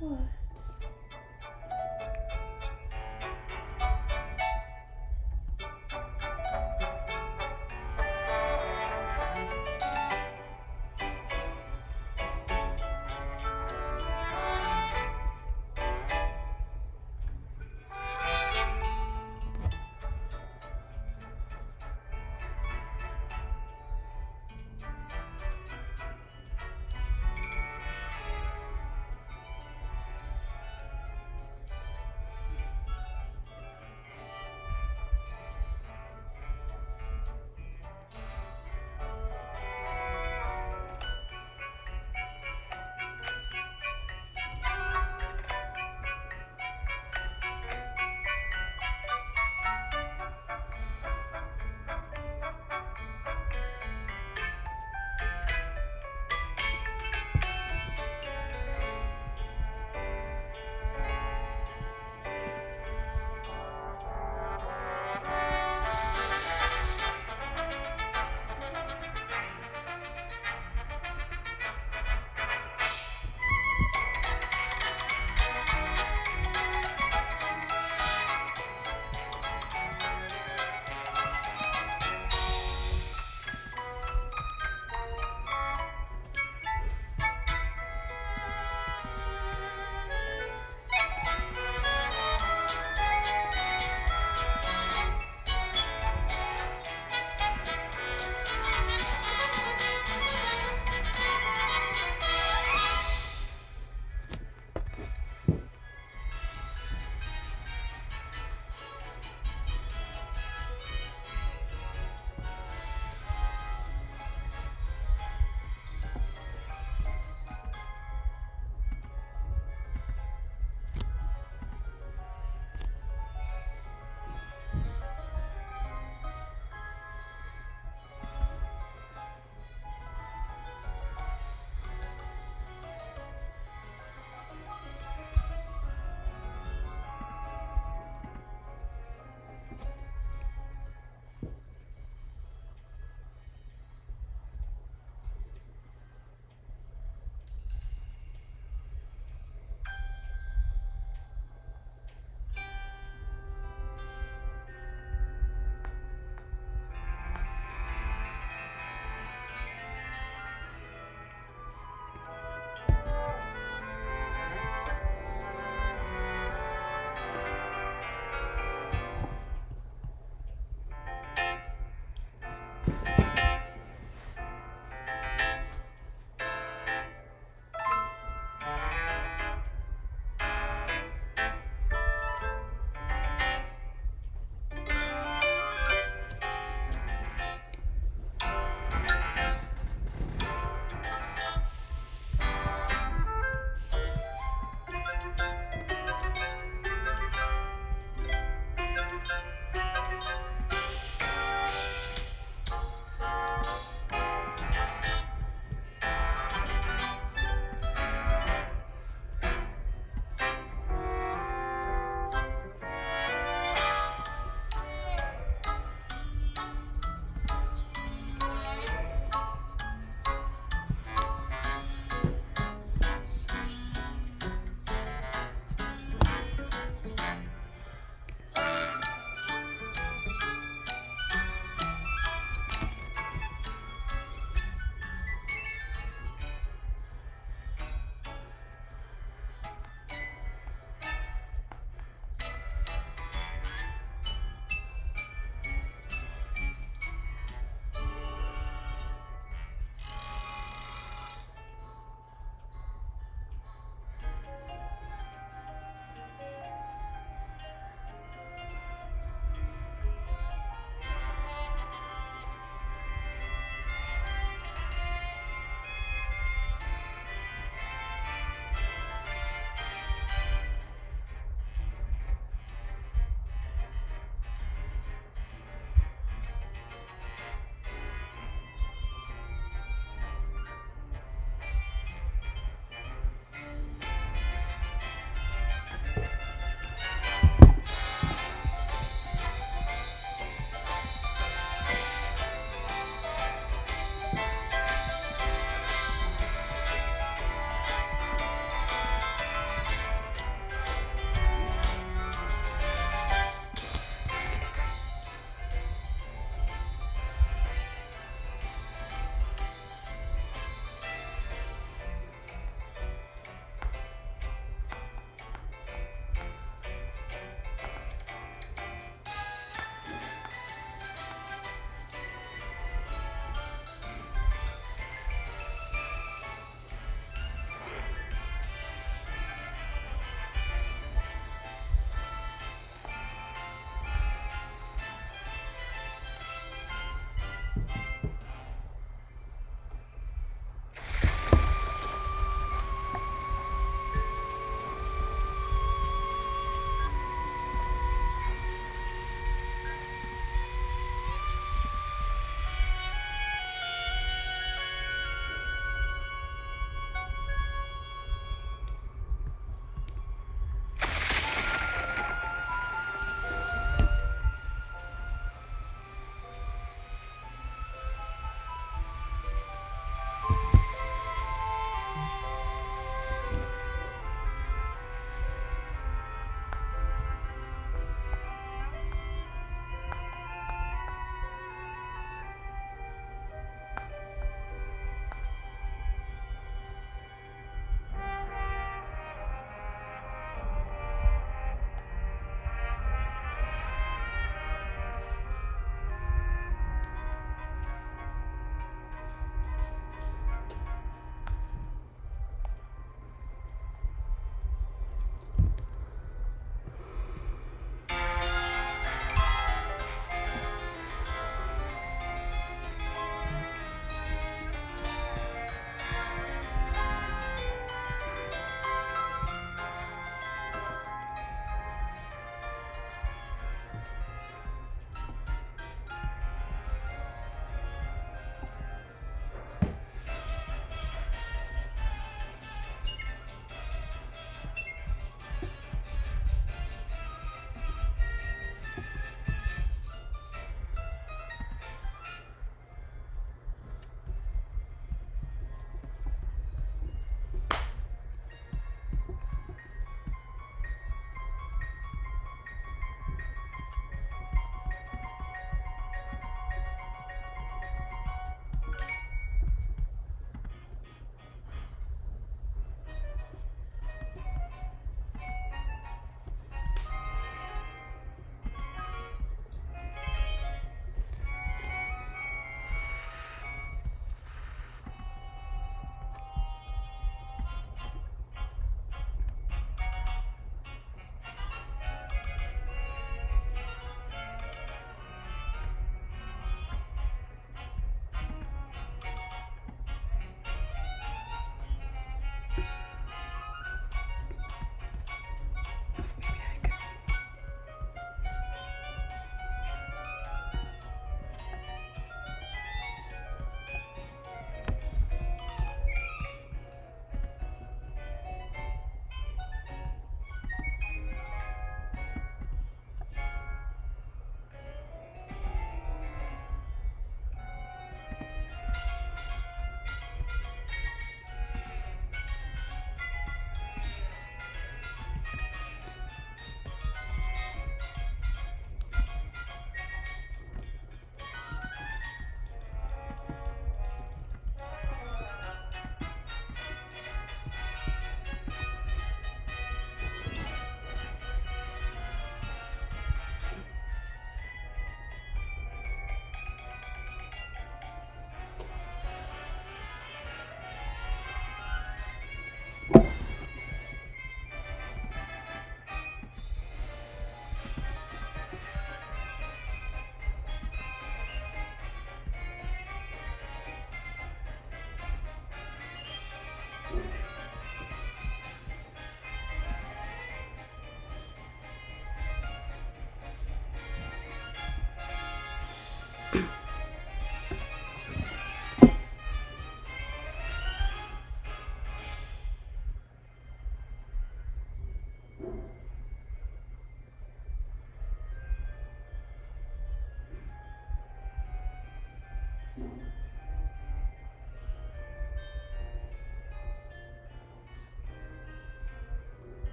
What?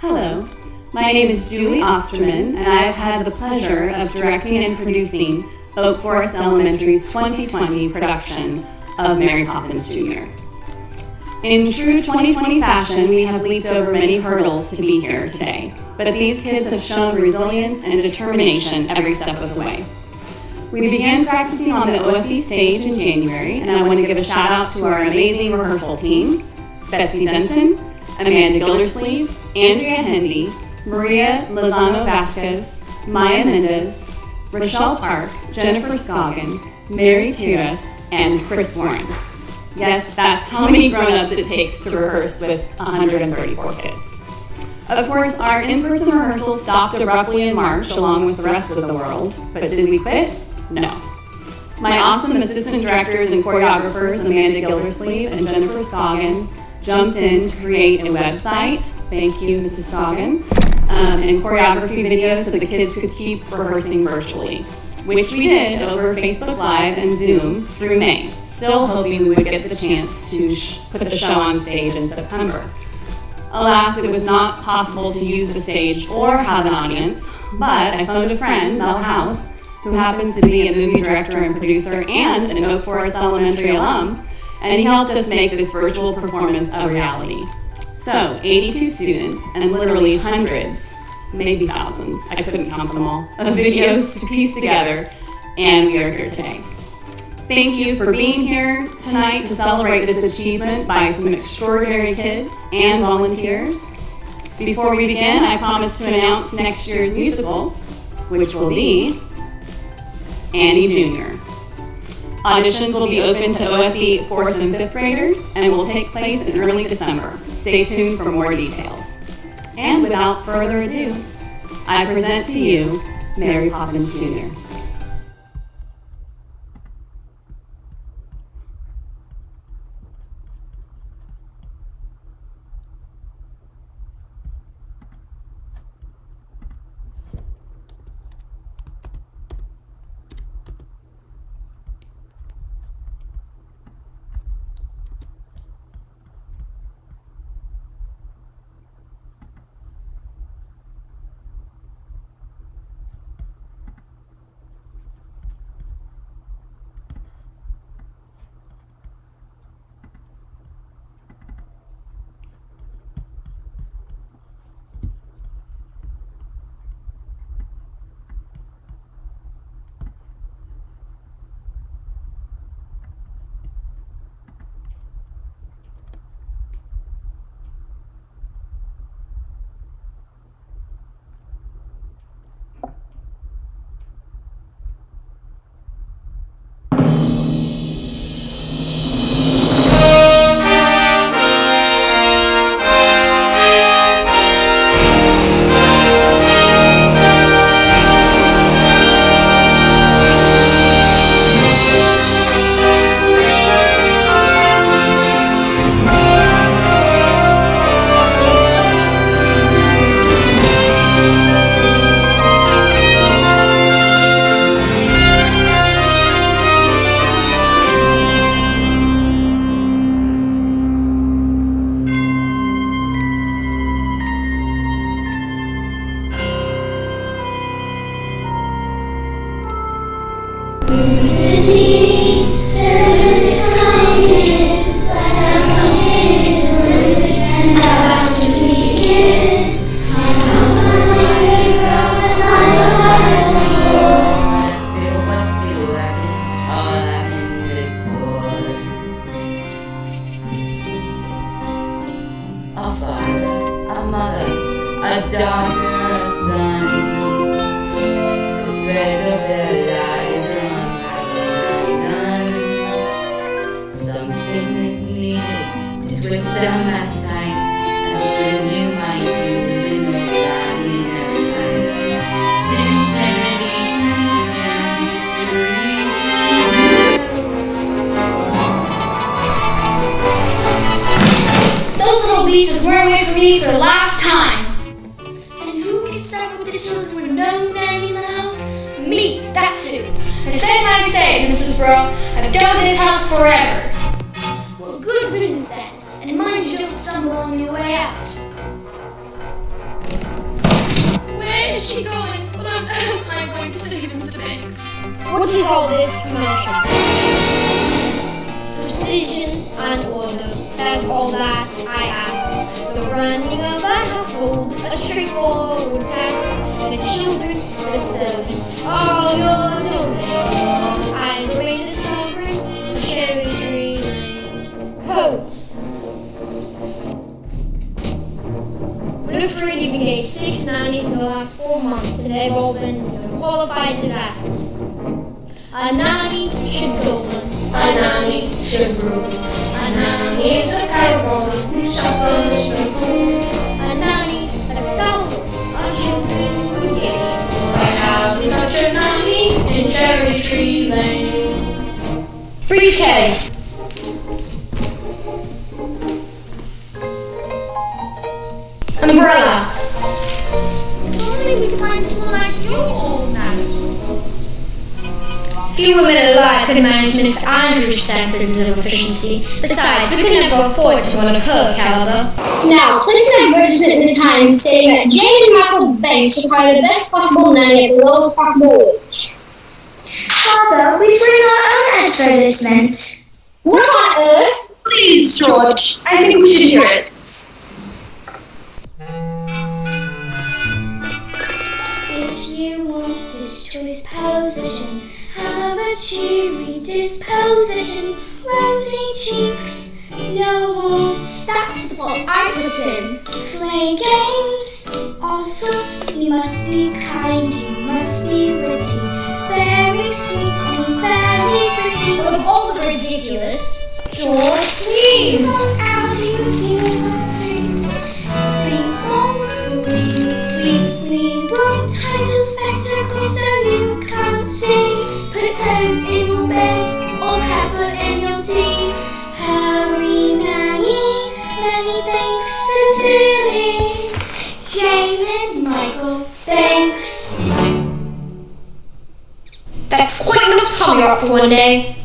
Hello, my name is Julie Osterman, and I have had the pleasure of directing and producing Oak Forest Elementary's 2020 production of Mary Poppins Jr. In true 2020 fashion, we have leaped over many hurdles to be here today, but these kids have shown resilience and determination every step of the way. We began practicing on the OFE stage in January, and I want to give a shout out to our amazing rehearsal team, Betsy Denson, Amanda Gildersleeve, Andrea Hendy, Maria Lozano Vasquez, Maya Mendez, Rochelle Park, Jennifer Scoggin, Mary Tiras, and Chris Warren. Yes, that's how many grown-ups it takes to rehearse with 134 kids. Of course, our in-person rehearsal stopped abruptly in March along with the rest of the world, but did we quit? No. My awesome assistant directors and choreographers, Amanda Gildersleeve and Jennifer Scoggin, jumped in to create a website, thank you Mrs. Scoggin, and choreography videos so the kids could keep rehearsing virtually, which we did over Facebook Live and Zoom through May, still hoping we would get the chance to put the show on stage in September. Alas, it was not possible to use the stage or have an audience, but I phoned a friend, Mel House, who happens to be a movie director and producer and an Oak Forest Elementary alum, and he helped us make this virtual performance a reality. So, 82 students and literally hundreds, maybe thousands, I couldn't count them all, of videos to piece together, and we are here today. Thank you for being here tonight to celebrate this achievement by some extraordinary kids and volunteers. Before we begin, I promise to announce next year's musical, which will be Annie Jr. Auditions will be open to OFE 4th and 5th graders and will take place in early December. Stay tuned for more details. And without further ado, I present to you Mary Poppins Jr. A father, a mother, a daughter, a son. The threads of their lives are unraveling undone. Something is needed to twist them as tight as a string you might use when you're flying a kite. To eternity, to eternity. Those little beasts were away from me for the last time. And who gets stuck with the children with no nanny in the house? Me, that's who. I said my say, Mrs. Rowe. I've done with this house forever. Well, good riddance then. And mind you don't stumble on your way out. Where is she going? What on earth am I going to say to Mr. Banks? What is all this commotion? Precision and order, that's all that I ask. The running of a household, a straightforward task. The children, the servants, all your domains. I raise a sovereign, a cherry tree. Codes. We're afraid you've engaged 6 nannies in the last 4 months, and they've all been unqualified disasters. A nanny should govern. A nanny should rule. A nanny is a parable who suffers from food. A nanny's a stalwart our children would gain. By having such a nanny in Cherry Tree Lane. Briefcase. Umbrella. If only we could find someone like your old nanny. Few women alive could manage Miss Andrews' standards of efficiency. Besides, we could never afford someone of her caliber. Now, place an advertisement in the Times stating that Jane and Michael Banks require the best possible nanny at the lowest possible wage. Father, we've written our own advertisement. What on earth? Please, George. I think we should hear it. If you want this choice position, have a cheery disposition, rosy cheeks, no walls. That's what I put in. Play games, all sorts. You must be kind, you must be witty, very sweet and very pretty. Of all the ridiculous. George, please. Outings in the streets, sing songs for peace. Sweet sleep, roll title spectacles so you can't see. Potatoes in your bed, or pepper in your tea. Hurry, Nanny, many thanks sincerely. Jane and Michael, thanks. That's quite enough tummy up for one day.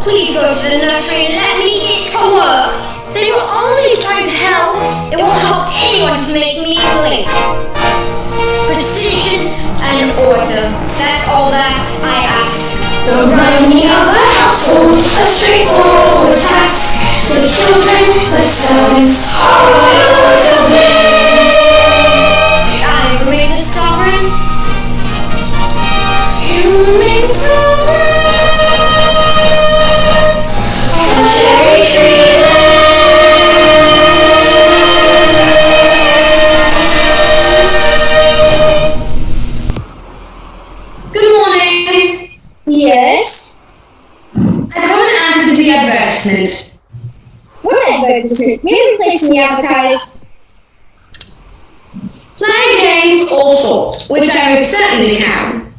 Please go to the nursery and let me get to work. They were only trying to help. It won't help anyone to make me late. Precision and order. That's all that I ask. The running of a household, a straightforward task. The children, the servants, are royal domain. I remain the sovereign. You remain sovereign. Cherry tree Good morning. Yes? I've got an answer to the advertisement. What advertisement? We haven't placed in the advertise. Playing games, all sorts, which I most certainly can.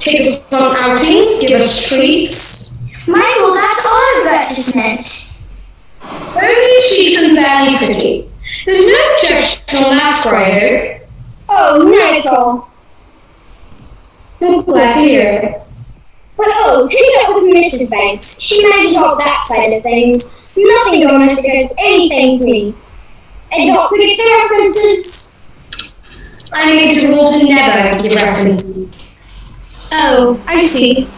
Take us on outings, give us treats. Michael, that's our advertisement. Rosy cheeks and fairly pretty. There's no objection on that score, I hope. Oh, not at all. I'm glad to hear it. But take it up with Mrs. Banks. She manages all that side of things. Nothing domestic has anything to me. And don't forget the references. I made it a rule to never give references. Oh, I see.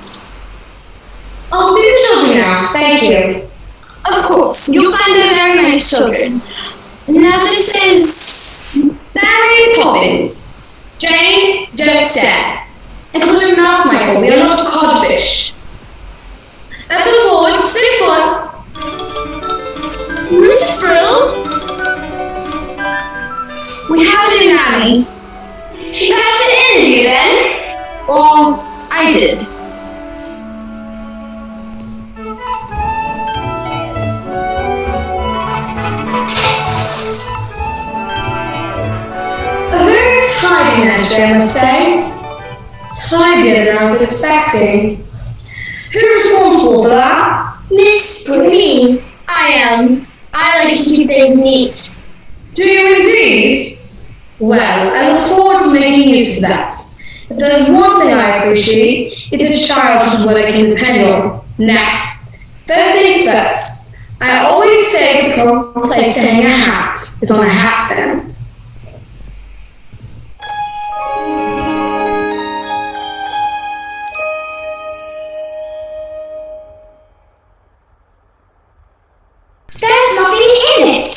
I'll see the children now, thank you. Of course, you'll find they're very nice children. Now this is... Mary Poppins. Jane, don't stare. And close your mouth, Michael, we are not codfish. Let's go forward, 6-1. Mrs. Brill? We have a new nanny. She passed an interview then? Or I did. A very tidy nursery, I must say. Tidier than I was expecting. Who's responsible for that? Miss Breen. I am. I like to keep things neat. Do you indeed? Well, I look forward to making use of that. If there's one thing I appreciate, it's a child who's what I can depend on. Now, first things first. I always say the proper place to hang a hat is on a hat stand. There's nothing in it.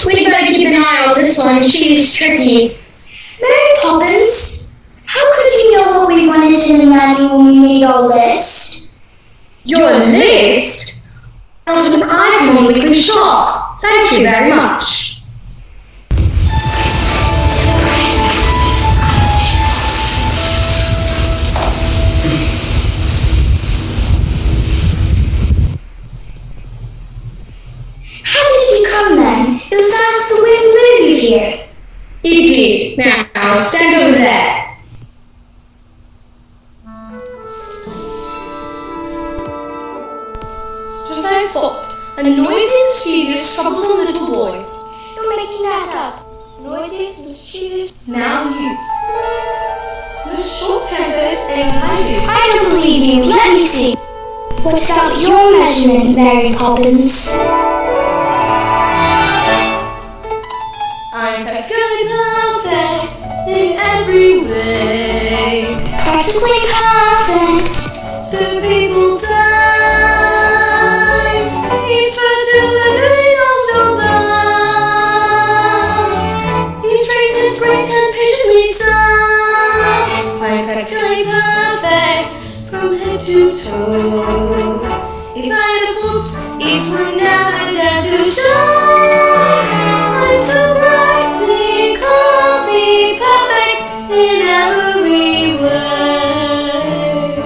We'd better keep an eye on this one. She's tricky. Mary Poppins, how could you know what we wanted in the nanny when we made our list? Your list? That was an item on Weekly Shop. Thank you very much. How did you come then? It was as the wind blew you here. Indeed. Now, stand over there. Josiah stopped. A noisy, mischievous, troublesome little boy. You're making that up. Noisy, mischievous. Now you. The short-tempered and hiding. I don't believe you. Let me see. What about your measurement, Mary Poppins? I'm practically perfect in every way. Practically perfect. So people say. to toe. If I had a fault, it would never dare to show. I'm so practically perfect in every way.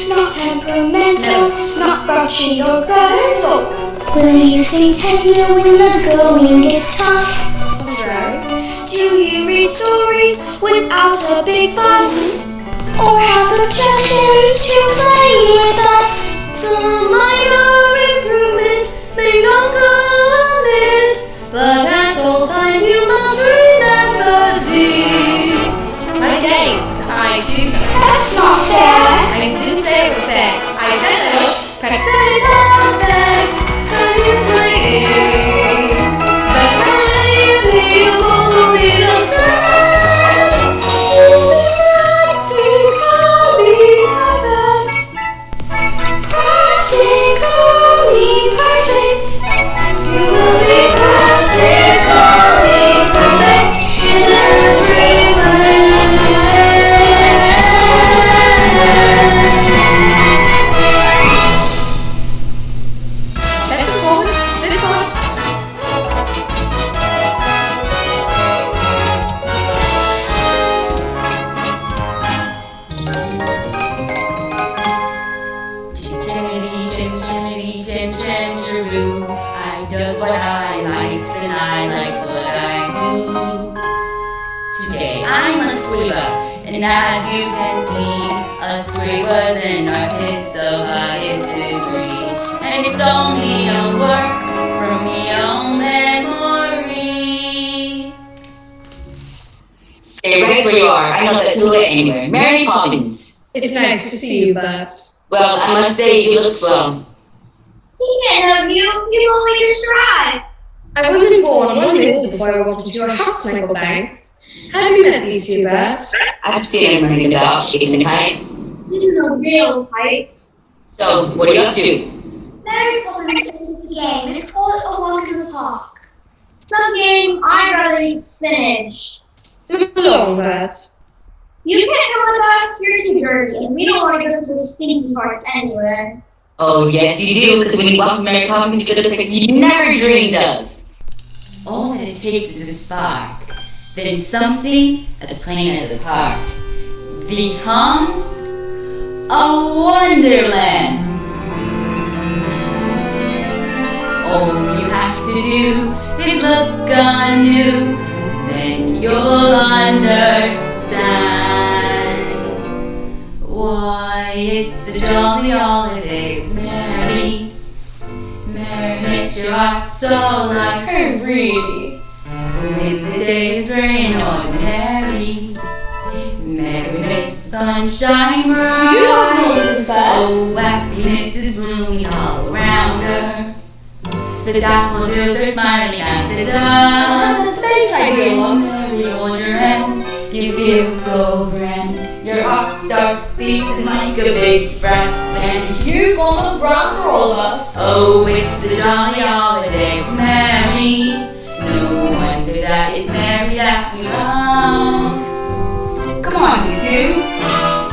Not temperamental, not grouchy or colorful. Will you stay tender when the going gets tough? Do you read stories without a big fuss? Or have objections to playing with us? Some minor improvements may not come amiss, but at all times you must remember these. I gazed, I choose. That's not fair. I didn't say it was fair. I said I was practically perfect. I use my ear, but I will be the same. You'll be practically perfect. Practically perfect. You will be practically perfect in every way. Let's sit forward, sit forward. Chimchimity, chim chim chiroo. I does what I likes and I likes what I do. Today I'm a scriber, and as you can see, a scriber's an artist of highest degree. And it's only a work from your own memory. Stay right where you are. I know that to it anywhere. Mary Poppins. It's nice to see you, Bert. Well, I must say you look swell. He can't love you. You've only just arrived. I wasn't born 1 minute before I walked into your house, Michael Banks. Have you met these two, Bert? I've seen him running a dog, chasing a kite. This is no real fight. So, what are you up to? Mary Poppins says it's a game, and it's called A Walk in the Park. Some game I'd rather eat spinach. Come along, Bert. You can't come with us, you're too dirty, and we don't want to go to the stinky park anywhere. Oh, yes, you do, because when you walk from Mary Poppins, you go to places you never dreamed of. All that it takes is a spark. Then something as plain as a park becomes a wonderland. All you have to do is look anew, then you'll understand why it's a jolly holiday with Mary. Mary makes your heart so light. Oh, really? When the day is very ordinary, Mary makes the sun shine bright. You don't know that. Oh, happiness is blooming all around her. The daffodils are smiling at the dawn. The face I do want. Mary, hold your hand, you feel so grand. Your heart starts beating like a big brass band. You've gone around for all of us. Oh, it's a jolly holiday with Mary. No wonder that it's Mary that we love. Come on, you two.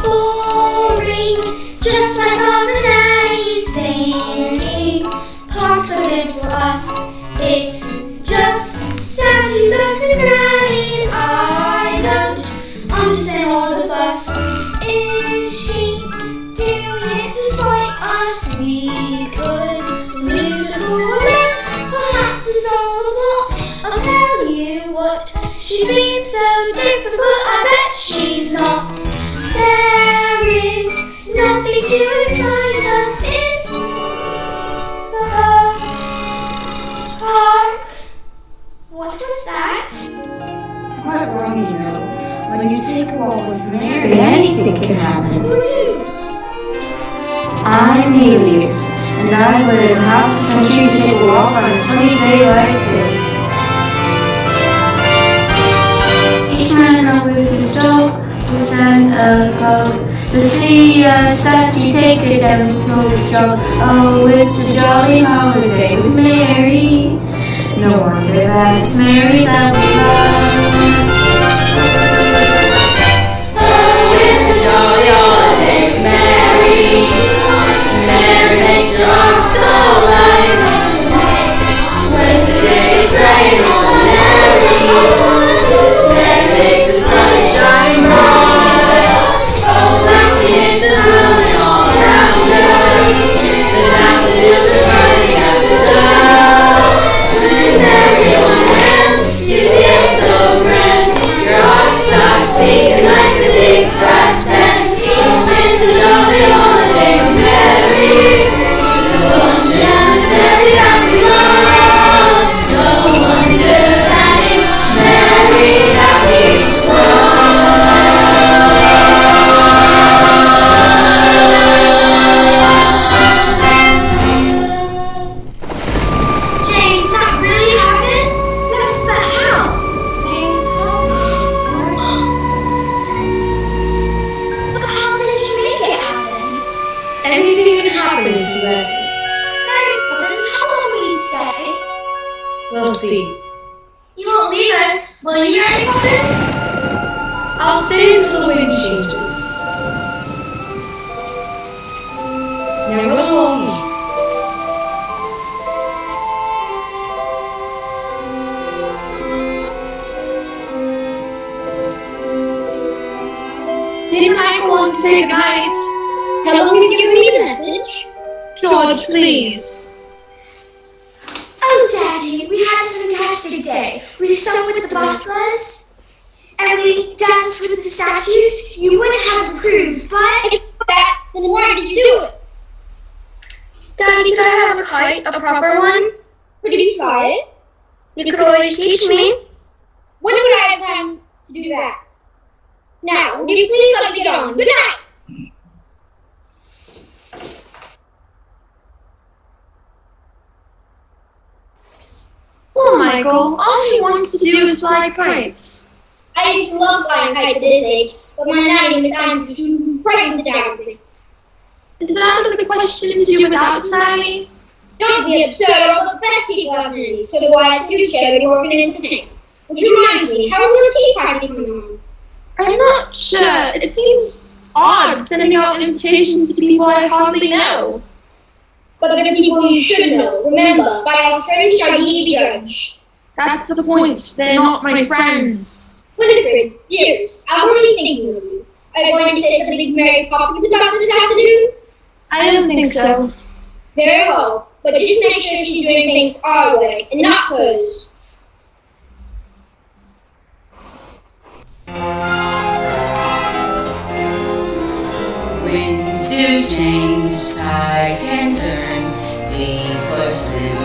Boring, just like all the nannies thinking. Parks are good for us. It's just statues, ducks, and grannies. I don't understand all the fuss. Is she doing it to spite us? We could lose her for a look. Perhaps it's all a plot. I'll tell you what. She seems so different, but I bet she's not. There is nothing to excite us in the park. What was that? Quite wrong, you know. When you take a walk with Mary, anything can happen. Woo! I'm Helios, and I waited half a century to take a walk on a sunny day like this. Each man out with his dog will stand above the sea statue, take a gentle jog. Oh, it's a jolly holiday with Mary. No wonder that it's Mary that we love. leave us, will you, Mary Poppins? I'll stay until the wind changes. Now run along. Didn't Michael want to say goodnight? How long have you given me the message? George, please. Oh, Daddy, we had a fantastic day. We sung with the butlers, and we danced with the statues. You wouldn't have approved, but... Then why did you do it? Daddy, could I have a kite, a proper one? Could you fly it? You could always teach me. When would I have time to do that? Now, would you please let me get on? Good night! Poor Michael, all he wants to do is fly kites. I used to love flying kites at his age, but my nanny was time to frighten it out of me. Is that out of the question to do without Nanny? Don't be absurd, all the best people have nannies, so go out to charity work and entertain. Which reminds me, how's your tea party coming on? I'm not sure. It seems odd sending out invitations to people I hardly know. But they're people you should know. Remember, by our friends shall ye be judged. That's the point. They're not my friends. Winifred, dearest, I'm only thinking of you. Are you going to say something to Mary Poppins about this afternoon? I don't think so. Very well, but just make sure she's doing things our way and not hers. Winds do change, side and turn, sink or swim,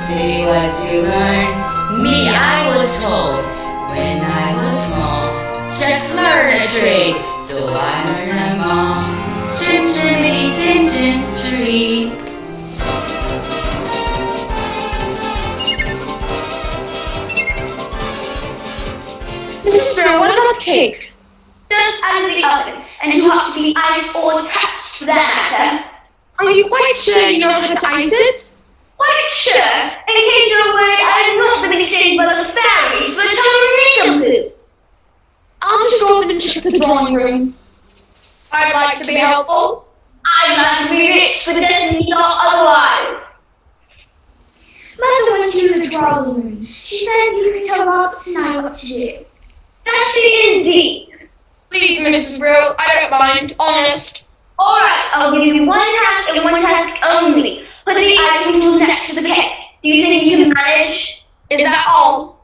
say what you learn. Me, I was told, when I was small, just learn a trade, so I learned them all. Chim chimney, chim chim tree. Mrs. Sparrow, what about the cake? Just out of the oven, and you have to be iced or touched for that matter. Are you quite sure you know how to ice it? Quite sure. In case you're worried, I'm not really saying about the fairies, but tell them to. I'll just go over and check the drawing room. I'd like to be helpful. I'd like to read it, but definitely not otherwise. Mother went to the drawing room. She said you could tell Roberts and I what to do. Does she indeed? Please, Mrs. Brill, I don't mind, honest. Alright, I'll give you one task and one task only. Put the icing tool next to the cake. Do you think you can manage? Is that all?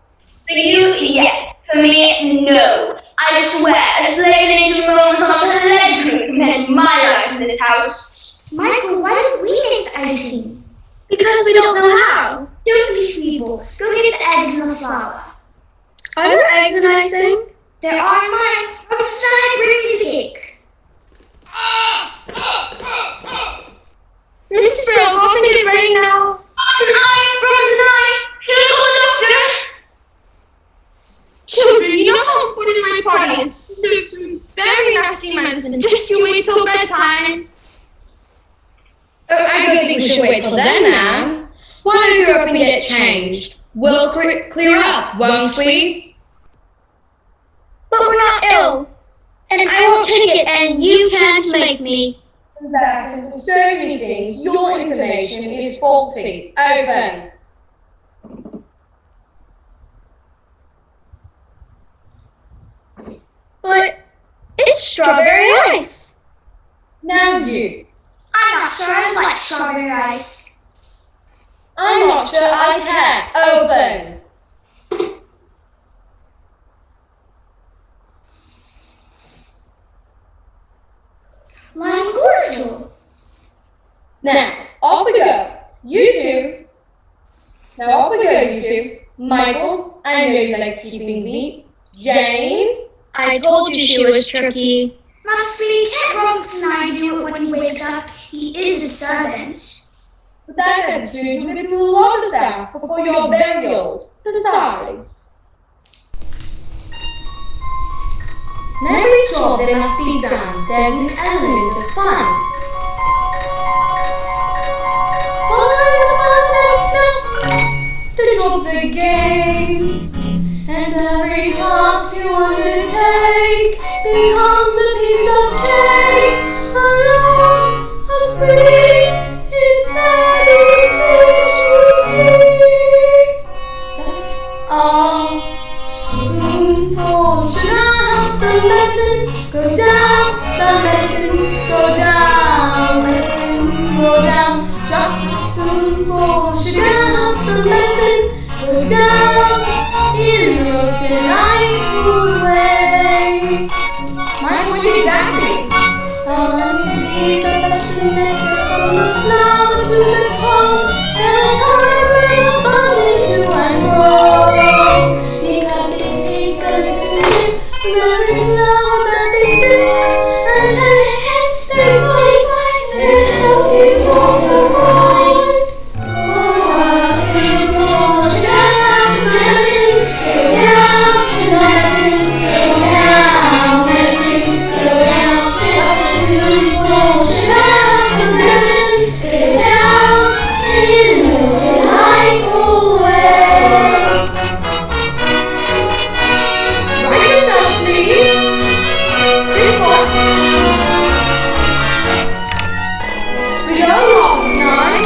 For you, yes. For me, no. I swear, a slave nature moment on a legendary compared to my life in this house. Michael, why don't we make the icing? Because we don't know how. Don't be feeble. Go get the eggs and the flour. Are there eggs in icing? There are in mine. From inside, bring me the cake. Mrs. Brill, go and get it ready now. Should I call the doctor? Children, you know how important my party is. There's some very nasty medicine. Just you wait till bedtime. Oh, I don't think we should wait till then, ma'am. Why don't you go up and get changed? We'll clear up, won't we? But we're not ill. And I won't take it, and you can't make me. That is for so many things. Your information is faulty. Open. But it's strawberry ice. Now you. I'm not sure I like strawberry ice. I'm not sure I can. Open. Lime cordial. Now, off we go. You two. Now off we go, you two. Michael, I know you like to keep things neat. Jane. I told you she was tricky. Must be, can't Robinson and I do it when he wakes up? He is a servant. With that attitude, you'll get through a lot of stuff before you're very old. Besides. In every job that must be done, there's an element of fun. Fun, the job's a game, and every task you undertake becomes a piece of cake. Alone and free, it's very clear to see that our spoonful sugar helps the medicine go down, the medicine go down, medicine go down. Just a spoonful sugar helps the medicine go down in the most delightful way. My point exactly. The honeybees are fetching nectar from the flower to the comb, and the time bring abundant to and fro. Because they take a little nip, but it's love that they sip, and then its heads stay white, their tails is water white. Oh, a simple shafts medicine, go down, medicine, go down, medicine, go down. Just a spoonful shafts medicine, go down in the most delightful way. Right yourself, please. Sit one. We go wrong tonight.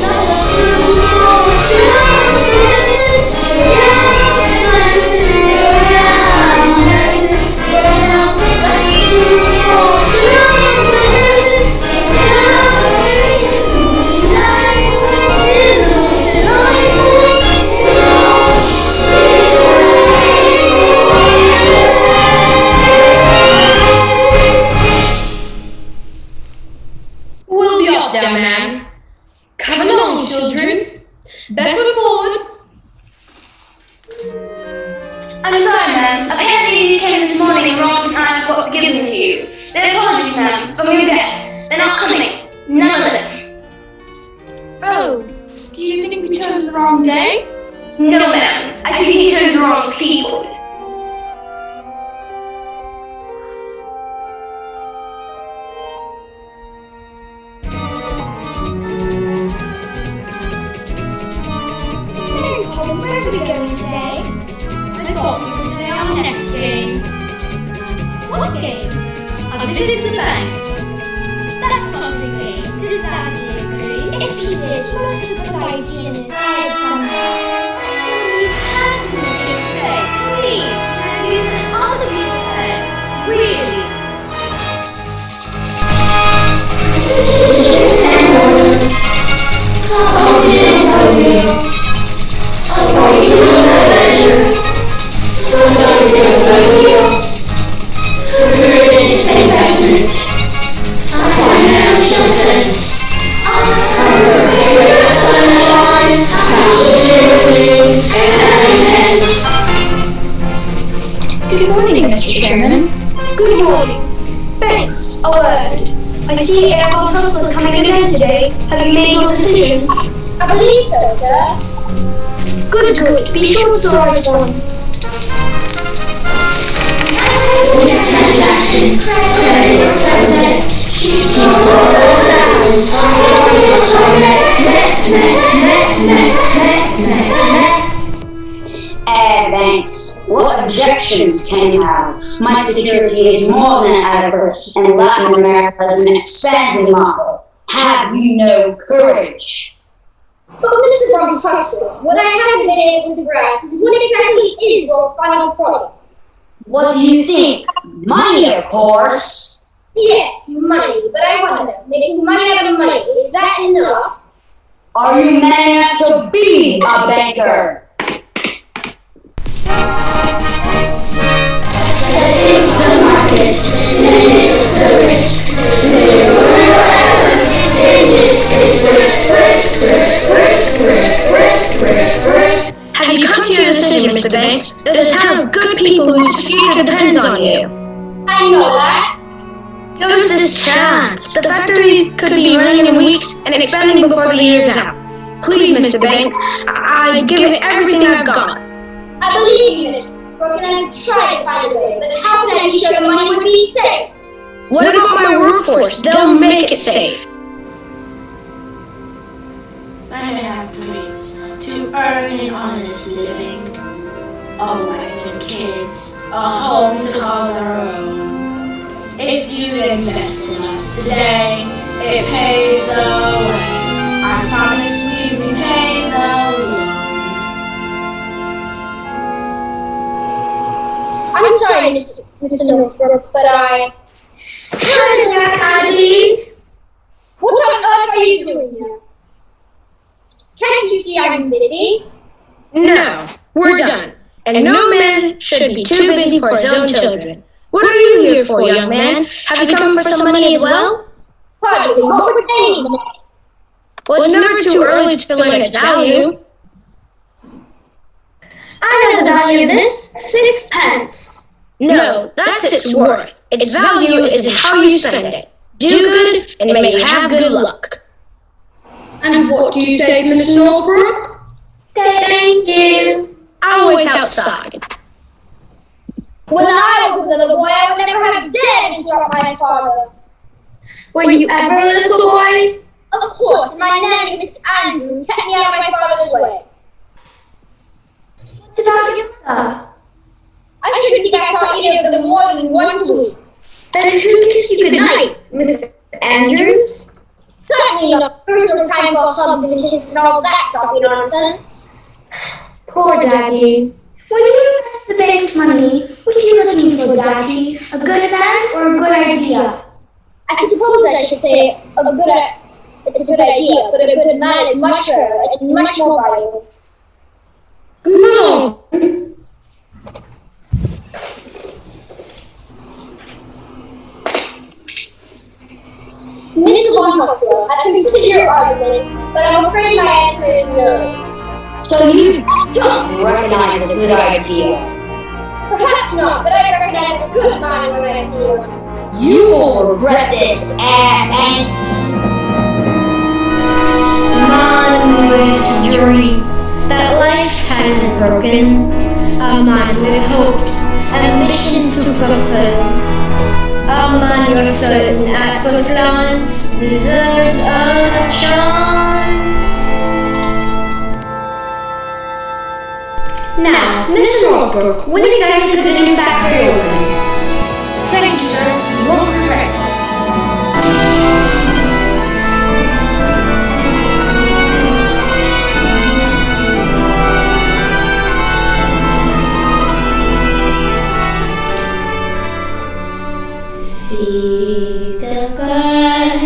Just a spoonful shafts medicine, go down, medicine, go down, medicine, go down. Just a spoonful shafts medicine, go down in the most delightful way. We'll be off now, ma'am. Come along, children. Best foot forward. I'm sorry, ma'am. Apparently these came this morning wrong time for what given to you. Their apologies, ma'am, from your guests. They're not coming. None of them. Oh, do you think we chose the wrong day? No, ma'am. I think you chose the wrong people. Mary Poppins, where are we going today? I thought we could play our next game. What game? A visit to the bank. That's not a game. Did Daddy agree? If he did, he must have put the idea in his head somehow. What do you pertinently to say? Me, trying to use in other people's heads. Really? Good morning, Mr. Chairman. Good morning. Thanks. A word. I see Airport Hustle is coming again today. Have you made your decision? I believe so, sir. Good, good. Be sure it's the right one. Thanks. What objections can you have? My security is more than adequate, and Latin America is an expanding market. Have you no courage? But Mr. Wrong Hustle, what I haven't been able to grasp is what exactly is your final product? What do you think? Money, of course. Yes, money, but I wonder, making money out of money, is that enough? Are you man enough to be a banker? Assessing the market, limit the risk, live forever. Risk. Have you come to your decision, Mr. Banks? There's a town of good people whose future depends on you. I know that. Give us this chance. The factory could be running in weeks and expanding before the year's out. Please, Mr. Banks, I'd give it everything I've got. I believe you, Mr. Brooke, and I've tried to find a way, but how can I be sure the money would be safe? What about my workforce? They'll make it safe. I have to wait to earn an honest living. A wife and kids, a home to call their own. If you'd invest in us today, it paves the way. I promise we repay the loan. I'm sorry, Mr. Northbrook, but I... Hello, Daddy. What on earth are you doing here? Can't you see I'm busy? No, we're done. And no man should be too busy for his own children. What are you here for, young man? Have you come for some money as well? Hardly. What would they need money? Well, it's never too early to learn its value. I know the value of this. 6 pence. No, that's its worth. Its value is in how you spend it. Do good, and may you have good luck. And what do you say to Mr. Northbrook? Thank you. I'll wait outside. When I was a little boy, I would never have dared interrupt my father. Were you ever a little boy? Of course, my nanny, Miss Andrew, kept me out of my father's way. What about your mother? I should think I saw either of them more than once a week. Then who kissed you goodnight, Mrs. Andrews? Certainly not. There's no time for hugs and kisses and all that soppy nonsense. Poor Daddy. When you invest the bank's money, what are you looking for, Daddy? A good man or a good idea? I suppose I should say it's a good idea, but a good man is much rarer and much more valuable. No. Mrs. Von Hustle, I consider your arguments, but I'm afraid my answer is no. So you don't recognize a good idea. Perhaps not, but I recognize a good man when I see one. You will regret this, Ants. Man with dreams that life hasn't broken. A man with hopes, ambitions to fulfill. A man you're certain at first glance deserves a chance. Now, Mr. Northbrook, when exactly could the new factory open? Thank you, sir. You won't regret this. Feed the bird,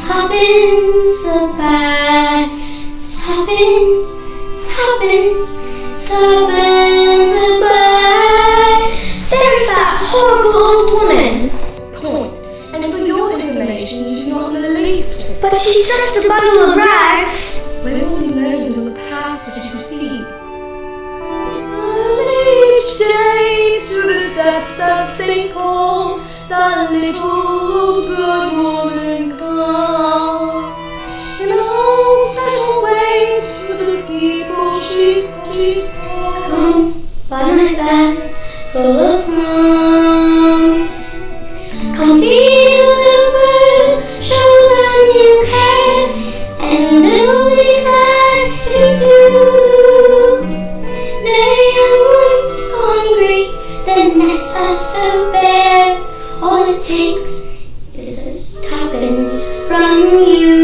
Poppins so bad. Poppins, Poppins, Poppins so bad. There's that horrible old woman. Point. And for your information, she's not in the least. But she's just a bundle of rags. We're only learning to look past what you see. And each day to the steps of St. Paul's, the little old good woman comes. In all special ways to the people she calls. By my bags full of crumbs. Come feel the birds, show them you care, and they'll be glad if you do. They are once hungry, the nests are so bare. All it takes is a tuppence from you.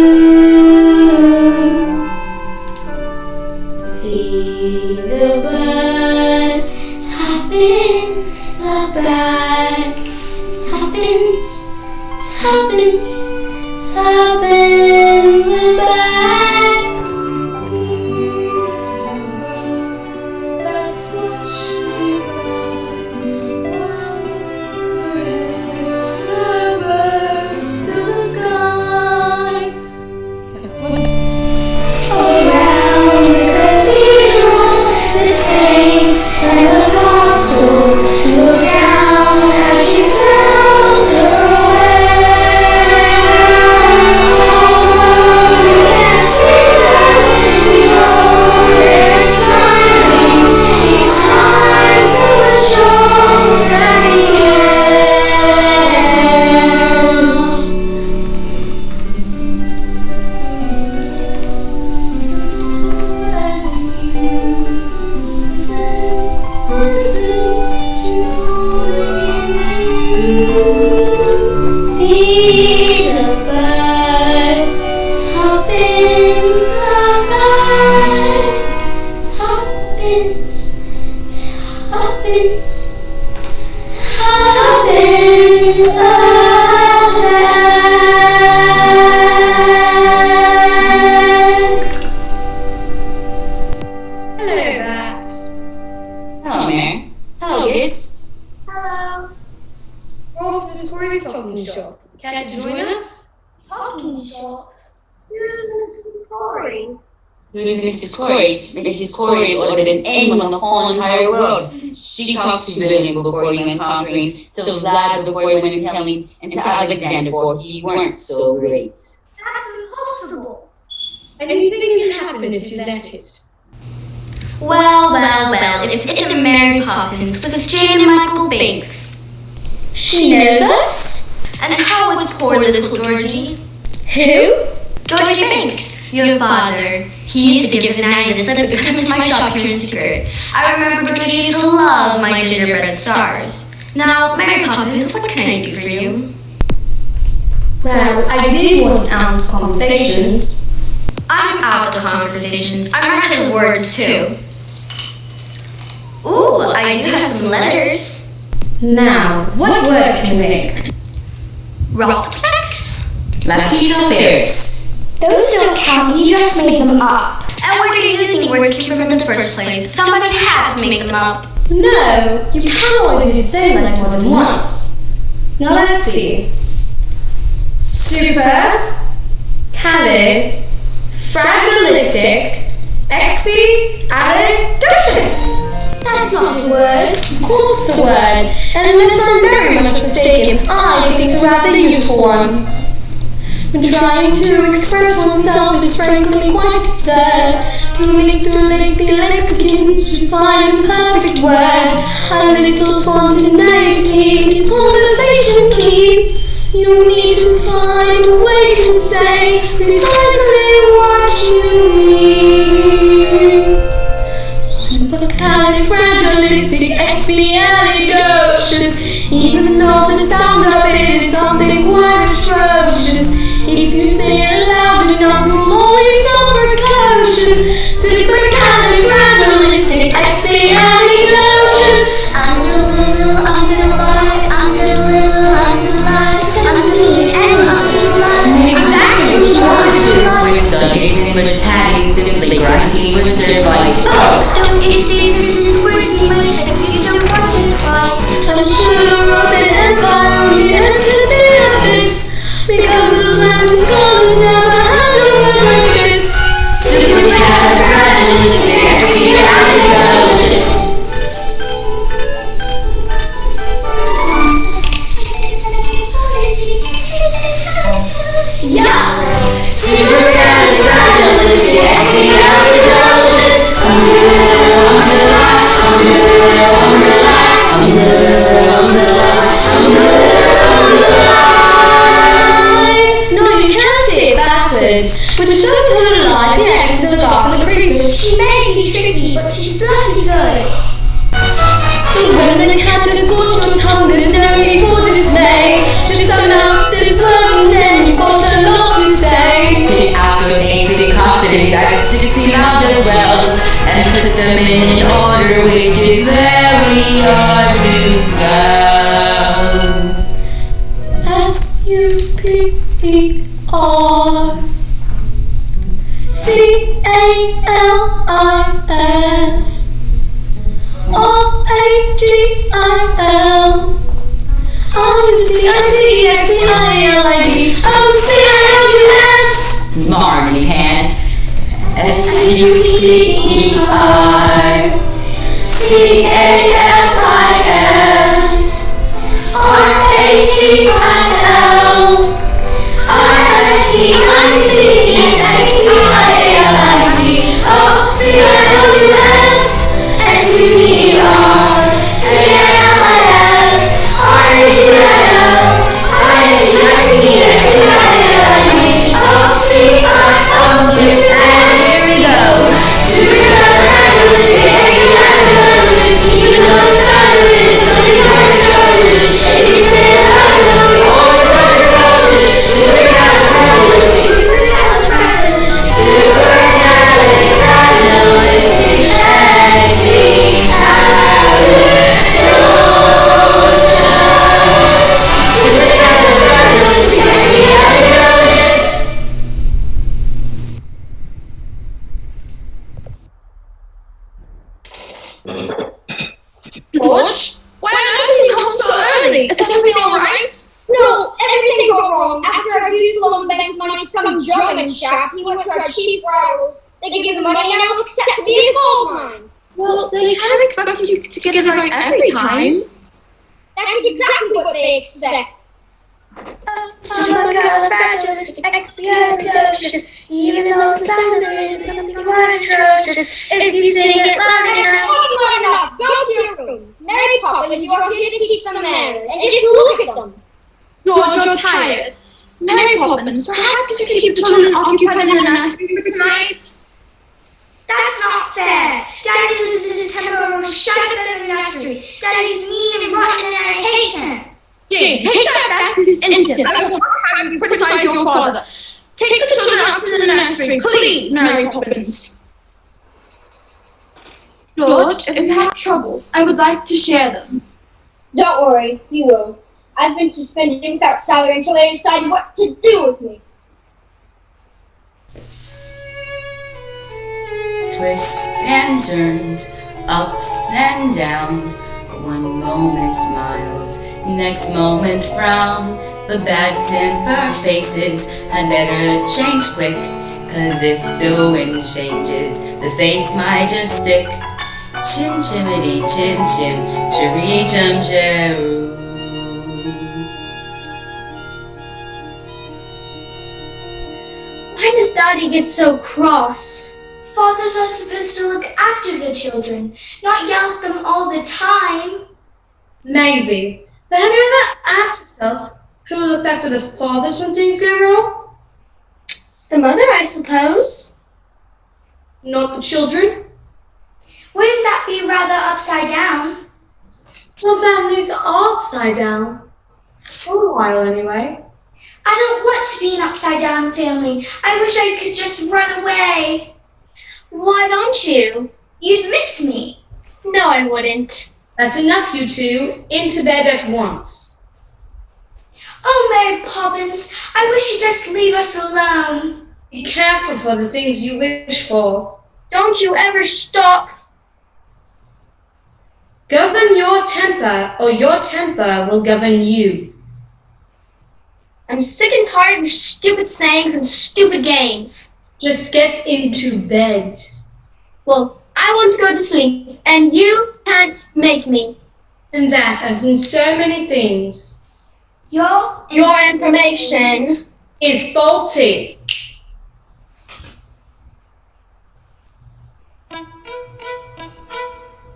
Feed the birds, tuppence a bag. Tuppence, tuppence, tuppence a bag. That's what she cries. One overhead, the birds fill the skies. Around the cathedral, the saints and the apostles look down as she sails her way. You can see me the birds, Poppins alive, Poppins, Poppins, Poppins alive. Hello, Bats. Hello, Mary. Hello, kids. Hello. We're off to the Squirrel's talking shop. Care to join us? Talking shop. Who's Corey? Who's Mrs. Corey? Mrs. Corey is older than anyone on the whole entire world. She talked to William before he went conquering, to Vlad before he went impelling, and to Alexander before he weren't so great. That's impossible. Anything can happen if you let it. Well, if it isn't Mary Poppins, but it's Jane and Michael Banks. She knows us? And how was poor little Georgie? Who? Georgie Banks, your father. He used to give the nanny the slip to come to my shop here in secret. I remember Georgie used to love my gingerbread stars. Now, Mary Poppins, what can I do for you? Well, I did want out of conversations. I'm out of conversations. I'm out of words too. Ooh, I do have some letters. Now, what words can we make? Rockplex? Lapito Ferris. Those don't count, you just made them up. And where do you think word came from in the first place? Somebody had to make them up. No, you can't always use the same letter more than once. Now let's see. Super, calid, fragilistic, expialidocious. That's not a word. Of course it's a word. And unless I'm very much mistaken, I think it's a rather useful one. When trying to express oneself is frankly quite absurd. To link the lexicon to find the perfect word. A little spontaneity is conversation key. You need to find a way to say precisely what you mean. Supercalifragilisticexpialidocious. Even though the sound of it is something quite atrocious, if you say it loud enough, you'll always sound precocious. Supercalifragilisticexpialidocious. I'm the little, I'm the light, I'm the little, I'm the light. Doesn't mean anything. Exactly what you wanted to do. We're stuck in the tagging, simply grinding with advice. Don't be serious, it's working much if you don't want it right. I'm sure of it and finally entered the abyss, because those anti-scholars never had a word like this. Supercalifragilisticexpialidocious. Yeah! Supercalifragilisticexpialidocious. No, you can't say it backwards. When you're so totally alive, the X is a golf and the creepers. She may be tricky, but she's bloody good. So when the cat has got your tongue, there's no need for dismay. Just summon up this word and then you've got a lot to say. Pick out those ancient consonants, I got 16 others well, and put them in order, which is very hard to tell. S-U-P-E-R C-A-L-I-F R-A-G-I-L I-C-I-C-E-X-P-I-A-L-I-D O-C-I-L-U-S Marley pants. S-U-P-E-R C-A-L-I-S R-A-G-I-L I-S-T-I-C-E-X-P-I-A-L-I-D O-C-I-L-U-S S-U-P-E-R C-A-L-I-F R-A-G-I-L I-S-T-I-C-E-X-P-I-A-L-I-D O-C-I-L-U-S. Here we go. Supercalifragilisticexpialidocious. Even though the sound of it is something hard to trust. If you say it loud enough, you always his money to some German shop. He went to our cheap rivals. They give him money and he'll accept to be a gold mine. Well, they can't expect you to get it right every time. That's exactly what they expect. Supercalifragilisticexpialidocious. Even though the sound of it is something quite atrocious, if you sing it loud enough. Oh, enough! Go to your room. Mary Poppins, you are here to teach some manners, and just look at them. George, you're tired. Mary Poppins, perhaps you could keep the children occupied in the nursery for tonight? That's not fair. Daddy loses his temper and will shut up in the nursery. Daddy's mean and rotten and I hate him. Jane, take that back this instant. I will not have you criticize your father. Take the children up to the nursery, please, Mary Poppins. George, if you have troubles, I would like to share them. Don't worry, you will. I've been suspended without salary until they decide what to do with me. Twists and turns, ups and downs. One moment smiles, next moment frown. The bad temper faces had better change quick, 'cause if the wind changes, the face might just stick. Chim chimity chim chim, chiree chum chiroo. Why does Daddy get so cross? Fathers are supposed to look after the children, not yell at them all the time. Maybe. But have you ever asked yourself who looks after the fathers when things go wrong? The mother, I suppose. Not the children? Wouldn't that be rather upside down? Some families are upside down. For a while, anyway. I don't want to be an upside down family. I wish I could just run away. Why don't you? You'd miss me. No, I wouldn't. That's enough, you two. Into bed at once. Oh, Mary Poppins, I wish you'd just leave us alone. Be careful for the things you wish for. Don't you ever stop. Govern your temper, or your temper will govern you. I'm sick and tired of stupid sayings and stupid games. Just get into bed. Well, I want to go to sleep, and you can't make me. And that, as in so many things, Your information is faulty.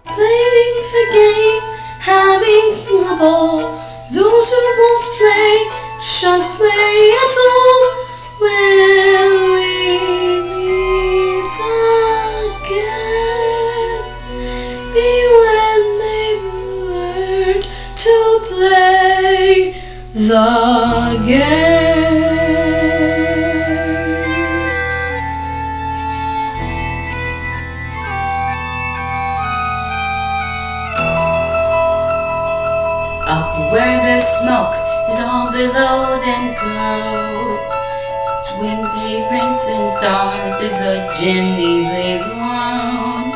Playing the game, having the ball. Those who won't play shan't play at all. Will we meet again? Be when they've learned to play the game. Up where the smoke is all billowed and curled, between pavements and stars is the chimneys leave alone.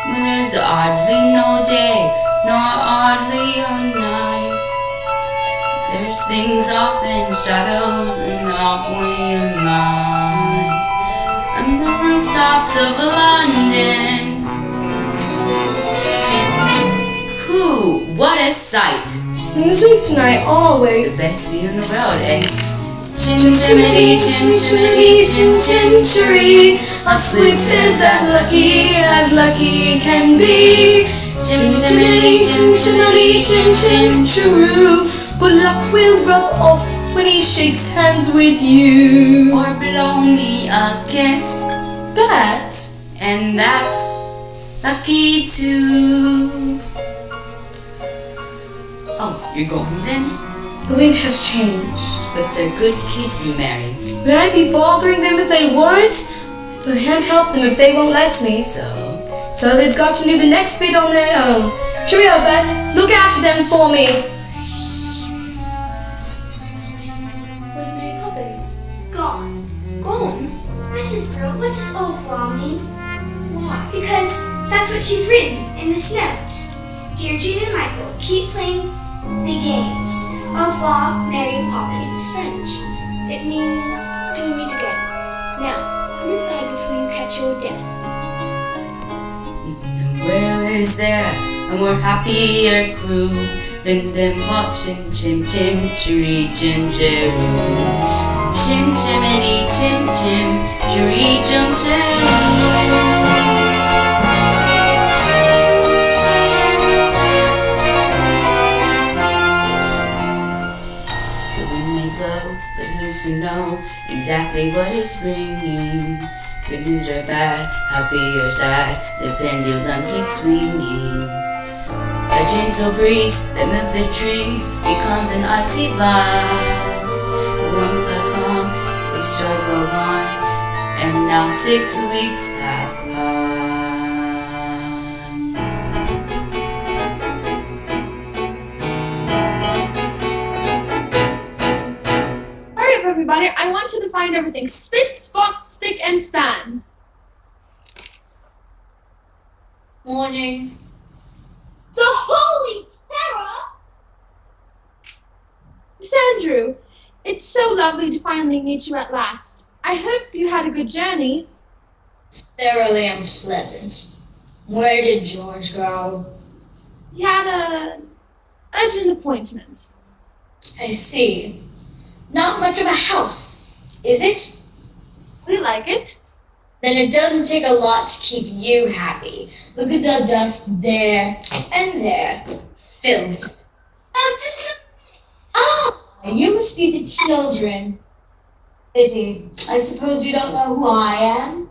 When there's oddly no day, nor oddly a night, there's things off in shadows and halfway in light. And the rooftops of London, cool, what a sight! The swings tonight always. The best view in the world, eh? Chim chimney, chim chimney, chim chim chiree. Our sweep is as lucky can be. Chim chimney, chim chim chiroo. Good luck will rub off when he shakes hands with you. Or blow me a kiss, But and that's lucky too. Oh, you're going then? the wind has changed. But they're good kids you married. Would I be bothering them if they weren't? But I can't help them if they won't let me. So they've got to do the next bit on their own. Cheerio, Bet. Look after them for me. Where's Mary Poppins? Gone. Gone? Mrs. Brill, what does au revoir mean? Why? Because that's what she's written in this note. Dear June and Michael, keep playing the games. Au revoir, Mary Poppins. French. It means do premature death. Where is there a more happier crew than them watching Chim Chim Chiri Chim Chiru? Chim Chimity Chim Chim Chiri Chim Chiru. But who's to know exactly what it's bringing? Good news or bad, happy or sad, the pendulum keeps swinging. A gentle breeze that moves the trees becomes an icy blast. The warm clouds come, we struggle on, and now 6 weeks have passed. Everybody, I want you to find everything. Spit, spot, spick, and span. Morning. The Holy Terror! Miss Andrew, it's so lovely to finally meet you at last. I hope you had a good journey. Thoroughly unpleasant. Where did George go? He had an urgent appointment. I see. Not much of a house, is it? We like it. Then it doesn't take a lot to keep you happy. Look at the dust there and there. Filth. You must be the children. Pity. I suppose you don't know who I am?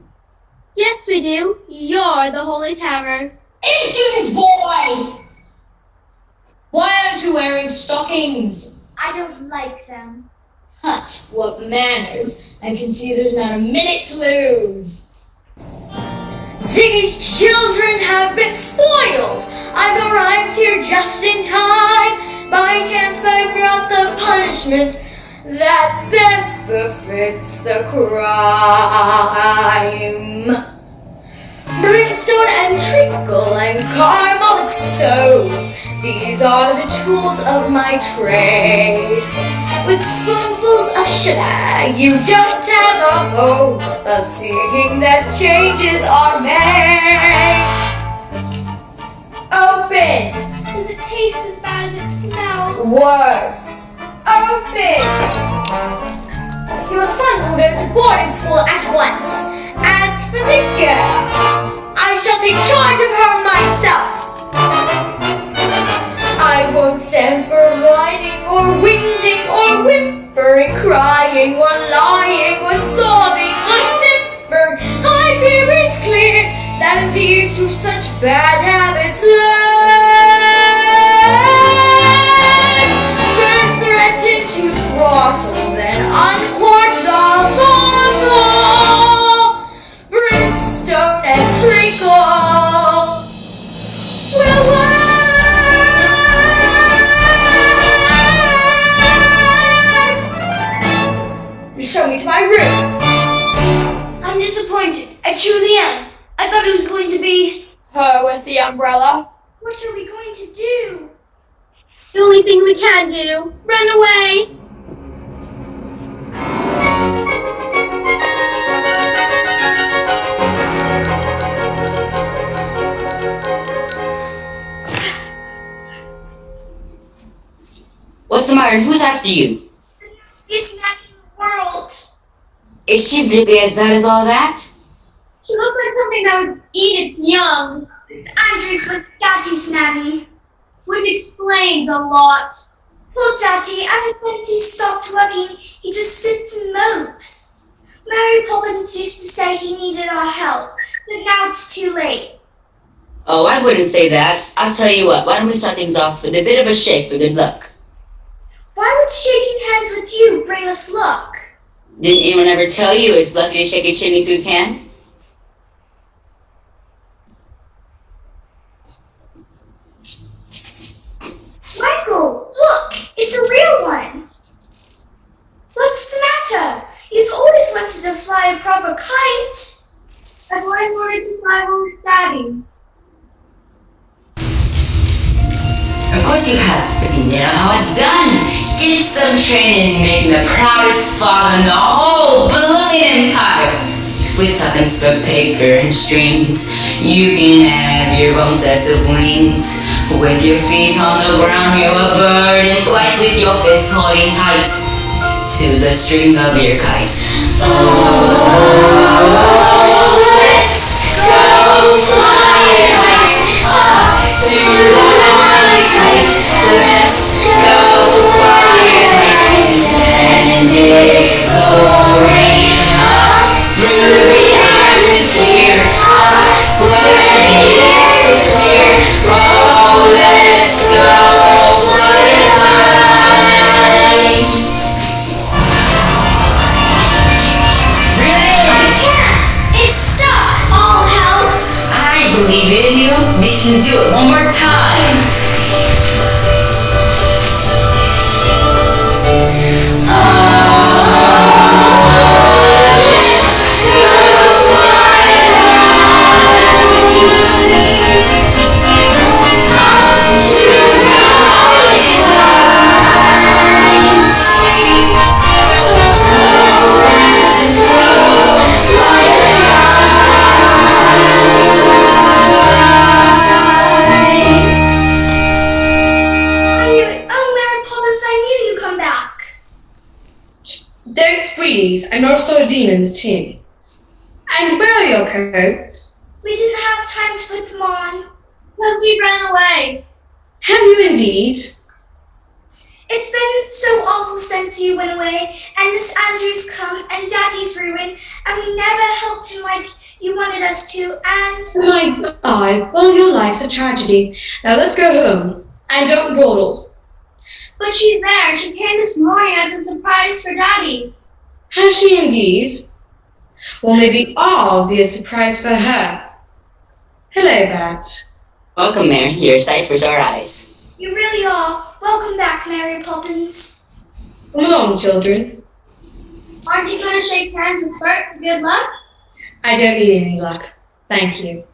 Yes, we do. You're the Holy Terror. Impudent boy! Why aren't you wearing stockings? I don't like them. Hut, what manners. I can see there's not a minute to lose. These children have been spoiled. I've arrived here just in time. By chance I brought the punishment that best befits the crime. Brimstone and treacle and caramelic soap, these are the tools of my trade. With spoonfuls of sugar, you don't have a hope of seeing that changes are made. Open! Does it taste as bad as it smells? Worse. Open! Your son will go to boarding school at once. As for the girl, I shall take charge of her myself. I won't stand for whining or whinging or whimpering, crying or lying or sobbing or simpering. I fear it's clear that in these two such bad habits lie. First threaten to throttle, then uncork the bottle. Brimstone and treacle will work. Show me to my room. I'm disappointed. I truly am. I thought it was going to be Her with the umbrella. What are we going to do? the only thing we can do. Run away. What's the matter? Who's after you? It's not in the world. Is she really as bad as all that? She looks like something that would eat its young. Miss Andrews was Daddy Snaggy. Which explains a lot. Poor Daddy, ever since he stopped working, he just sits and mopes. Mary Poppins used to say he needed our help, but now it's too late. Oh, I wouldn't say that. I'll tell you what, why don't we start things off with a bit of a shake for good luck? Why would shaking hands with you bring us luck? Didn't anyone ever tell you it's lucky to shake a chimney sweep's hand? Michael, look! It's a real one! What's the matter? You've always wanted to fly a proper kite. I've always wanted to fly one with Daddy. Of course you have, but you know how it's done. Get some training in making the proudest father in the whole Balloon Empire. with tuppence for paper and strings. You can have your own set of wings. With your feet on the ground, you're a bird in flight, with your fists holding tight to the string of your kite. Let's go fly a kite up to the highest heights. Let's go fly a kite, and it's soaring up through the atmosphere, up where the air is clear. Oh, let's go fly a kite. It's stuck! All help! I believe in you. We can do it one more time. I knew it! Oh, Mary Poppins, I knew you'd come back! Don't squeeze, I'm not a sardine in the tin. And where are your coats? We didn't have time to put them on. Because we ran away. Have you indeed? It's been so awful since you went away, and Miss Andrews come, and Daddy's ruined, and we never helped him like you wanted us to, and... My God, well, your life's a tragedy. Now let's go home. And don't dawdle. But she's there. She came this morning as a surprise for Daddy. Has she indeed? Well, maybe I'll be a surprise for her. Hello, Bat. Welcome, Mary. Your sight for sore eyes. You really are. Welcome back, Mary Poppins. Come along, children. Aren't you going to shake hands with Bert for good luck? I don't need any luck. Thank you.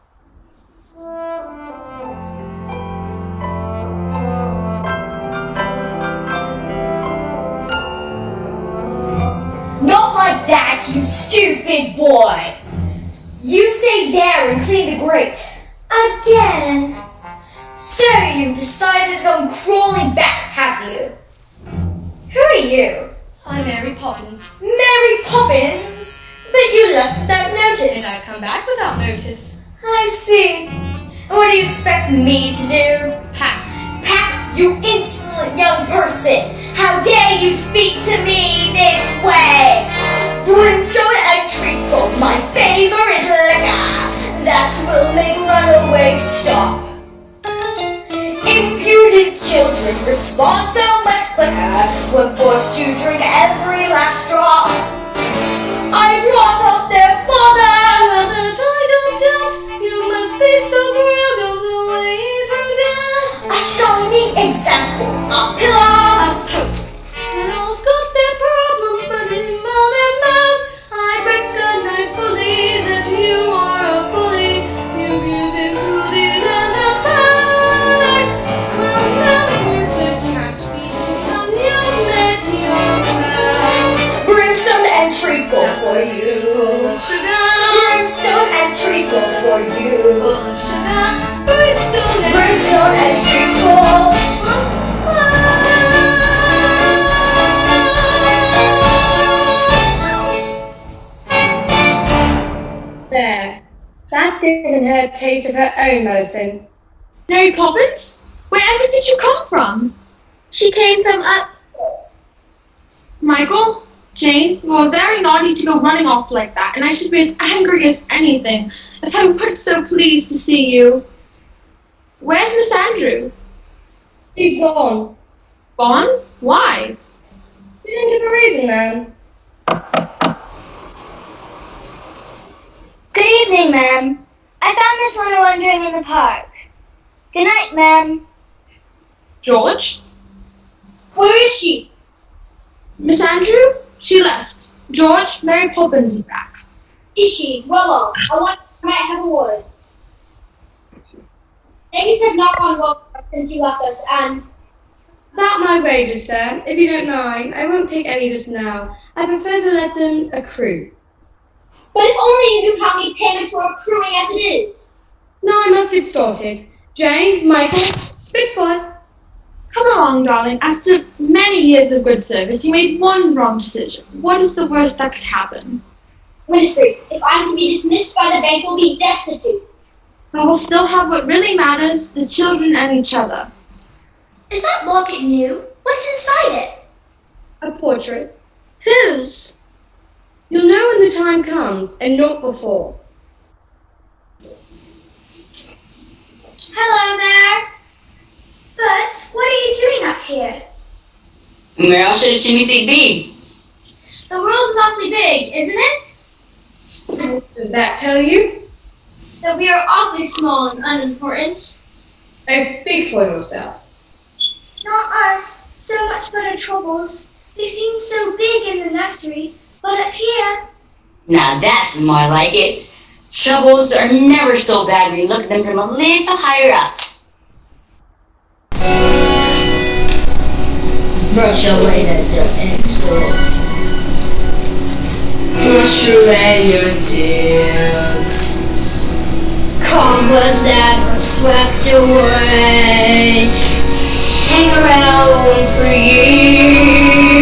Not like that, you stupid boy! You stay there and clean the grate. Again! So you've decided to come crawling back, have you? Who are you? I'm Mary Poppins. Mary Poppins? But you left without And notice. I've come back without notice. I see. And what do you expect me to do? Pack. Pack, you insolent young person! How dare you speak to me this way? Brimstone and treacle, my favorite liquor, that will make runaways stop. Impudent children respond so much quicker when forced to drink every last drop. I brought up their father. Well, that I don't doubt. You must be so proud of the way you turned out. A shining example, a pillar. A post. They all's got their problems, but in all their mouths, I recognize fully that you are a bully. You've used impudence as a power. Well, now here's a catch me, because you've met your match. Brimstone and treacle for you. Full of sugar. Brimstone and treacle for you. Full of sugar. Brimstone and Brimstone and treacle. There. That's given her a taste of her own medicine. Mary Poppins? Wherever did you come from? She came from up. Michael? Jane, you are very naughty to go running off like that, and I should be as angry as anything if I weren't so pleased to see you. Where's Miss Andrew? She's gone. Gone? Why? You didn't give a reason, ma'am. Good evening, ma'am. I found this one wandering in the park. Good night, ma'am. George? Where is she? Miss Andrew? She left. George, Mary Poppins is back. Is she? Well, I might have a word. Things have not gone well since you left us, and About my wages, sir, if you don't mind, I won't take any just now. I prefer to let them accrue. But if only you knew how many payments were accruing as it is. Now I must get started. Jane, Michael, Spitfire. Come along, darling. After many years of good service, you made one wrong decision. What is the worst that could happen? Winifred, if I'm to be dismissed by the bank, we'll be destitute. But we'll still have what really matters, the children and each other. Is that locket new? What's inside it? A portrait. Whose? You'll know when the time comes, and not before. Hello there. But what are you doing up here? Where else should a chimney seat be? The world is awfully big, isn't it? Does that tell you? That we are awfully small and unimportant. Oh, speak for yourself. Not us. So much but our troubles. They seem so big in the nursery, but up here... Now that's more like it. Troubles are never so bad when you look at them from a little higher up. Brush away the dirt and salt. Brush away your tears. Cobwebs that are swept away hang around for years.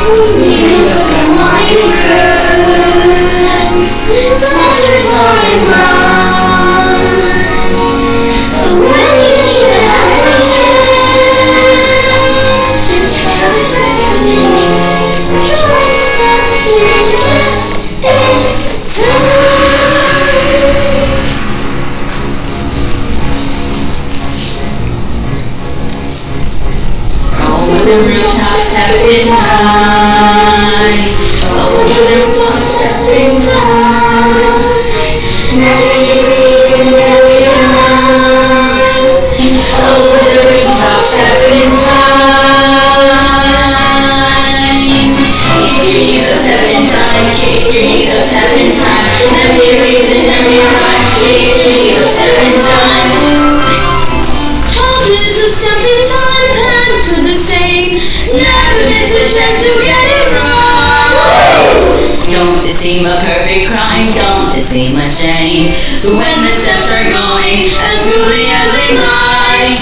Look at my girls, soldiers are in run. But when you need a hand, trust me, The rooftops have been high. Over the rooftops have been high. Every reason, every line. Over the rooftops have been high. Keep your knees up 7 times. Keep your knees up 7 times. Every reason, every line. Keep your knees up 7 times. Hundreds of steps in time, plans are the same. Never miss a chance to get it right. Don't it seem a perfect crime? Don't it seem a shame? When the steps are going as smoothly as they might.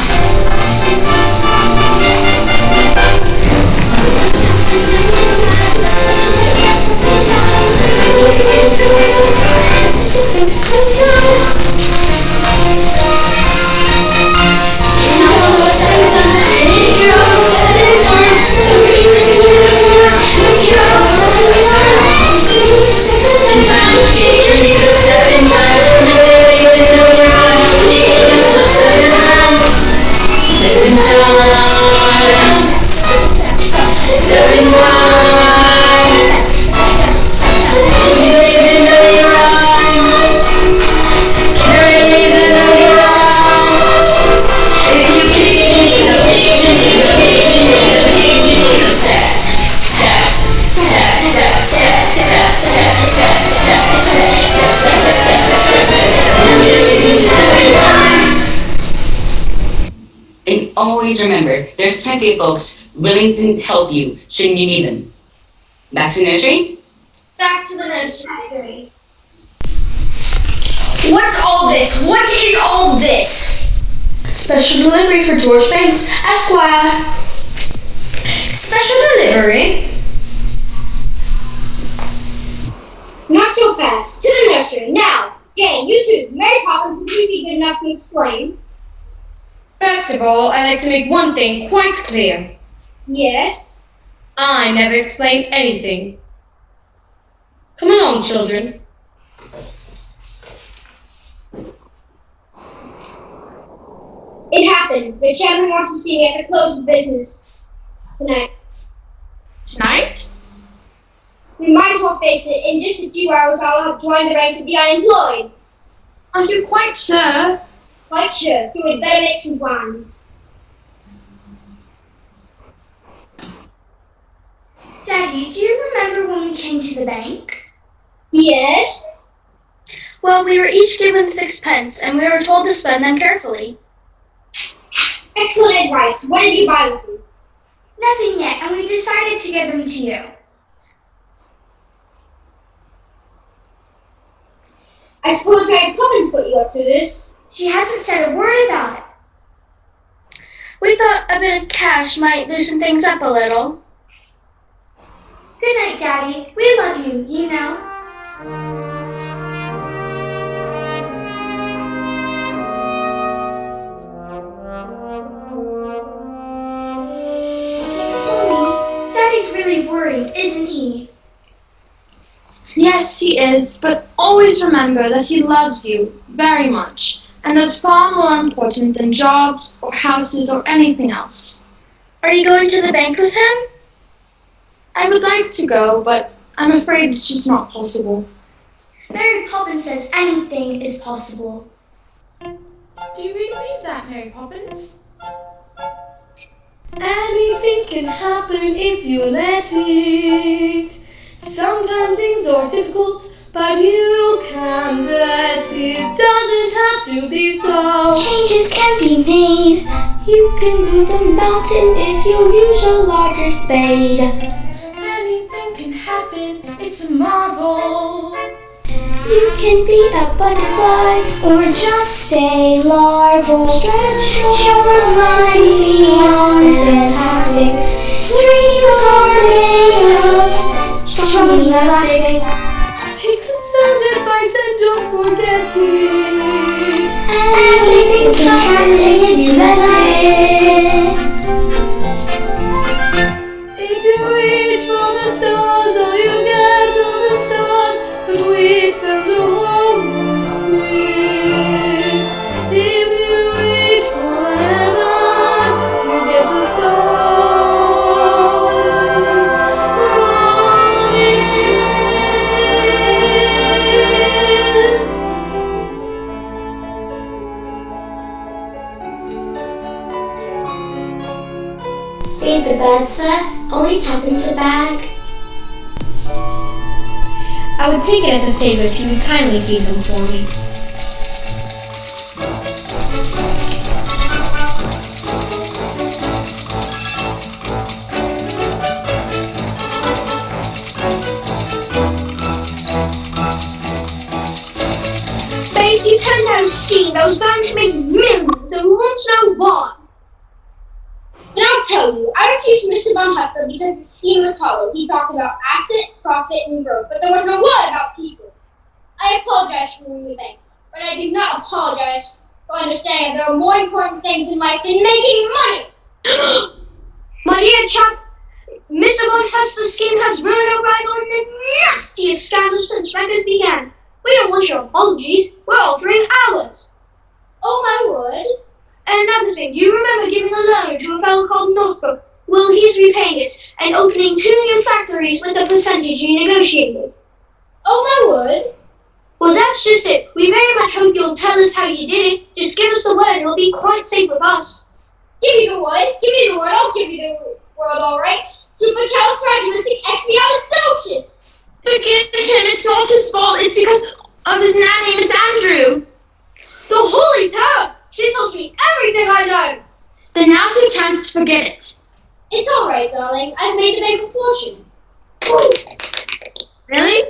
And always remember, there's plenty of folks willing to help you should you need them. Back to the nursery? Back to the nursery. What's all this? What is all this? Special delivery for George Banks, Esquire. Special delivery? Not so fast. To the nursery. Now, Jane, you two, Mary Poppins, would you be good enough to explain? First of all, I'd like to make one thing quite clear. Yes? I never explained anything. Come along, children. It happened. The chairman wants to see me at the close of business tonight. Tonight? We might as well face it. In just a few hours, I'll have joined the ranks of the unemployed. Are you quite sure? Quite sure, so we'd better make some plans. Daddy, do you remember when we came to the bank? Yes? Well, we were each given 6 pence, and we were told to spend them carefully. Excellent advice. What did you buy with them? Nothing yet, and we decided to give them to you. I suppose Mary Poppins put you up to this. She hasn't said a word about it. We thought a bit of cash might loosen things up a little. Good night, Daddy. We love you, you know. Mommy, Daddy's really worried, isn't he? Yes, he is, but always remember that he loves you very much, and that's far more important than jobs or houses or anything else. Are you going to the bank with him? I would like to go, but I'm afraid it's just not possible. Mary Poppins says anything is possible. Do you really believe that, Mary Poppins? Anything can happen if you let it. Sometimes things are difficult, but you can bet it doesn't have to be so. Changes can be made. You can move a mountain if you use a larger spade. Anything can happen, it's a marvel. You can be a butterfly or just stay larval. Stretch your mind beyond fantastic. Dreams are made of strong elastic. Take some sound advice and don't forget it. Anything can happen if you let it. If you reach for the stars, all you get are the stars. But with them the whole world spin. If you reach for the heavens, you get the stars. Ain't the bad, sir? Only tuppence a bag. I would take it as a favor if you would kindly feed them for me. Base, you turned out a scheme that was bound to make millions, and we want to know why. Then I'll tell you, I refused Mr. Von Hustle because his scheme was hollow. He talked about asset, profit, and growth, but there wasn't a word about people. I apologize for ruining the bank, but I do not apologize for understanding there are more important things in life than making money. My dear chap, Mr. Von Hustler's scheme has ruined our rival in the nastiest scandal since records began. We don't want your apologies, we're offering ours. Oh my word. Another thing, do you remember giving a loan to a fellow called Northbrook? Well, he's repaying it and opening 2 new factories with the percentage you negotiated. Oh my word. Well, that's just it. We very much hope you'll tell us how you did it. Just give us the word, it'll be quite safe with us. Give me the word. Give me the word. I'll give you the word, all right. Supercalifragilisticexpialidocious. Forgive him, it's not his fault, it's because of his nanny, Miss Andrew. The Holy Terror! She told me everything I know. Then now's your chance to forget it. It's all right, darling. I've made the bank a fortune. Really?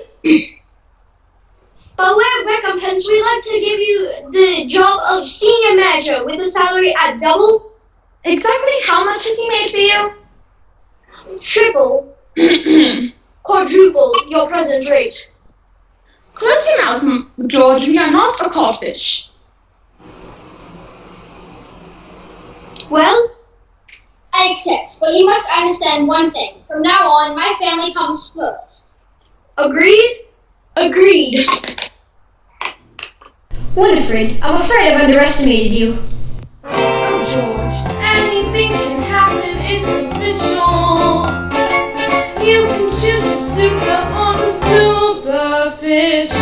By way of recompense, we'd like to give you the job of senior manager with a salary at double, Exactly how much has he made for you? triple, quadruple your present rate. Close your mouth, George. We are not a codfish. Well, I accept, but you must understand one thing. From now on, my family comes first. agreed? Agreed. Winifred, I'm afraid I've underestimated you. Oh, George, anything can happen, it's official. You can choose the super or the superficial.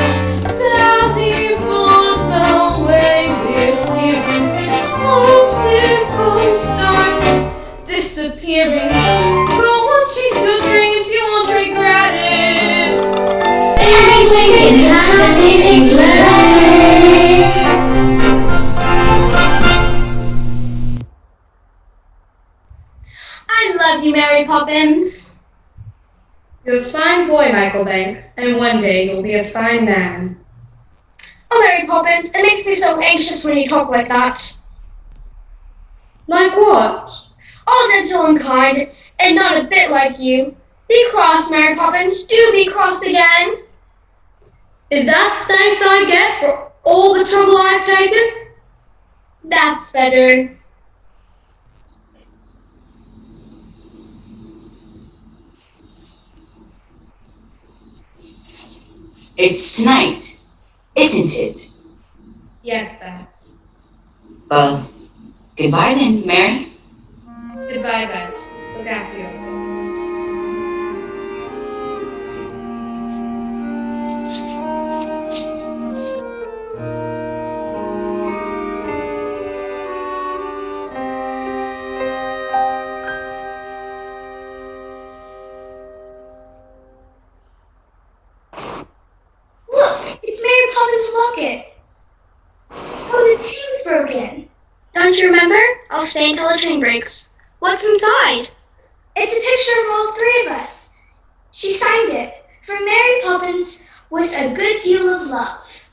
Sally for the way we're steering. Obstacles start disappearing. Go on, chase your dreams, you won't regret it. Anything can happen if you let it. I love you, Mary Poppins. You're a fine boy, Michael Banks, and one day you'll be a fine man. Oh, Mary Poppins, it makes me so anxious when you talk like that. Like what? All gentle and kind, and not a bit like you. Be cross, Mary Poppins. Do be cross again. Is that the thanks I get for all the trouble I've taken? That's better. It's night, isn't it? Yes, thanks. Well, goodbye then, Mary. Goodbye, guys. Look after yourself. Look, it's Mary Poppins' locket. Oh, the chain's broken. Don't you remember? I'll stay until the train breaks. What's inside? It's a picture of all three of us. She signed it, from Mary Poppins, with a good deal of love.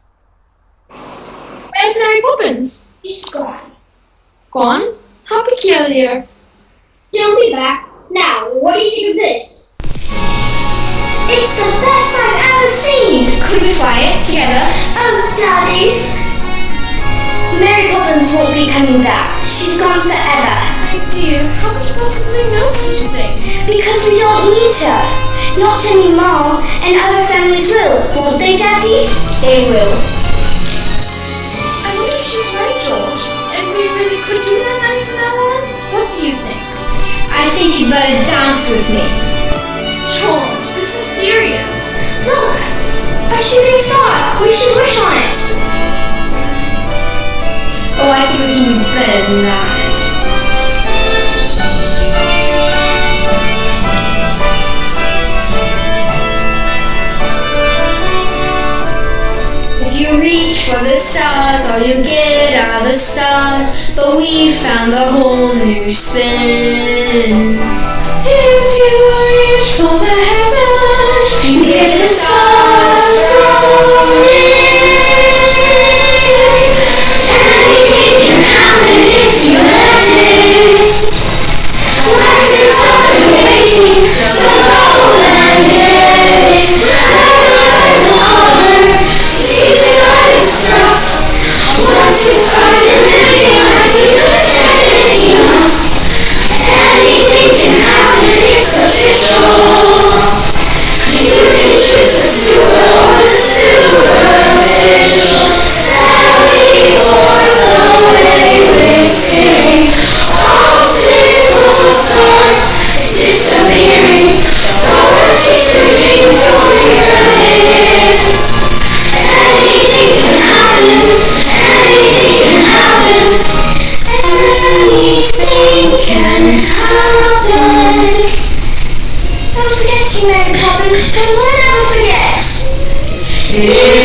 Where's Mary Poppins? She's gone. Gone? How peculiar. She'll be back. Now, what do you think of this? It's the best I've ever seen. Could we fly it together? Oh, Daddy. Mary Poppins won't be coming back. She's gone forever. My dear, how could you possibly know such a thing? Because we don't need her. Not anymore. And other families will, won't they, Daddy? They will. I wonder if she's right, George. And we really could do that night from now on? What do you think? I think you better dance with me. George, this is serious. Look, a shooting star. We should wish on it. Oh, I think we can do better than that. If you reach for the stars, all you get are the stars. But we found a whole new spin. If you reach for the heavens, You get the stars from me. Anything can happen if you let it. Life is hard and waiting, so go and get it. The heart, season life is rough. Once we started living, I feel just ready enough. Anything can happen, it's official. You can choose the sewer or the superficial. Sally forth away we sing. Obstacles, stars, it's disappearing. No one teaches dreams or irritates. Anything can happen, anything can happen. Anything can happen. Don't forget you, Mary Poppins, and we'll never forget. If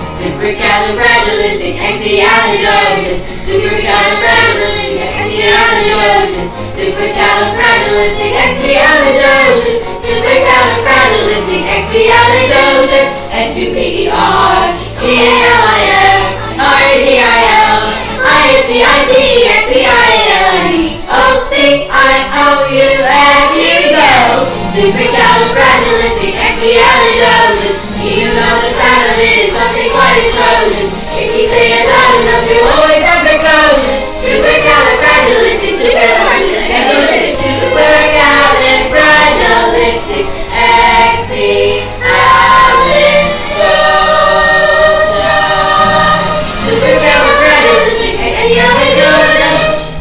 Supercalifragilisticexpialidocious. Supercalifragilisticexpialidocious. Supercalifragilisticexpialidocious. Supercalifragilisticexpialidocious. SUPERCALIFRAGILISTICEXPIALIDOCIOUS. Here we go. Supercalifragilisticexpialidocious. Even though the sound of it is something quite atrocious, if you say it loud enough, you always have precocious. Supercalifragilistic, supercalifragilistic, supercalifragilistic, expialidocious. Supercalifragilistic, expialidocious.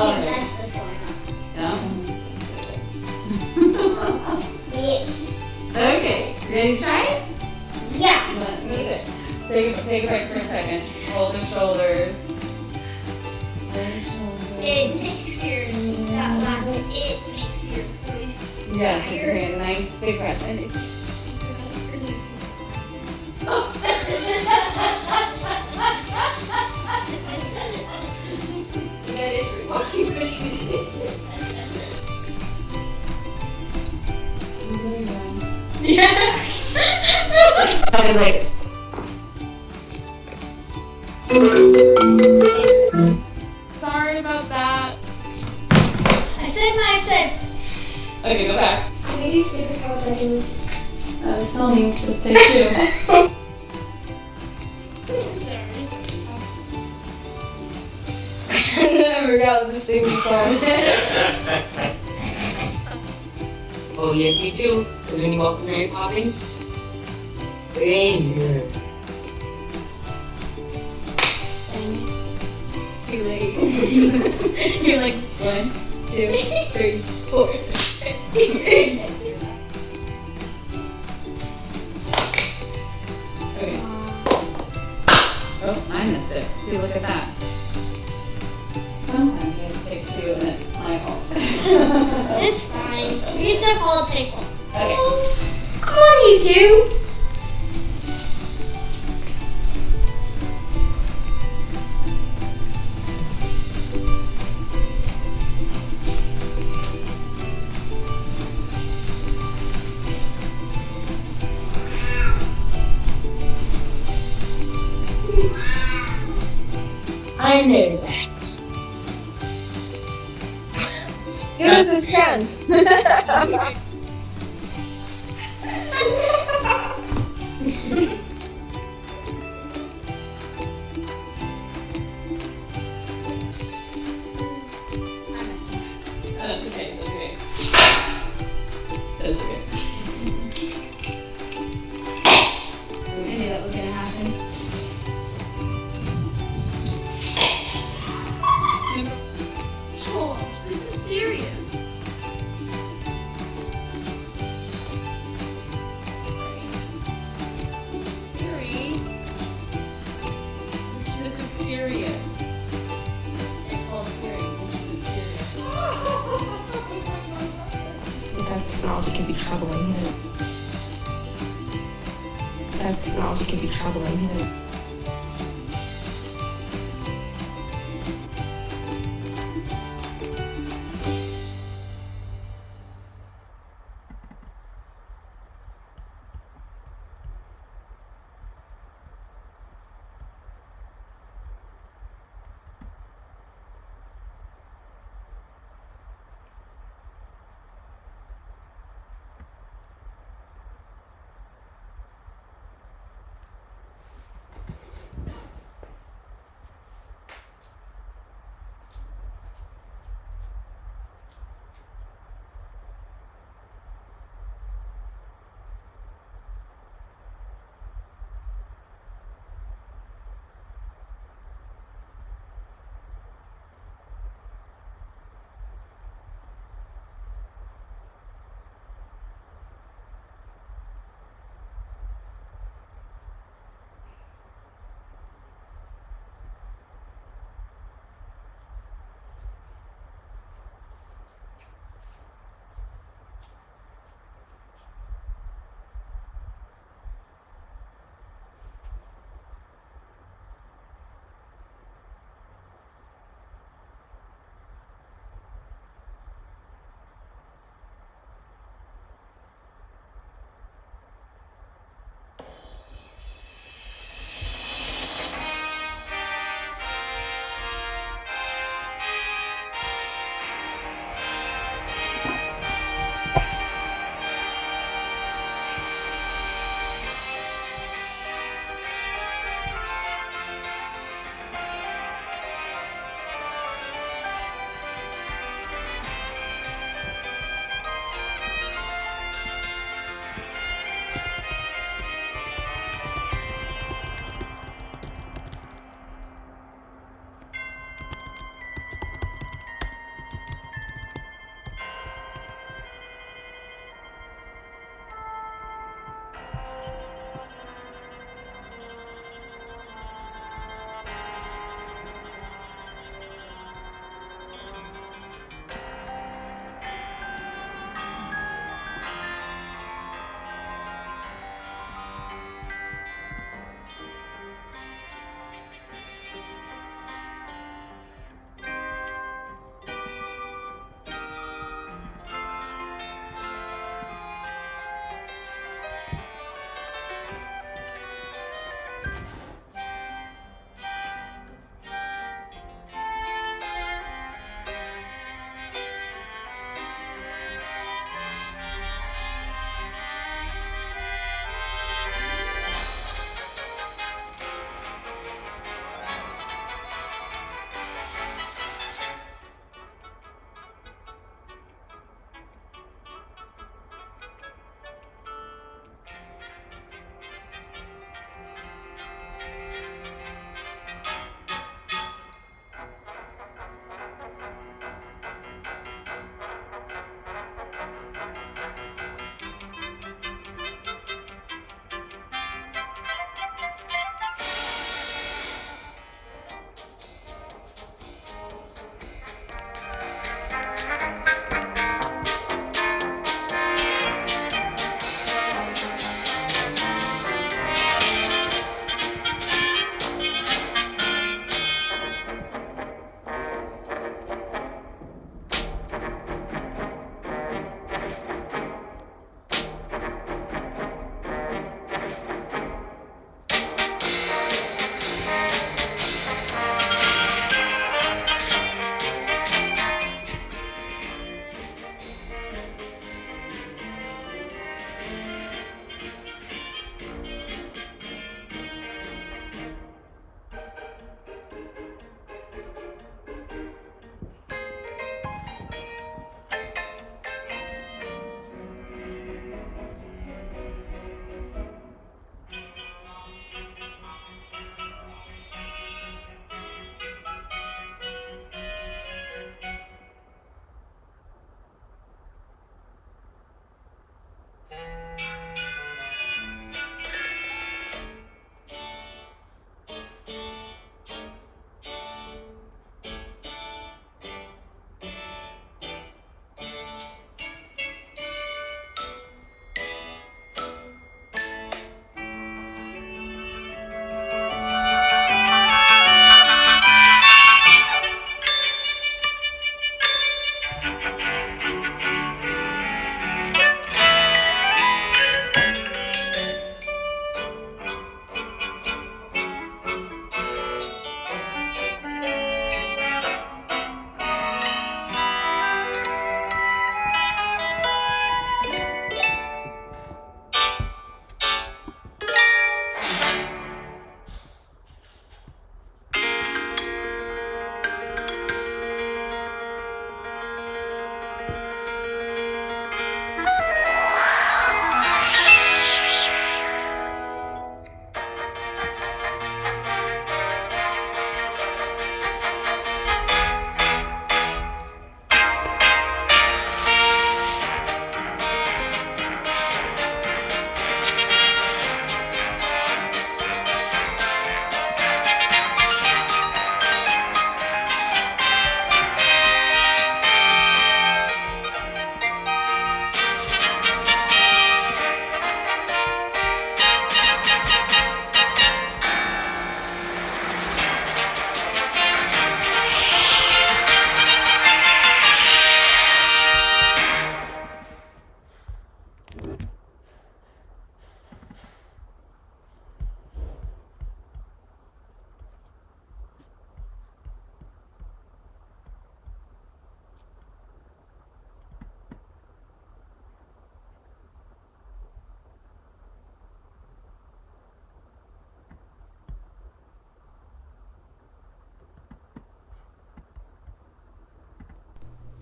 Oh, can't okay. touch this going on. No? Okay. Ready to try it? Yes. Move it. Take a break for a second. Hold the shoulders. It makes that last it makes your voice Yes, so just take a nice big breath. And that is rewarding. I was like, sorry about that. I said what I said. Okay, go back. Can we do supercalifragilistic? Still needs to stay too. I forgot to sing the song. oh yes you do. Because when you walk through Mary Poppins, yeah. Too late. You're like 1, 2, 3, 4. Okay. Oh, I missed it. See, look at that. Sometimes you have to take 2 and it's my fault. It's fine. We can still call it take one. Okay. Come on, you two. I know that. Give us this chance. That's okay. That's okay. That's okay. I knew that was gonna happen. George, this is serious. Siri, this is serious. They called Siri. This is serious. Sometimes technology can be troubling, you know. Sometimes technology can be troubling, you know.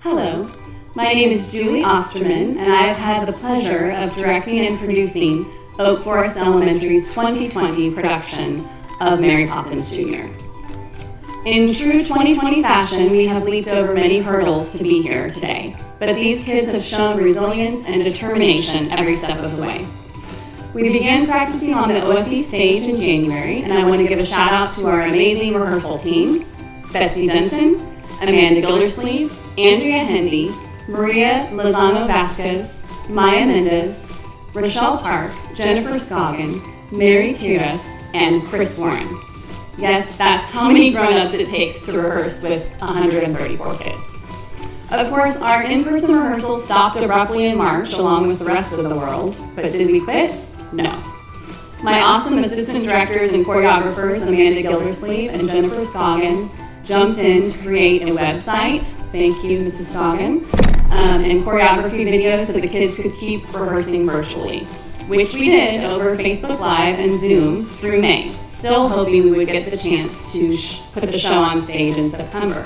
Hello, my name is Julie Osterman, and I have had the pleasure of directing and producing Oak Forest Elementary's 2020 production of Mary Poppins Jr. In true 2020 fashion, we have leaped over many hurdles to be here today, but these kids have shown resilience and determination every step of the way. We began practicing on the OFE stage in January, and I want to give a shout out to our amazing rehearsal team, Betsy Denson, Amanda Gildersleeve, Andrea Hendy, Maria Lozano Vasquez, Maya Mendez, Rochelle Park, Jennifer Scoggin, Mary Tiras, and Chris Warren. Yes, that's how many grown-ups it takes to rehearse with 134 kids. Of course, our in-person rehearsal stopped abruptly in March along with the rest of the world, but did we quit? No. My awesome assistant directors and choreographers, Amanda Gildersleeve and Jennifer Scoggin, jumped in to create a website, thank you, Mrs. Scoggin, and choreography videos so the kids could keep rehearsing virtually, which we did over Facebook Live and Zoom through May, still hoping we would get the chance to put the show on stage in September.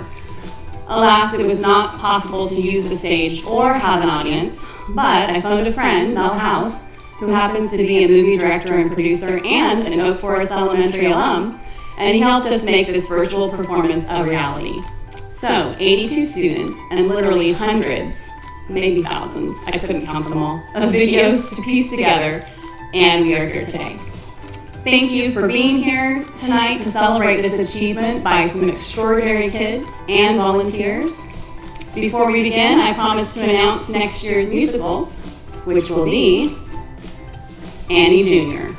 Alas, it was not possible to use the stage or have an audience, but I phoned a friend, Mel House, who happens to be a movie director and producer and an Oak Forest Elementary alum, and he helped us make this virtual performance a reality. So, 82 students and literally hundreds, maybe thousands, I couldn't count them all, of videos to piece together, and we are here today. Thank you for being here tonight to celebrate this achievement by some extraordinary kids and volunteers. Before we begin, I promise to announce next year's musical, which will be Annie Jr.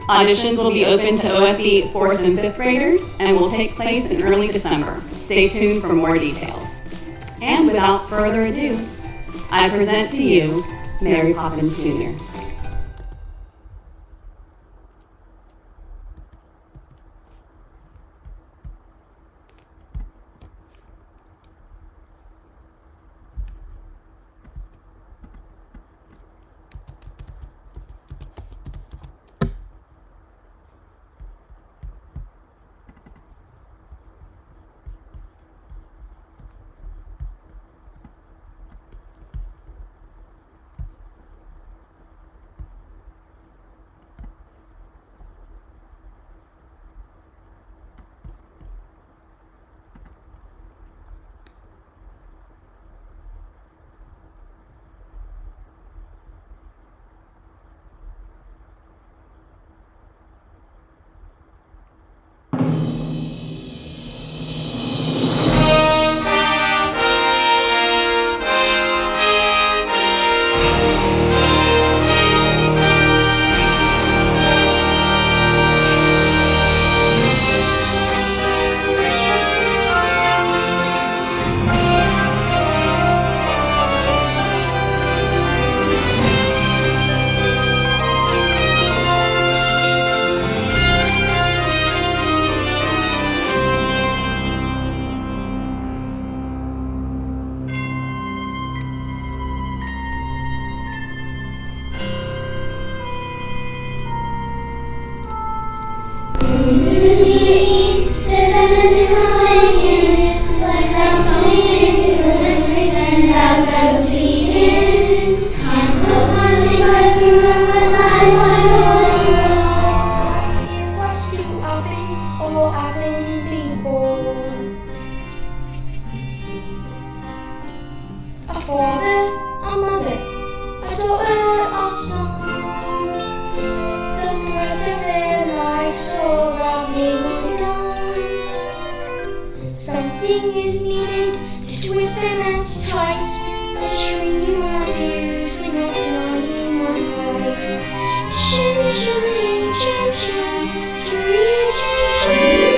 Auditions will be open to OFE 4th and 5th graders and will take place in early December. Stay tuned for more details. And without further ado, I present to you Mary Poppins Jr. Nothing is needed to twist them as tight as a string you might use when you're flying a kite. Shimmy, shimmy, shim, shim, shimmy, shim, shim.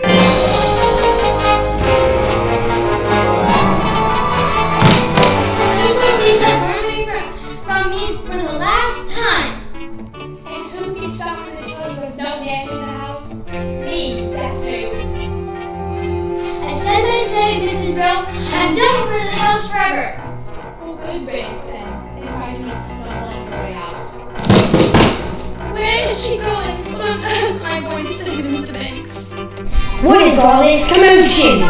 Please burn me from me for the last time. And who keeps up for the children with no nanny in the house? Me, that's who. I've said my say, Mrs. Rowe. I'm done for the house forever. Well, good riddance then. And imagine it's stolen your way out. Where is she going? What on earth am I going to say to Mr. Banks? What is all this commotion?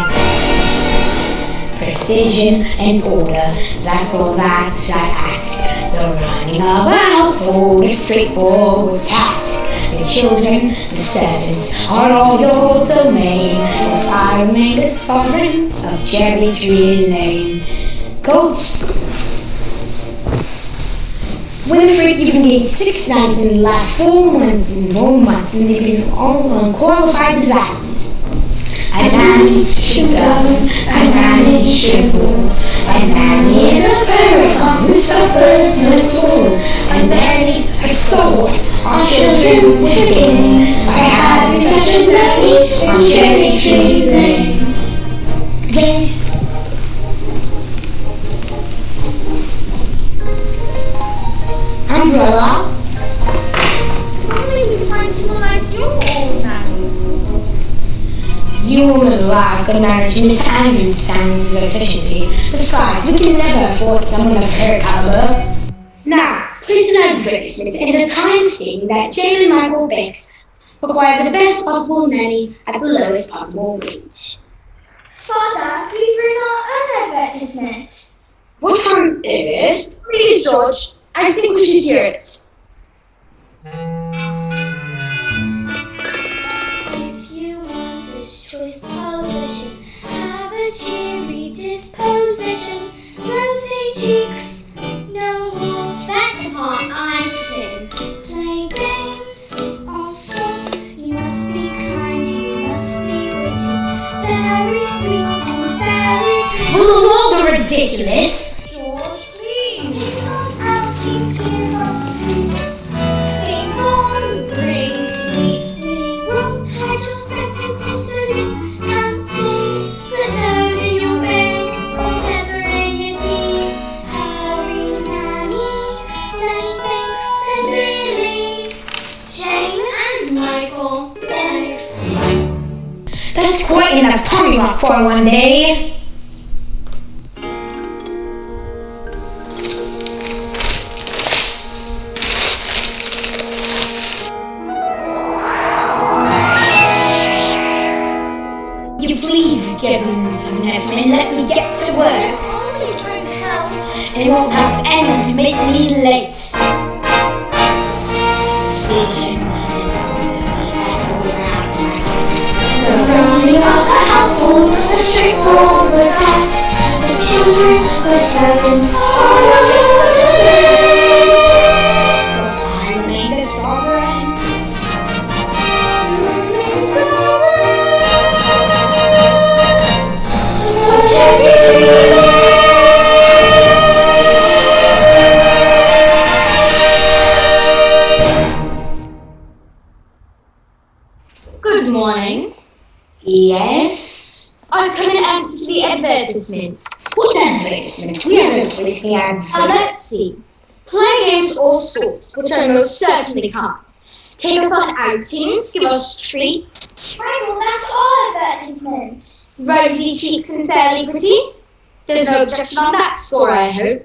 Precision and order, that's all that I ask. The running of a household is a straightforward task. The children, the servants, are all your domain. Whilst I remain the sovereign of Cherry Tree Lane. Goats. Winifred, you've engaged 6 nights in the last 4 months, and they've been all unqualified disasters. A nanny should govern, a nanny should rule. A nanny is a paragon who suffers and fools. A nanny's her stalwart, our children will begin by having such a nanny on Cherry Tree Lane. Grace. Umbrella. If only we could find someone like your old nanny. You would lack a managing Miss Andrews' standards of efficiency. Besides, we can never afford someone of her caliber. Now, place an advertisement in a Times stating that Jane and Michael Banks require the best possible nanny at the lowest possible wage. Father, we've written our own advertisement. What time is it? Please, George. I think we should hear it. If you want this choice position, have a cheery disposition. Rosy cheeks, no more back part I'm in. Play games, all sorts. You must be kind, you must be witty, very sweet and very pretty. Well, all the ridiculous. George, please. Take some outings, give us treats. Think on brings we won't hide your spectacles so you can't see. Put toad in your bed or pepper in your tea. Hurry, Nanny Banks, sincerely, Jane and Michael Banks. That's quite enough Tommy Rock for one day. You please get in, Vanessa, and let me get to work. I'm only trying to help. And it won't help anyone to make me late. Precision and order, that's all that I The running of a household, a straightforward task. The children, the servants, all of your domain. Whilst I remain the sovereign. Of Cherry Tree Lane. Good morning. Yes? I've come in answer to the advertisements. What's advertisement? We haven't placed the advert. Let's see. Play games all sorts, which I most certainly can't. Take us on outings, give us treats. Michael, that's our advertisement. Rosy cheeks and fairly pretty. There's no objection on that score, I hope.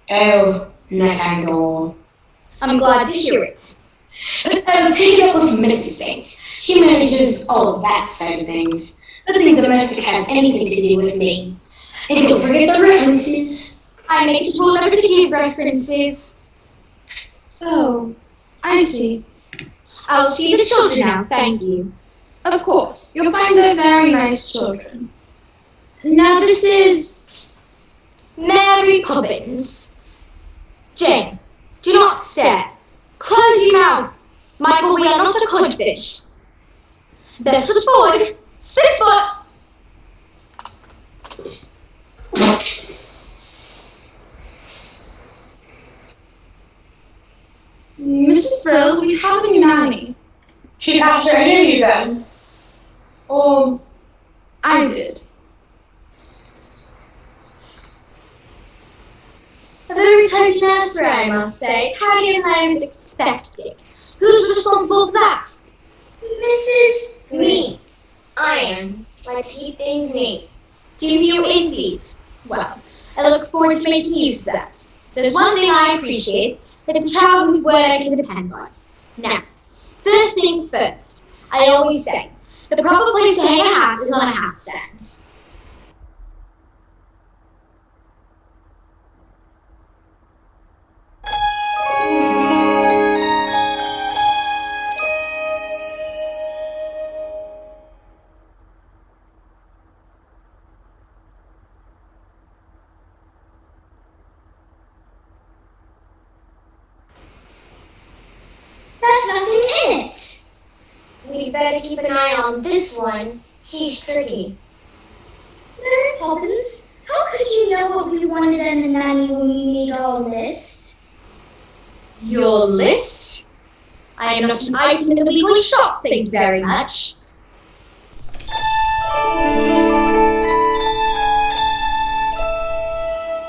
Oh, not at all. I'm glad to hear it. Take it up with Mrs. Banks. She manages all of that side of things. Nothing domestic has anything to do with me. And don't forget the references. I make it all over to give references. Oh, I see. I'll see the children now, thank you. Of course, you'll find they're very nice children. Now this is... Mary Poppins. Jane, do not stare. Close your mouth. Michael, we are not a codfish. Best foot forward. Swift foot. Mrs. Brill, we have a new nanny. She passed her knew you then. Or I did. A very tidy nursery, I must say. Tidy as I was expecting. Who's responsible for that? Mrs. Me. I am. Like to keep things neat. Do you indeed? Well, I look forward to making use of that. There's one thing I appreciate. It's a child with word I can depend on. Now, first things first. I always say, the proper place to hang a hat is on a hat stand. There's nothing in it. We'd better keep an eye on this one. He's tricky. Mary Poppins, how could you know what we wanted in a nanny when we made our list? Your list? I am not an item in the weekly shop, thank you very much.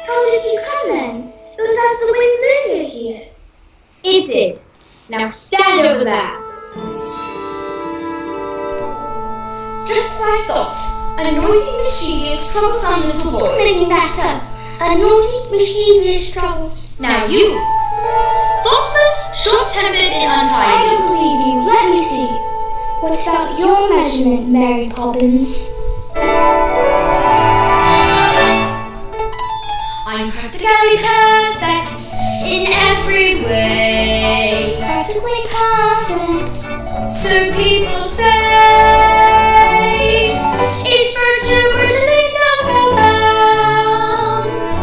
How did you come then? It was as the wind blew you here. It did. Now stand over there. Just as I thought, a noisy, mischievous, troublesome little boy. Making that up. A naughty, mischievous trouble. Now you, thoughtless, short-tempered, and I untidy. don't believe you. Let me see. What about your measurement, Mary Poppins? I'm practically perfect in every way. Practically perfect. So people say, each virtue virtually knows no bounds.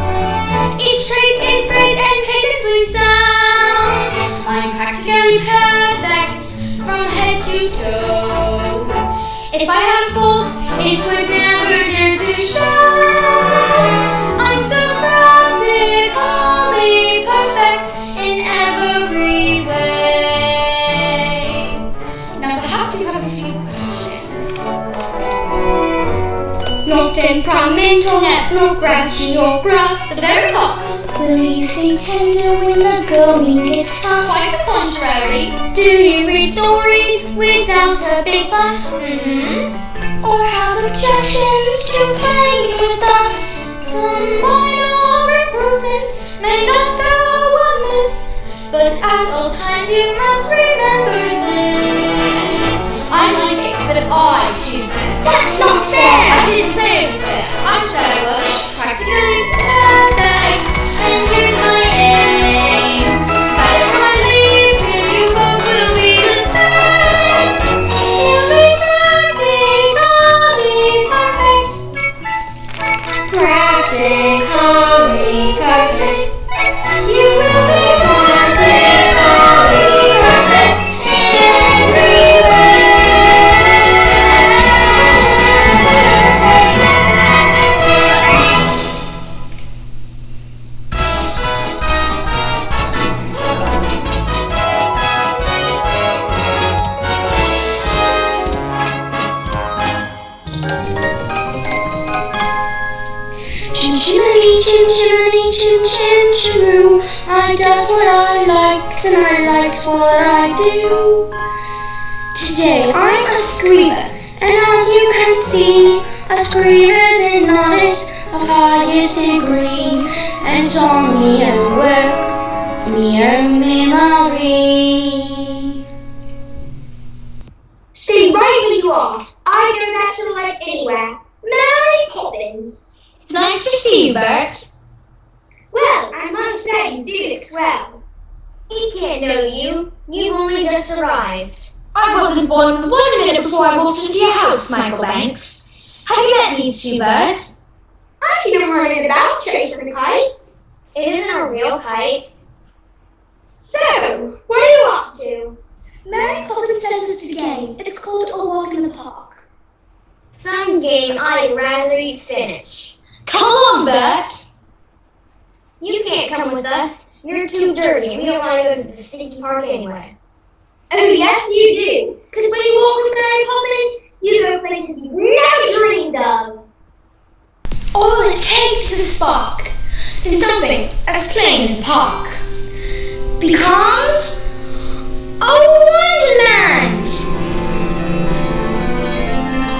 Each trait is great and patently sound. I'm practically perfect from head to toe. If I had a fault, it would never dare to show. I'm so practically perfect in every way. Now perhaps you have a few questions. Not temperamental, nor grouchy or gruff. The very thoughts. Will you stay tender when the going gets tough? Quite the contrary. Do you read stories without a big fuss? Or have objections to playing with us? Some minor improvements may not go amiss, but at all times you must remember this. I like it, but I choose it. That's not fair! I didn't say it was fair. I said I was practically perfect, and here's my aim. By the time I leave here, you both will be the same. You'll be practically perfect. Practically perfect. You will be practically perfect in every way. Chim chimney, chim chimney, chim chim chiroo. I does what I likes and I likes what I do. Today I'm a screever, and as you can see, a screever's an artist of highest degree, and it's on me own work, for me own memory. Stay right where you are. I know that silhouette anywhere. Mary Poppins. It's nice to see you, Bert. Well, I must say you do look swell. He can't know you. You've only just arrived. I wasn't born 1 minute before I walked into your house, Michael Banks. Have you met these two birds? I see them running about chasing the kite. It isn't a real kite. So, what are you up to? Mary Poppins says it's a game. It's called A Walk in the Park. Some game I'd rather eat spinach. Come along, Bert. You can't come with us. You're too dirty, and we don't want to go to the stinky park anyway. Oh, yes, you do. Because when you walk with Mary Poppins, you go places you've never dreamed of. All it takes is a spark in something as plain as a park becomes a wonderland.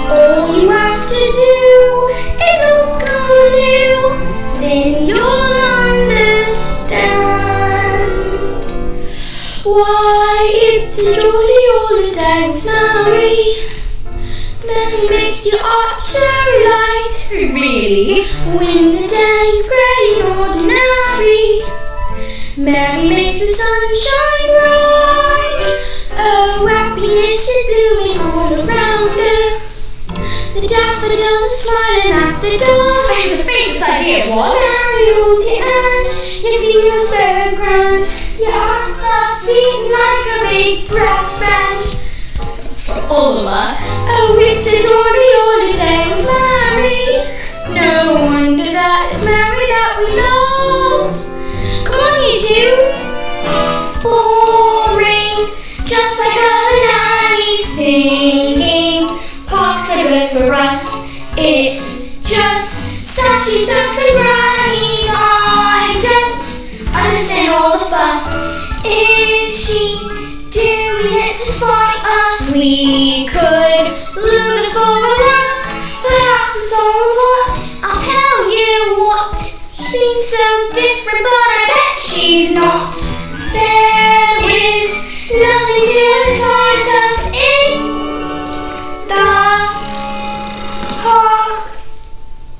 All you have to do is look anew, then you'll understand why it's a jolly holiday with Mary. Mary makes your heart so light. Really? When the day's grey and ordinary, Mary makes the sun shine bright. Oh, happiness is blooming all around her. The daffodils are smiling at the door. I have the faintest idea what. Mary, hold your hand, you feel so grand. Your heart starts beating like a big brass band. It's for all of us. Oh, it's a jolly holiday with Mary. No wonder that it's Mary that we love. Come on, you two. Boring, just like other nannies thinking parks are good for us. It's just statues, ducks and grannies. I don't understand all the fuss. Is she doing it to spite us? We could look at the forward, perhaps it's all a plot. I'll tell you what, seems so different, but I bet she's not. There is nothing to excite us in the park.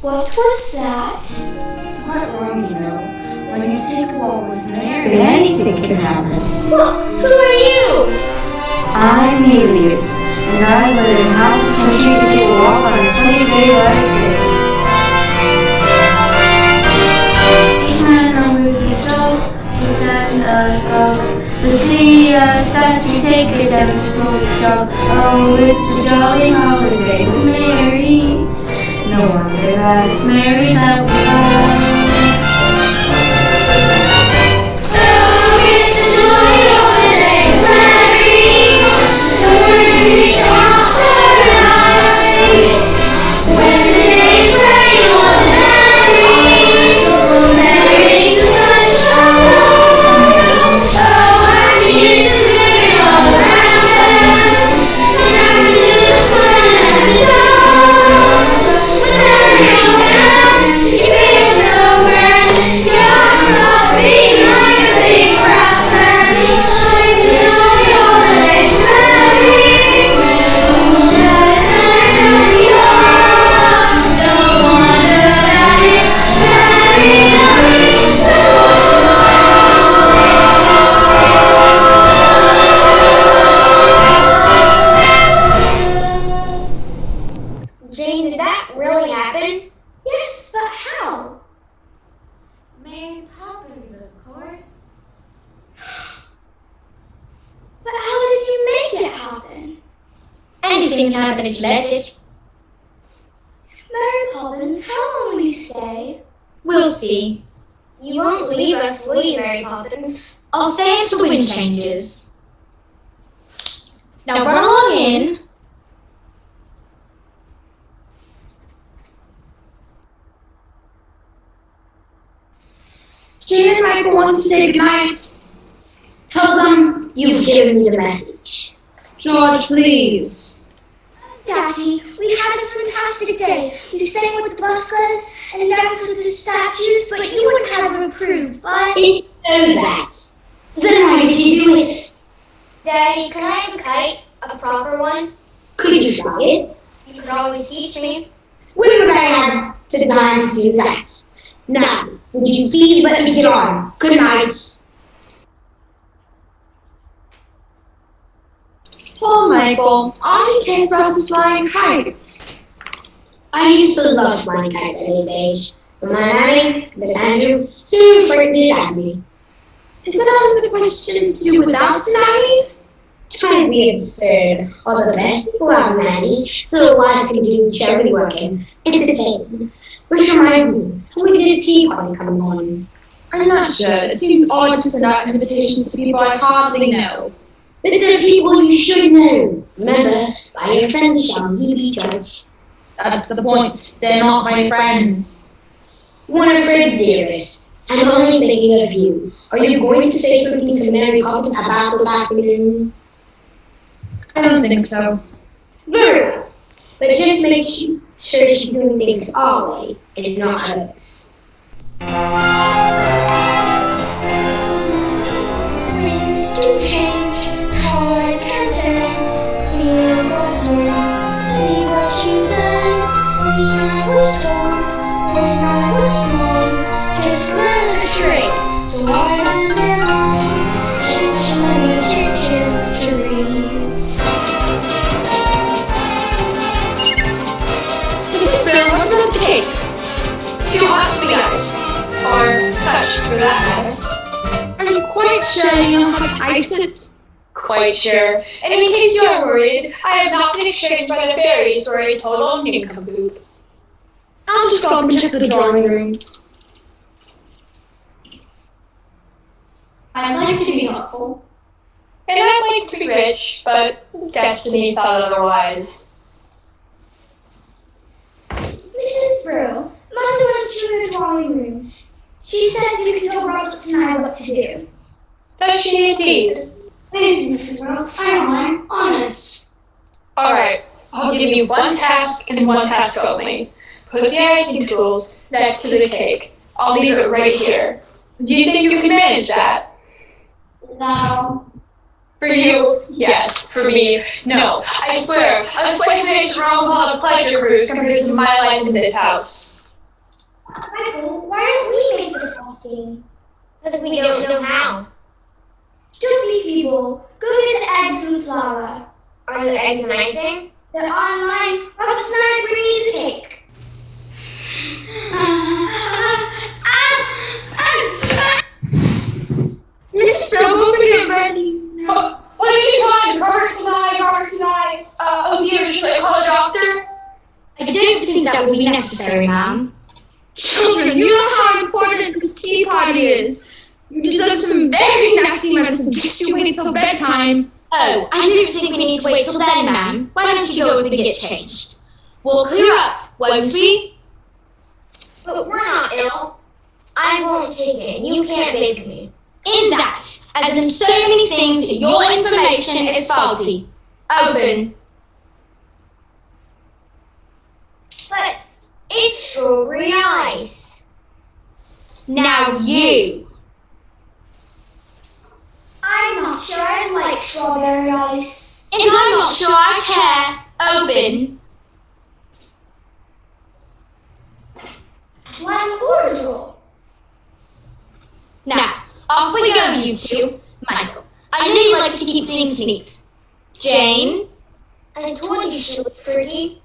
What was that? Quite wrong, you know. When you take a walk with Mary, anything can happen. Well, who are you? I'm Helios, and I live half a century to take a walk on a sunny day like this. Each man on with his dog will stand above the sea statue, take a gentle jog. Oh, it's a jolly holiday with Mary. No wonder that it's Mary that we love. Jane, did that really happen? Yes, but how? Mary Poppins, of course. But how did you make it happen? Anything can happen if you let it. Mary Poppins, how long will you stay? We'll see. You won't leave us, will you, Mary Poppins? I'll stay until the wind changes. Now run along in. Jane and Michael want to say goodnight. Tell them you've given me the message. George, please. Daddy, we had a fantastic day. We sang with the buskers and danced with the statues, but you wouldn't have approved, but... If you know that, then why did you do it? Daddy, can I have a kite? A proper one? Could you try it? You could always teach me. When would I have to time to do that? Now, would you please let me get on? Good night. Oh, Michael, all he cares about is flying kites. I used to love flying kites at his age, but my nanny, Miss Andrew, soon frightened it at me. Is that a question to do without nanny? Trying to be absurd. All the best people have nannies, so wives can do charity work and entertain. Which reminds me, who is your tea party coming on? I'm not sure. It seems odd to send out invitations to people I hardly know. But they're people you should know. Remember, by your friends shall you be judged. That's the point. They're not my friends. One friend, dearest. I'm only thinking of you. Are you going to say something to Mary Poppins about this afternoon? I don't think so. Very well. But just make sure she's doing things our way and not hers. Winds do change, tide can turn, sea goes through, see what you've done. Me, I was told when I was small, just learn a trade, so I learned them all. Chinchilly. Mrs. Bill, what's about the cake? You'll have to be iced. Or touched, for that matter. Are you quite sure you know how to ice it? Quite sure. And in case you're worried, I have not been exchanged by the fairies for a total nincompoop. I'll just go up and check the drawing room. I'd like to be helpful. And I'd like to be rich, but destiny thought otherwise. Mrs. Brill, Mother went to the drawing room. She says you can tell Roberts and I what to do. Does she indeed? Please, Mrs. Brill, I don't mind, honest. Alright, I'll give you one task and one task only. Put the icing tools next to the cake. I'll leave it right here. Do you think you can manage that? Is that all? For you, yes. For me, no. I swear, a slave makes her own called a pleasure cruise compared to my life in this house. Michael, why don't we make the frosting? Because we don't know how. Don't be feeble. Go get the eggs and the flour. Are there eggs and icing? They're on mine. Roberts and I bring you the cake. Mrs. Bill, go and get ready. What are you doing? Roberts and I. Oh dear, should I call a doctor? I don't think that will be necessary, ma'am. Children, you know how important this tea party is. You deserve some very nasty medicine just you wait till bedtime. Oh, I don't think we need to wait till then, ma'am. Why don't you go and get changed? We'll clear up, won't we? But we're not ill. I won't take it, and you can't make me. In that, as in so many things, your information is faulty. Open. But it's strawberry ice. Now you. I'm not sure I like strawberry ice. And I'm not sure I care. Open. Lime cordial. Now, off we go, you two. Michael, I know you like to keep things neat. Jane? I told you she looked pretty.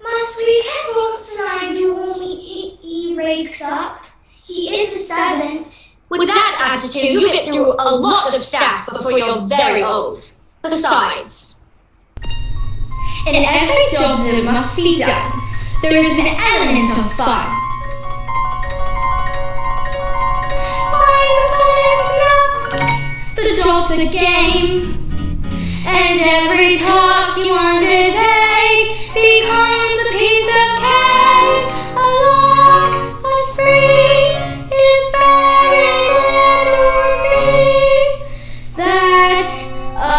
Must we have Roberts and I do only he rakes up? He is a servant. With that attitude, you'll get through a lot of staff before you're very old. Besides, in every job that must be done, there is an element of fun. The job's a game, and every task you undertake becomes a piece of cake. A lark, a spring, is very clear to see that a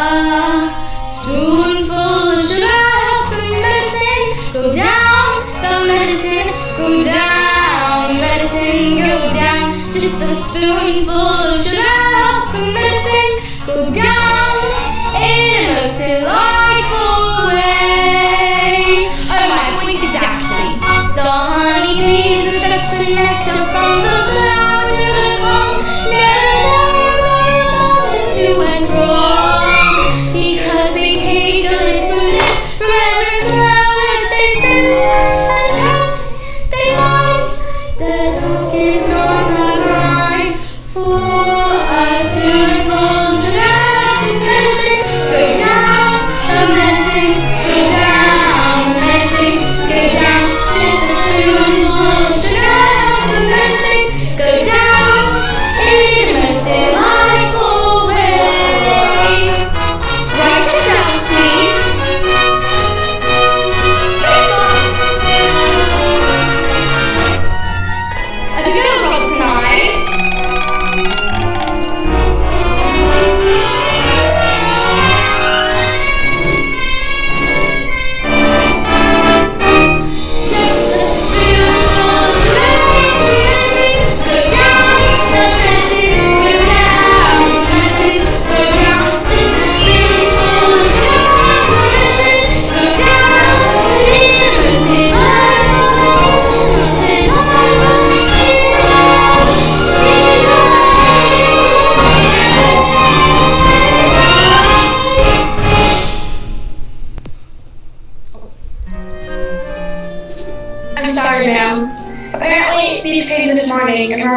spoonful of sugar helps the medicine go down, the medicine go down, medicine go down. Just a spoonful of sugar helps the medicine go down in a most delightful way. Oh, my point exactly. The honeybees that fetch the nectar from the flower to the comb never tire of to and from, because they take a little nip from every flower that they sip, and taste they find the taste is not a grind for a spoonful of sugar. Medicine go down, the medicine go down, the medicine go down. Just a spoonful of sugar helps the medicine go down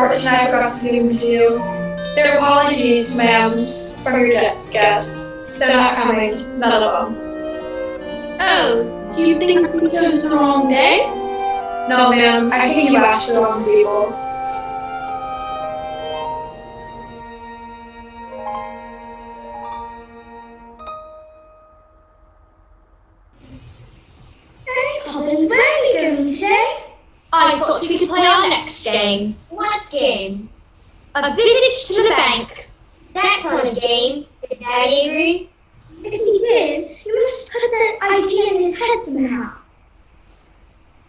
reports and I forgot to give them to you. Their apologies, ma'ams, from your guests. They're not coming, none of them. Oh, do you think we chose the wrong day? No, ma'am, I think you asked the wrong people. Hey, Poppins, where are we going today? I thought we could play our next game. What game? A visit to the bank. That's not a game. Did Daddy agree? If he did, you must put that idea in his head somehow.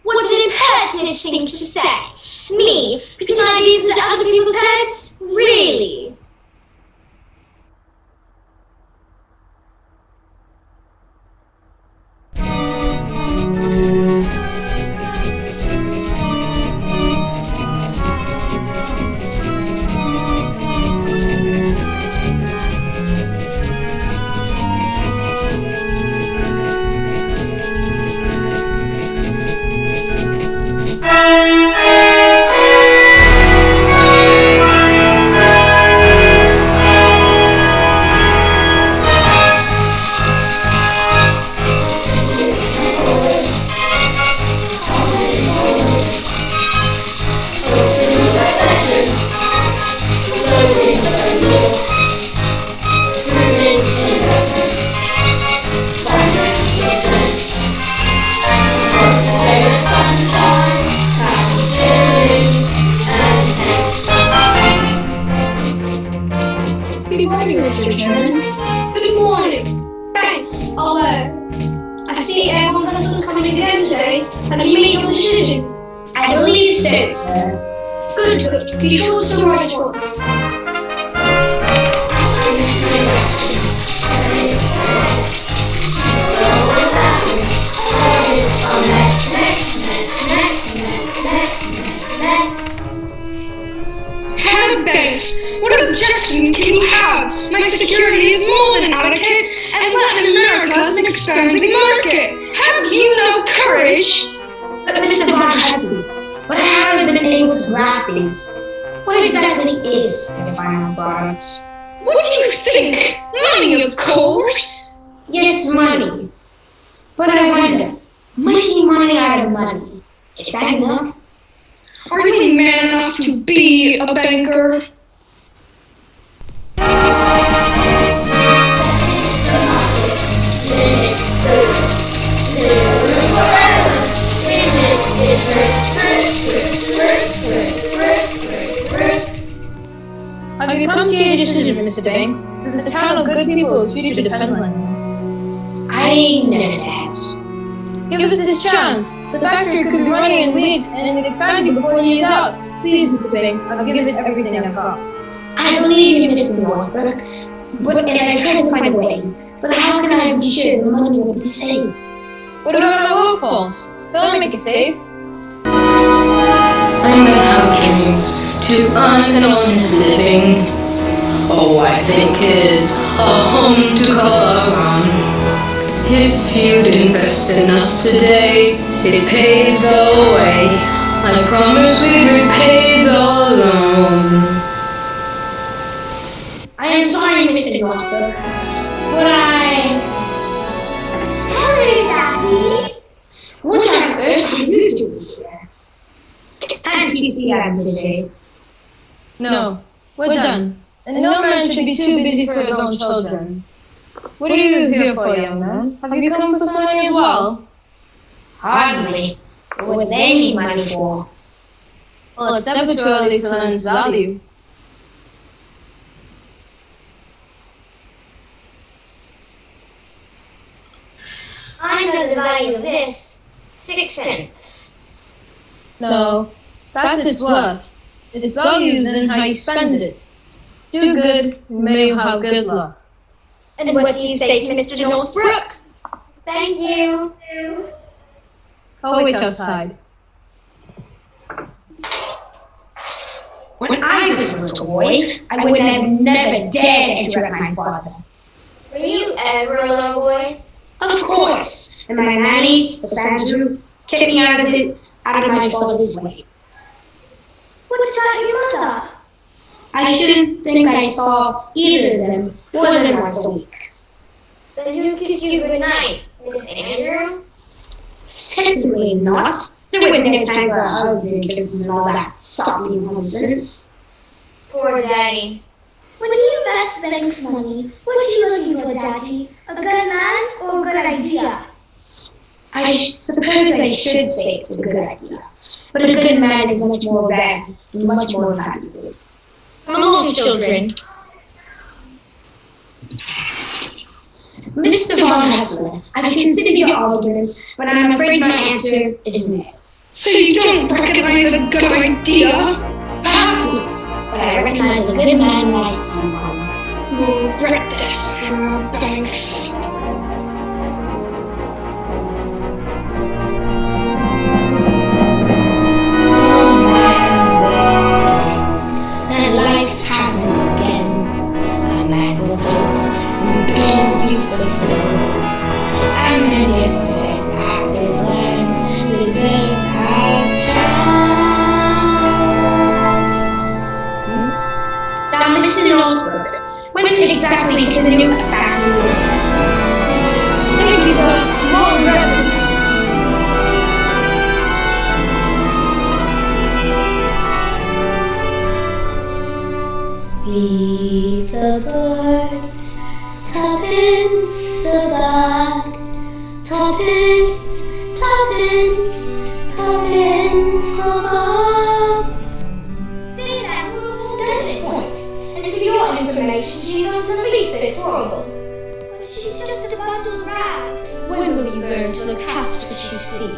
What's an impertinent thing to say? Me, putting ideas into other people's heads? Really? Good morning, Mr. Chairman. Good morning. Thanks, although I see everyone else is coming again today. Have you made your decision? I believe so, sir. Good. Be sure to write one. Banks, what objections can you have? My security is more than adequate, and Latin America is an expanding market. Have you no courage? But Mr. Van Hesse, what I haven't been able to grasp is, what exactly is the final product? What do you think? Money, of course. Yes, money. But I wonder, making money out of money, is that enough? Are you man enough to be a banker? Have you come to your decision, Mr. Banks? There's a town of good people whose future depends on you. I know that. Give us this chance. The factory could be running in weeks and expanding before the year's out. Please, Mr. Banks, I'll give it everything I've got. I believe you, Mr. Northbrook, and I tried to find a way. But how can I be sure the money will be safe? What about my workforce? They'll make it safe. I'm gonna have dreams to earn an honest living. Oh, I think it's a home to call our own. If you'd invest in us today, it pays the way. I promise we'd repay the loan. I am sorry, Mr. Northbrook, but Hello, Daddy. what on earth are you doing here? Can't you see I'm busy? No, we're done. And no man should be too busy for his own children. What are you here for, young man? Have you come for some money as well? Hardly. What would they need money for? Well, it's never too early to learn its value. I know the value of this. 6 pence. No, that's its worth. Its value is in how you spend it. Do good, and may you have good luck. And what do you say to Mr. Northbrook? Thank you. I'll wait outside. When I was a little boy, I would have never dared interrupt my father. Were you ever a little boy? Of course, and my nanny, the Andrew, kept me out of my father's way. What What about your mother? I shouldn't think I saw either of them more than once a week. Then who kissed you good night? Miss Andrew? Certainly not. There was no time for hugs and kisses and all that soppy nonsense. Poor Daddy. When you invest the bank's money, what are you looking for, Daddy? A good man or a good idea? I suppose I should say it's a good idea. But a good man is much more rare and much more valuable. Come along, children. Mr. Von Hessler, I've considered your arguments, but I'm afraid my answer is no. So you don't recognize a good idea? Perhaps not, but I recognize a good man when I see one. We'll regret this, Banks. That life has no again. A man will close and bills you fulfill. And then you sit at his words deserves her chance. Now, Mr. Northbrook, when exactly can the new factory open? Thank you, sir. More breakfast. Feed the birds, tuppence a bag, tuppence, tuppence, tuppence a bag. Be that horrible don't point. And for your information, she's not the least bit horrible. But she's just a bundle of rags. When will you learn to look past what you see?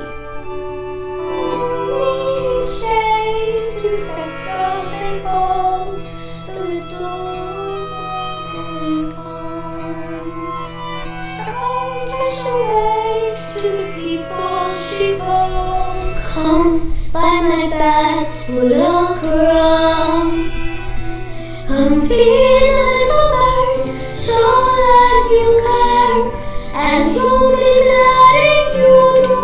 Shade to the steps of St. Paul's, the little woman comes. Her own special way to the people she calls. Come by my bags full of crumbs. Come feed the little birds, show that you care, and you'll be glad if you do.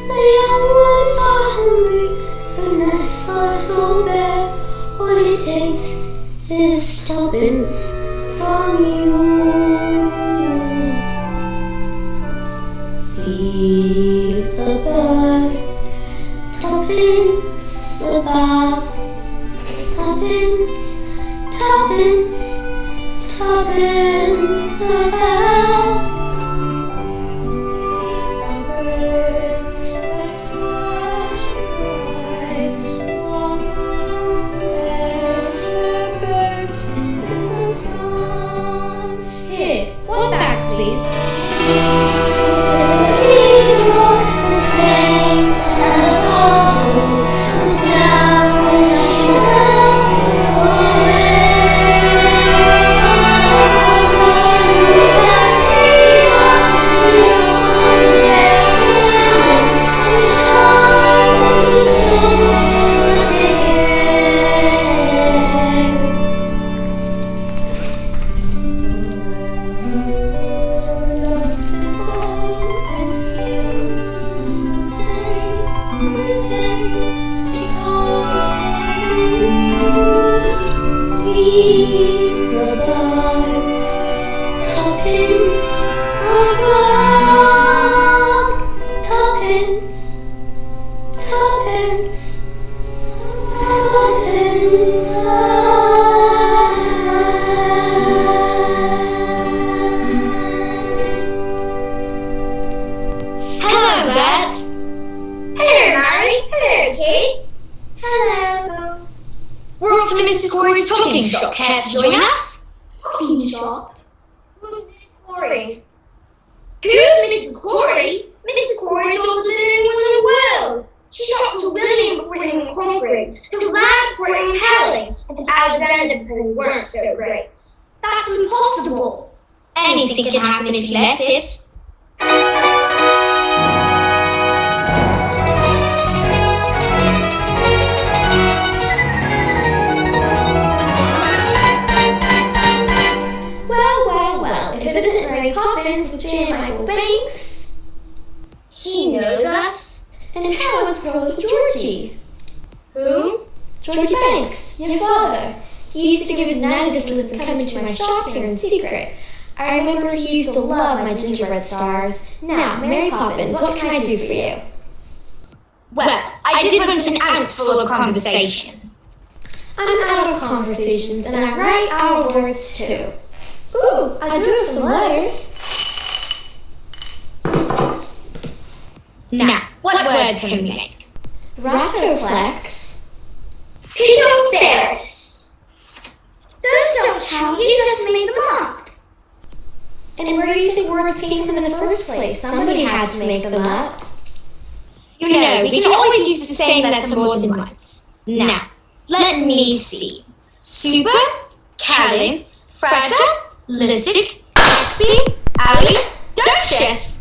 The young ones are hungry, the nests are so bare. All it takes is tuppence from you. Feed the birds, tuppence a bag, tuppence, tuppence, tuppence a bag. The birds, let's watch the cries. One prayer, birds in the songs. Here, one back, please. The saints and apostles look down at Jesus the birds, tuppence a bag, tuppence, tuppence, tuppence a Hello, Bert. Hello, Mary. Hello, kids. hello. We're off to Mrs. Corey's talking shop. Care to join us? Cooking shop. Who's Miss Corey? Who's Mrs. Corey? Mrs. Corey is older than anyone in the world. She shopped to William Bring and Conquering, to Lad Bring and Howling, and to Alexander Bring weren't so great. That's impossible. Anything can happen if you let it. Well, if it isn't Mary Poppins with Jane and Michael Banks, She knows us. and Tao is probably Georgie. Who? Monkey Banks, your father. He used to give his nanny the slip and come into my shop here in secret. I remember he used to love my gingerbread stars. Now, Mary Poppins, what can I do for you? Well, I did want an ounce full of conversation. I'm out of conversations, and I write out of words too. Ooh, I do have some letters. Now, what words can we make? Ratoplex. Peter Ferris. Those don't count, you just made them up. And where do you think words came from in the first place? Somebody had to make them up. You know, we can always use the same letter more than once. Now, let me see. Super, Callan, fragile-listic, Gatsby, alley, Duchess.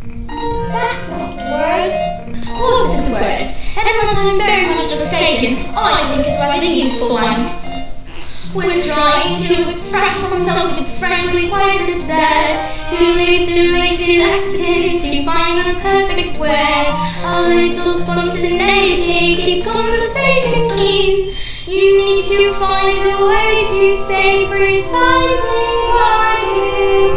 That's not a word. Of course it's a word. And unless I'm very much mistaken, I think it's a rather useful one. When trying to express oneself, it's frankly quite absurd to live through lengthy accidents to find a perfect word. A little spontaneity keeps conversation keen. You need to find a way to say precisely what you mean.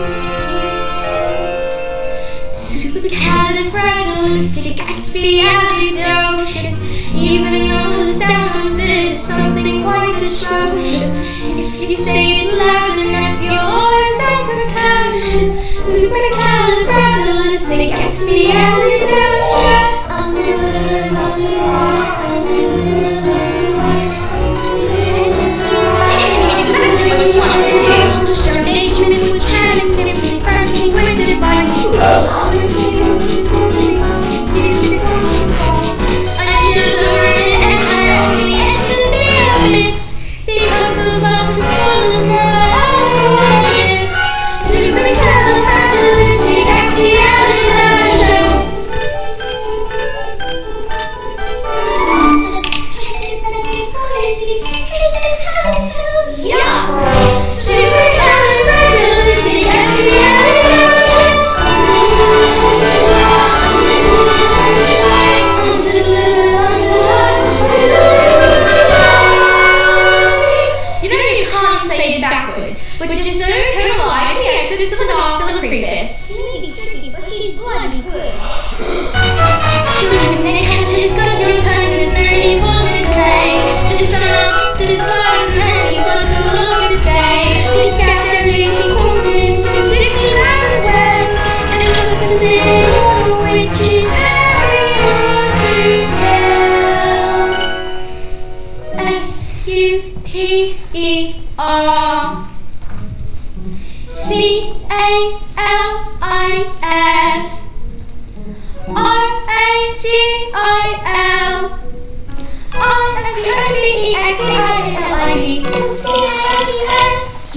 Supercalifragilisticexpialidocious. Even though the sound of it is something quite atrocious. If you say it loud enough, you're supercalicious. Supercalifragilisticexpialidocious. It can mean exactly what you want it to. Just an arrangement in which Chad is simply barking with a device.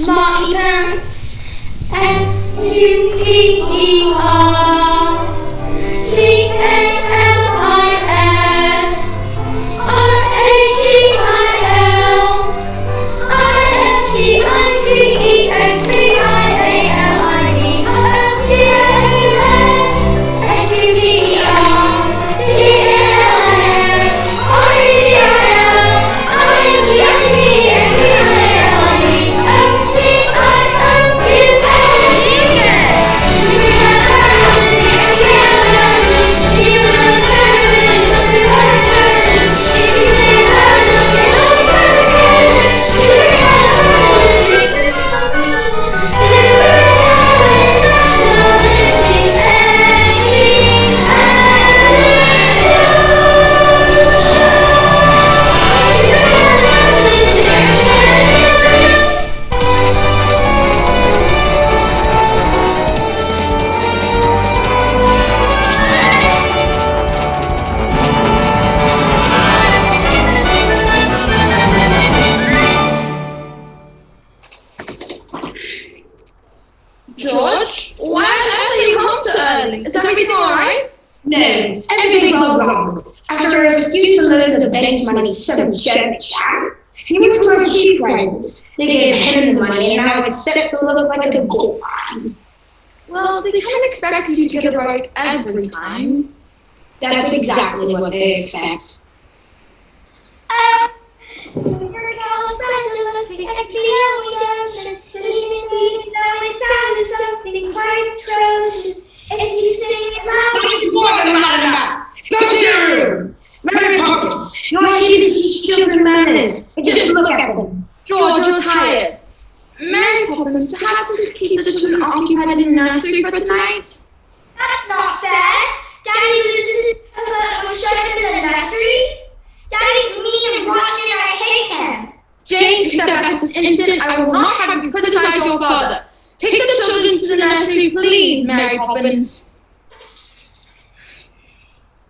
Smarty Pants. George, why on earth are you home so early? Is everything alright? No, everything's all wrong. After I refused to loan the base money to some jerk chap, he went to our cheap friends. They gave him the money, and now it's set to look like a gold mine. Well, they can't expect you to get it right every time. That's exactly what they expect. Next to the only ocean, even though it sounds something quite atrocious. If you sing it loud, It's more than loud enough. Go to your room. Mary Poppins, you are here to teach children manners. Just look at them. George, you're tired. Mary Poppins, perhaps we could keep the children occupied in the nursery for tonight? That's not fair. Daddy loses his temper and was shut up in the nursery. Daddy's mean and rotten and I hate him. Jane, take that back this instant. I will not have you criticize your father. Take the children to the nursery, please, Mary Poppins.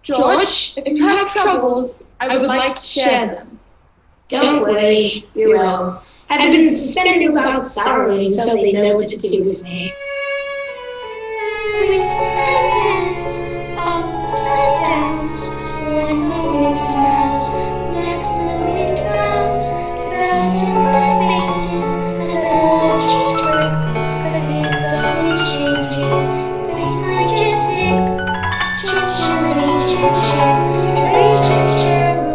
George, if you have troubles, I would like to share them. Don't worry, you will. I've been suspended without salary until they know what to do with me. Twists and turns, ups and downs. One moment smiles, next moment frowns. Bad and bad faces, and a better cheek trick. 'Cause if the wind changes, face might just stick. Chin shiny, chin chin, tree chin cheroo.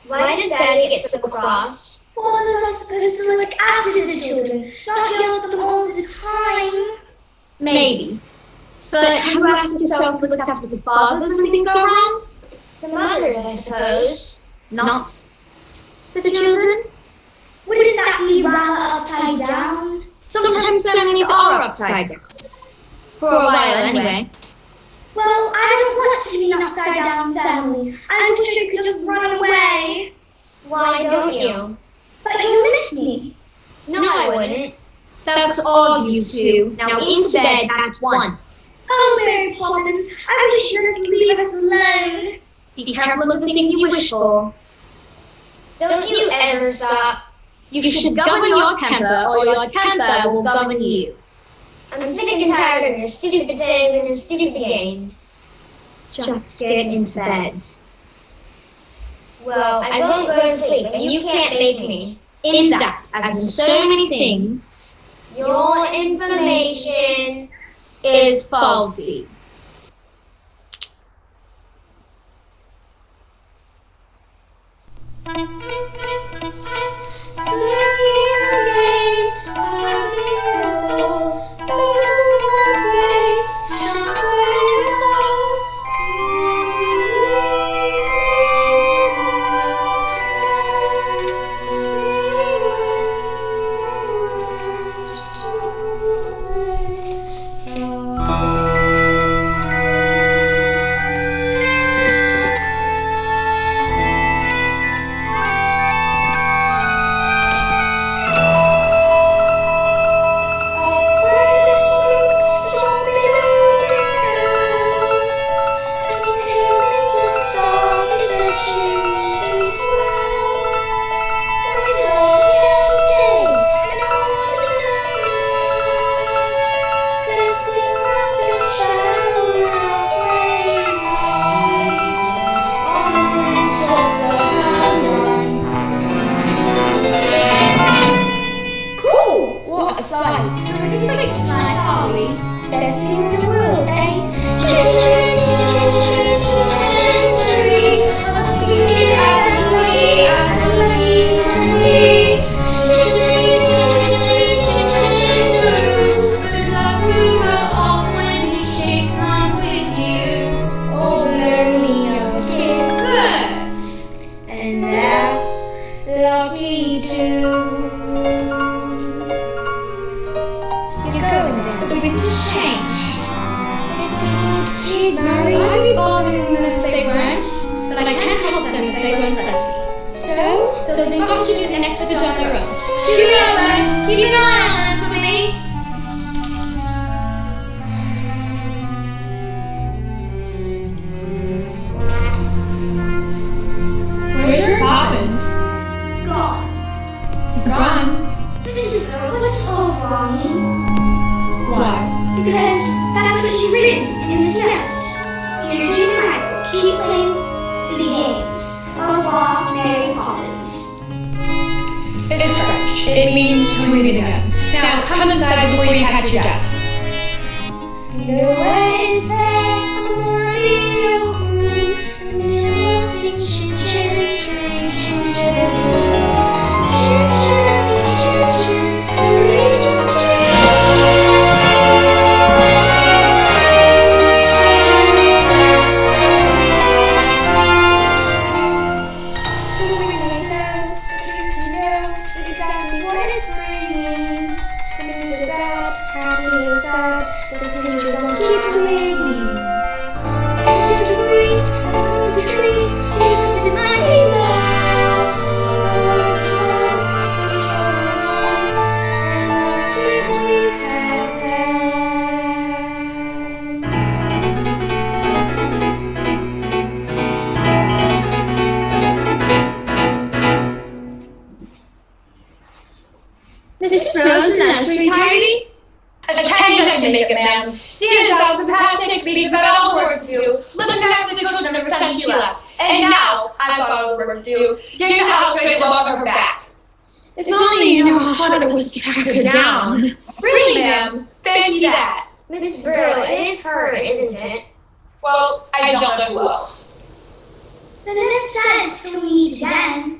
Why does Daddy get so cross? Well, because I'm supposed to look after the children, not yell at them all the time. Maybe. But have you asked yourself who looks after the fathers when things go wrong? The mothers, I suppose. Not the children? Wouldn't that be rather upside down? Sometimes families are upside down. For a while, anyway. Well, I don't want to be an upside down family. I wish I could just run away. Why don't you? But you miss me. No, I wouldn't. That's all you two. Now into bed at once. Oh, Mary Poppins, I wish you would leave us alone. Be careful of the things you wish for. Don't you ever stop. You should govern your temper, or your temper will govern you. I'm sick and tired of your stupid sayings and your stupid games. Just get into bed. Well, I won't go to sleep, and you can't make me. In that, as in so many things, your information is faulty. Best view in the world, eh? Good luck, we go off when he shakes hands with you. Oh, blow me a kiss. And that's lucky too. You're going then. The winter's changed. Kids, Mary. I'd be bothering them if they weren't, but I can't help them if they won't let me. So they've got to do the next bit on their own. Cheerio, Bert. Keep an eye on them for me. Where's your Poppins? Gone. Mrs. Earl, what's all wrong? Why? Because that's what she's written in this note. Dear Jane and Michael, keep playing It's French. It means to meet again. Now come inside before you catch your death. No way is there a more beautiful groom, and then we'll sing chin chin, chin chin chin. Chin chin, chin chin, chin chin chin. Exactly what it's bringing. The news about happy or sad, the pendulum keeps swinging. The gentle breeze beneath the trees makes an icy mouse. The world is on, the strolling on, and our 6 weeks have Mrs. Rose, the nursery tidy? As tidy as I can make it, ma'am. See yourself the past 6 weeks about all the work to do. Looking after the children ever since she left. And now I've got all the work to do. Getting the house ready to welcome her back. If only you knew how hard it was to track her down. Really, ma'am? Fancy that. Mrs. Burrow, it is her, isn't it? Well, I don't know who else. The nurse says till we meet again.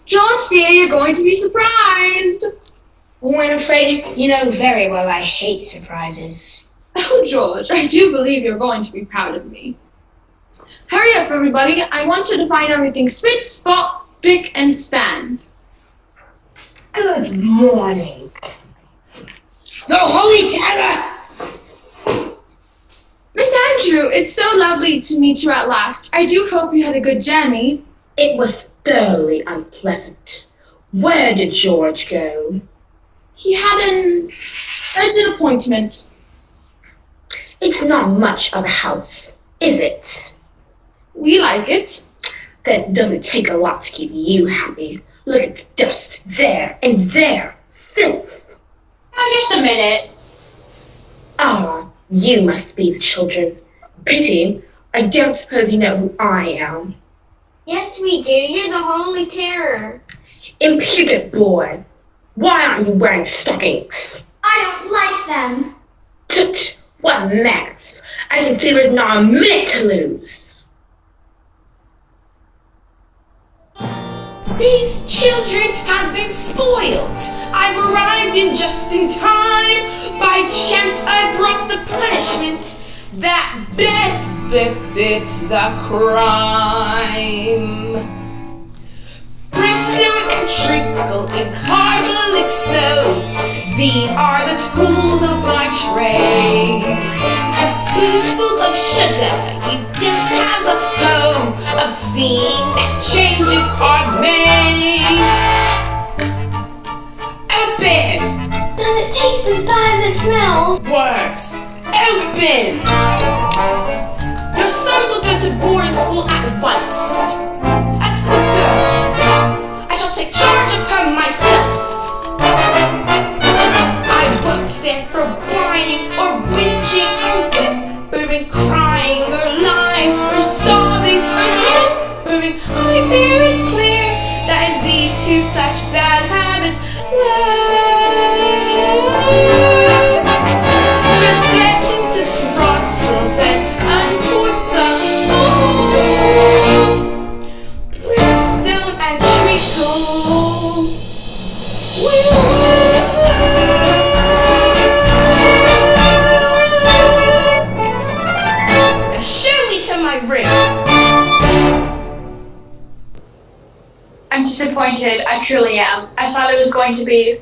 George, dear, you're going to be surprised. Oh, I'm afraid you know very well I hate surprises. Oh, George, I do believe you're going to be proud of me. Hurry up, everybody. I want you to find everything spit, spot, pick, and span. Good morning. The Holy Terror! Miss Andrew, it's so lovely to meet you at last. I do hope you had a good journey. It was thoroughly unpleasant. Where did George go? He had an urgent appointment. It's not much of a house, is it? We like it. Then it doesn't take a lot to keep you happy. Look at the dust there and there. Filth. Now just a minute. Ah, you must be the children. Pity, I don't suppose you know who I am. Yes, we do. You're the Holy Terror. Impudent boy. Why aren't you wearing stockings? I don't like them. Tut, what manners. I can see there's not a minute to lose. These children have been spoiled. I've arrived just in time. By chance I brought the punishment that best befits the crime. Brimstone and treacle and carbolic soap, these are the tools of my trade. A spoonful of sugar, you don't have a hope of seeing that changes are made. Open! Does it taste as bad as it smells? Worse, open! Your son will go to boarding school at once. As for the girl, I shall take charge of her myself. I won't stand for whining or whinging or whimpering, crying or lying or sobbing or simpering. I fear it's clear that it leads to such bad habits. Just threaten to throttle, then uncork the motor. Brimstone and treacle. Now show me to my room. I'm disappointed. I truly am. I thought it was going to be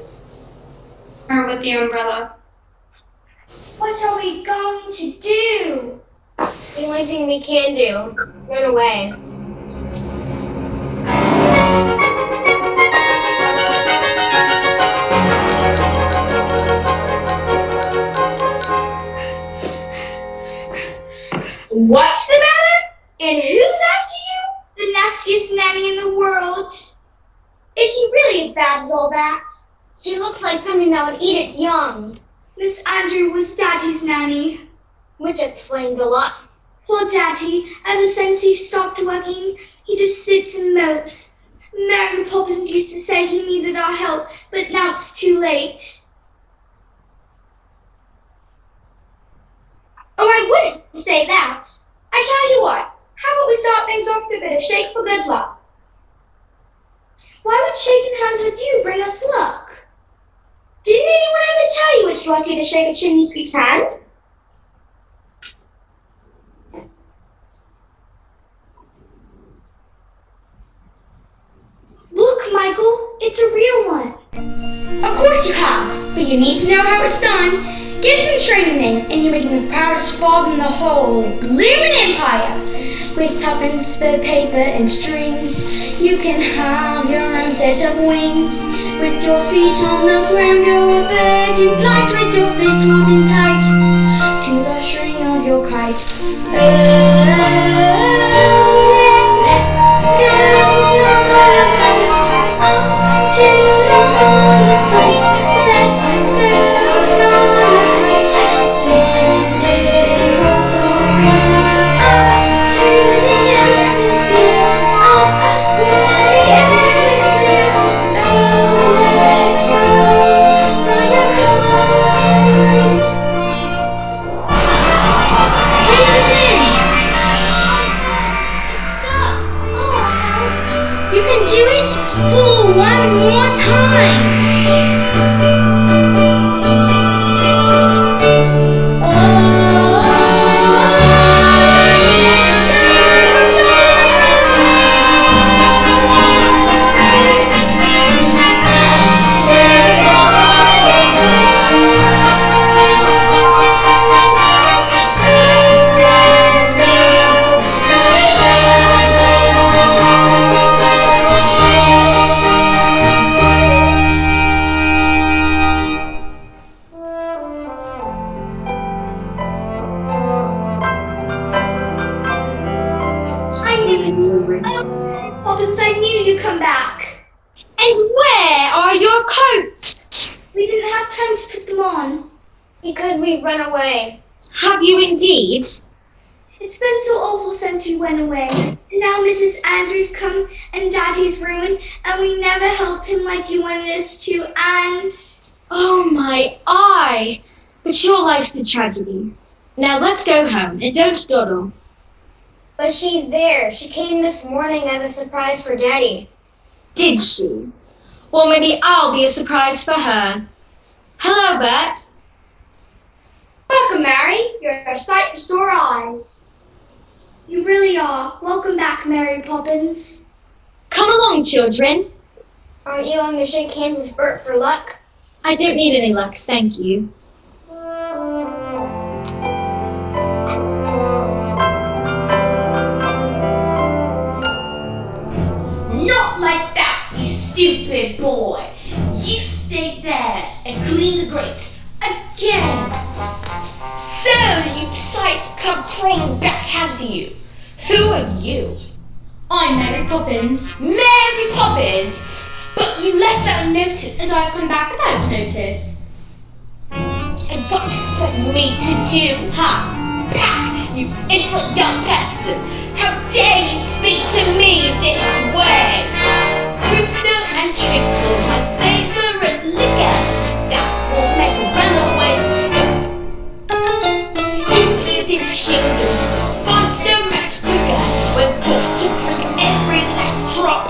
her with the umbrella. What are we going to do? The only thing we can do. Run away. What's the matter? And who's after you? The nastiest nanny in the world. Is she really as bad as all that? She looks like something that would eat its young. Miss Andrew was Daddy's nanny. Which explains a lot. Poor Daddy, ever since he stopped working, he just sits and mopes. Mary Poppins used to say he needed our help, but now it's too late. Oh, I wouldn't say that. I tell you what, how about we start things off with a bit of shake for good luck? Why would shaking hands with you bring us luck? Didn't anyone ever tell you it's lucky to shake a chimney sweep's hand? Look, Michael, it's a real one. Of course you have, but you need to know how it's done. Get some training and you're making the proudest father in the whole bloomin' empire. With tuppence for paper and strings, you can have your own set of wings. With your feet on the ground, you're a bird in flight. With your fist holding tight to the string of your kite. Let's go fly up to the highest place. Let's go fly send this story up to the atmosphere, up where the air is clear. Oh, let's go find a kite. Engine! Stop! Oh, You can do it! Pull one more time! Poppins, I knew you'd come back. And where are your coats? We didn't have time to put them on. Because we run away. Have you indeed? It's been so awful since you went away. And now Mrs. Andrews come and Daddy's ruined, and we never helped him like you wanted us to, and... Oh my eye! But your life's a tragedy. Now let's go home and don't dawdle. But she's there. She came this morning as a surprise for Daddy. Did she? Well, maybe I'll be a surprise for her. Hello, Bert. Welcome, Mary. You're a sight to sore eyes. You really are. Welcome back, Mary Poppins. Come along, children. Aren't you going to shake hands with Bert for luck? I don't need any luck, thank you. Not like that, you stupid boy. You stay there and clean the grate again. So you decide to come crawling back, have you? Who are you? I'm Mary Poppins. Mary Poppins! But you left out a notice. And I've come back without notice. And what do you expect me to do, huh? Pack, you insolent young person! How dare you speak to me this way? Brimstone and treacle, my favorite liquor, that will make runaways stop. Impudent children respond so much quicker when forced to drink every last drop.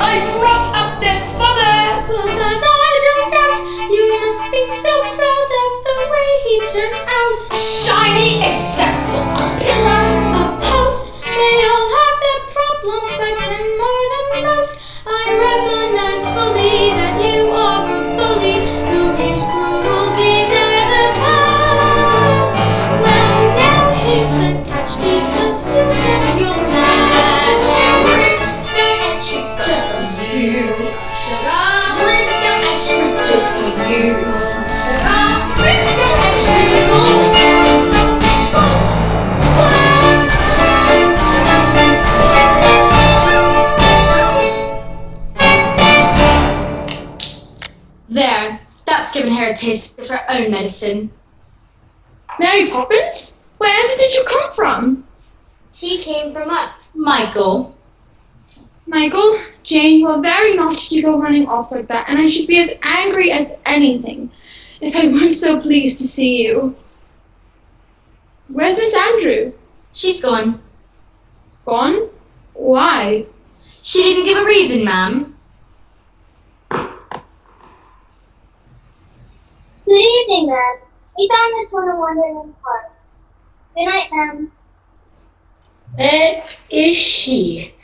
I brought up their father, But that I don't doubt. You must be so proud of the way he turned out. a shining example, a pillar. They all have their problems, but him more than most. I recognize fully that you are a bully who views cruel deeds as a pal. Well, now here's the catch, because you get your match. Brimstone and treat just as you. Brimstone and treat just as you. Brimstone and treacle. There, that's given her a taste of her own medicine. Mary Poppins? Where did you come from? She came from up. Michael. Michael, Jane, you are very naughty to go running off like that, and I should be as angry as anything if I weren't so pleased to see you. Where's Miss Andrew? She's gone. Gone? Why? She didn't give a reason, ma'am. Good evening, ma'am. We found this one wandering in the park. Good night, ma'am. Where is she?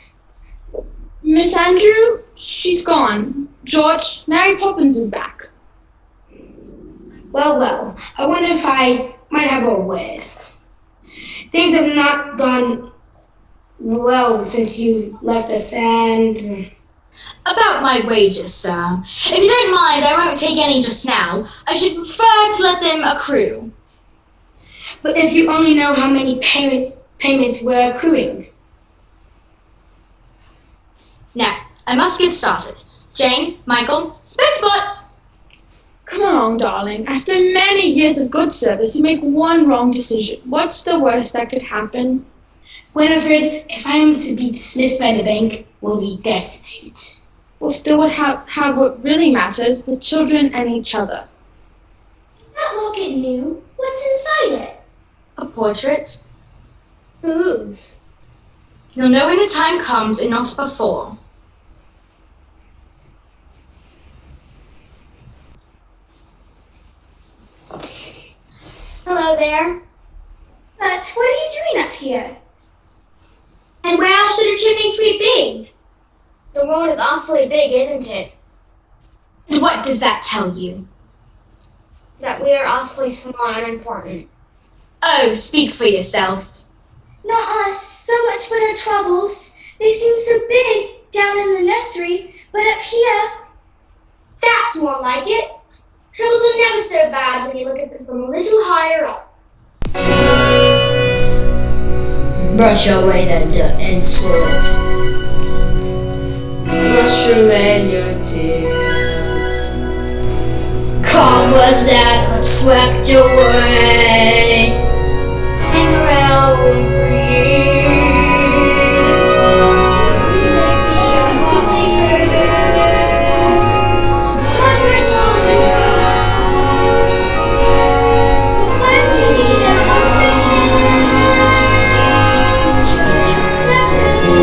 Miss Andrew? She's gone. George, Mary Poppins is back. Well, I wonder if I might have a word. Things have not gone well since you left us, and... About my wages, sir. If you don't mind, I won't take any just now. I should prefer to let them accrue. But if you only know how many payments we're accruing. Now, I must get started. Jane, Michael, spin spot! Come along, darling. After many years of good service, you make one wrong decision. What's the worst that could happen? Winifred, if I am to be dismissed by the bank, we'll be destitute. We'll still have what really matters, the children and each other. Is that locket new? What's inside it? A portrait. Whose? You'll know when the time comes and not before. Hello there. But what are you doing up here? And where else should a chimney sweep be? The world is awfully big, isn't it? And what does that tell you? That we are awfully small and unimportant. Oh, speak for yourself. Not us, so much but our troubles. They seem so big down in the nursery, but up here... That's more like it. Troubles are never so bad when you look at them from a little higher up. Brush away the dirt and sweat. Brush away your tears. Cobwebs that are swept away hang around for years. We may be a motley crew, smudged with time, but when you need a helping, just step in.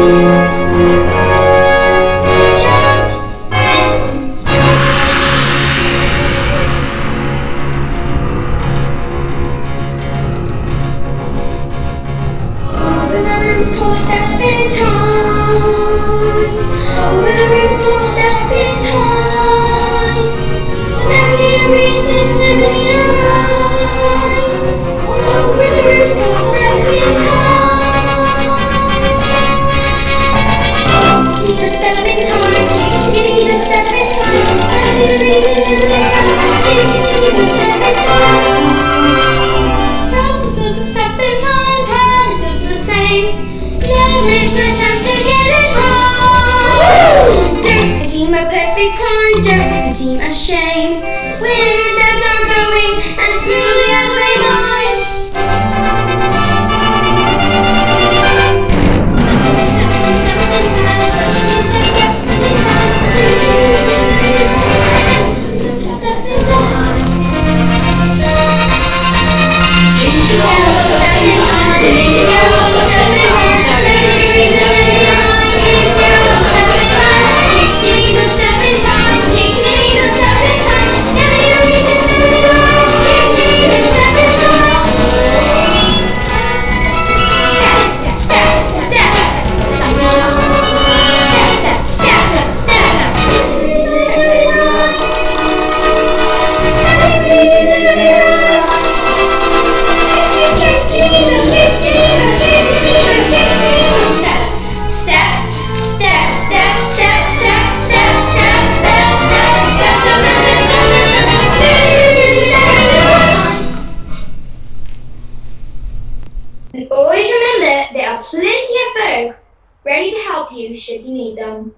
And always remember, there are plenty of folk ready to help you should you need them.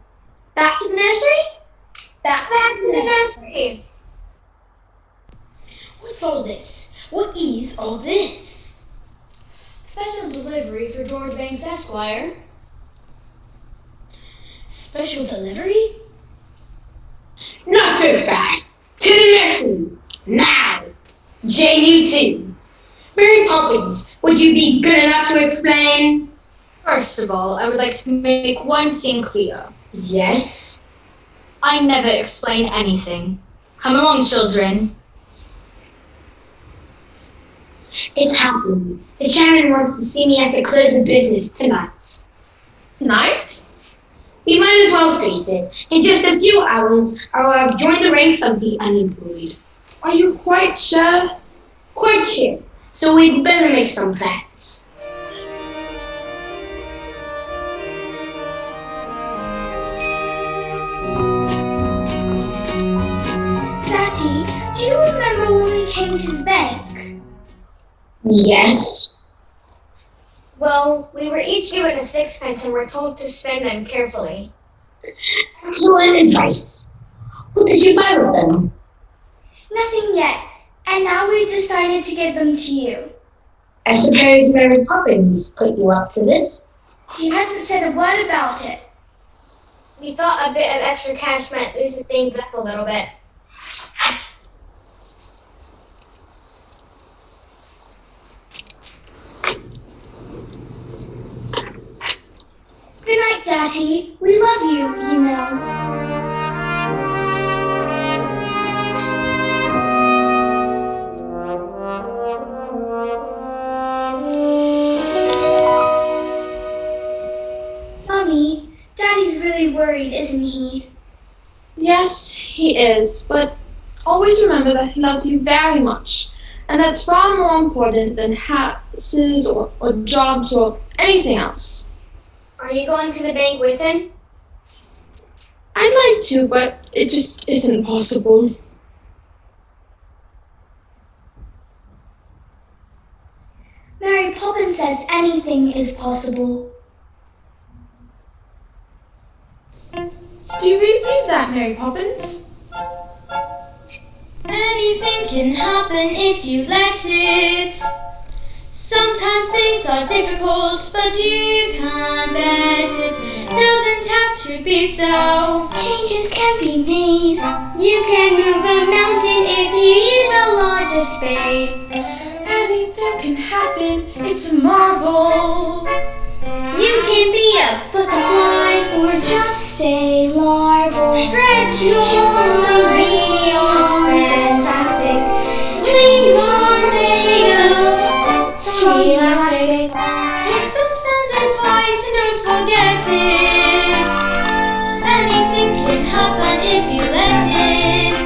Back to the nursery? Back to the nursery. What's all this? What is all this? Special delivery for George Banks, Esquire. Special delivery? Not so fast. To the nursery. Now. JU2. Mary Poppins, would you be good enough to explain? First of all, I would like to make one thing clear. Yes. I never explain anything. Come along, children. It's happening. The chairman wants to see me at the close of business tonight. Tonight? We might as well face it. In just a few hours, I will have joined the ranks of the unemployed. Are you quite sure? Quite sure. So we'd better make some plans. Daddy, do you remember when we came to the bank? Yes. Well, we were each given a sixpence and were told to spend them carefully. Excellent advice. What did you buy with them? Nothing yet, and now we've decided to give them to you. I suppose Mary Poppins put you up for this? She hasn't said a word about it. We thought a bit of extra cash might loosen things up a little bit. Good night, Daddy. We love you, you know. Mommy, Daddy's really worried, isn't he? Yes, he is, but always remember that he loves you very much, and that's far more important than houses or jobs or anything else. Are you going to the bank with him? I'd like to, but it just isn't possible. Mary Poppins says anything is possible. Do you really believe that, Mary Poppins? Anything can happen if you let it. Sometimes things are difficult, but you can bet it doesn't have to be so. Changes can be made. You can move a mountain if you use a larger spade. Anything can happen, it's a marvel. You can be a butterfly Or just stay larval. Stretch your Be all fantastic. Dreams are made of Strong elastic. Take some sound advice and don't forget it. Anything can happen if you let it.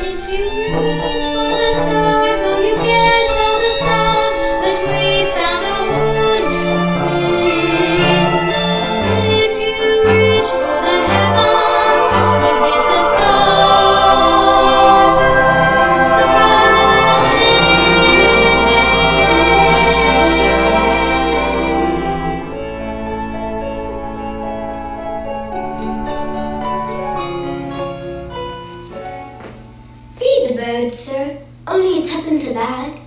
If you reach for the stars, all you get are the stars. But we found a whole new spin. If you reach for the heavens, you get the stars. Feed the birds, sir. Only a tuppence a bag.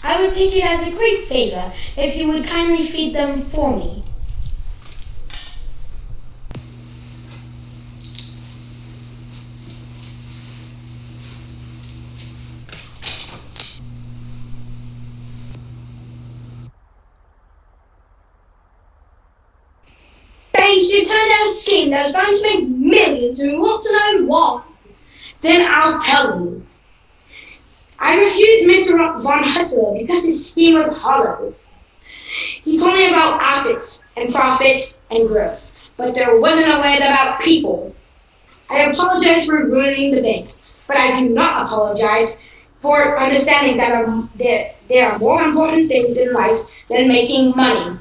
I would take it as a great favor if you would kindly feed them for me. Thanks, you turned out a scheme that was going to make millions, and we want to know why. Then I'll tell you. I refused Mr. Von Hustler because his scheme was hollow. He told me about assets and profits and growth, but there wasn't a word about people. I apologize for ruining the bank, but I do not apologize for understanding that there are more important things in life than making money.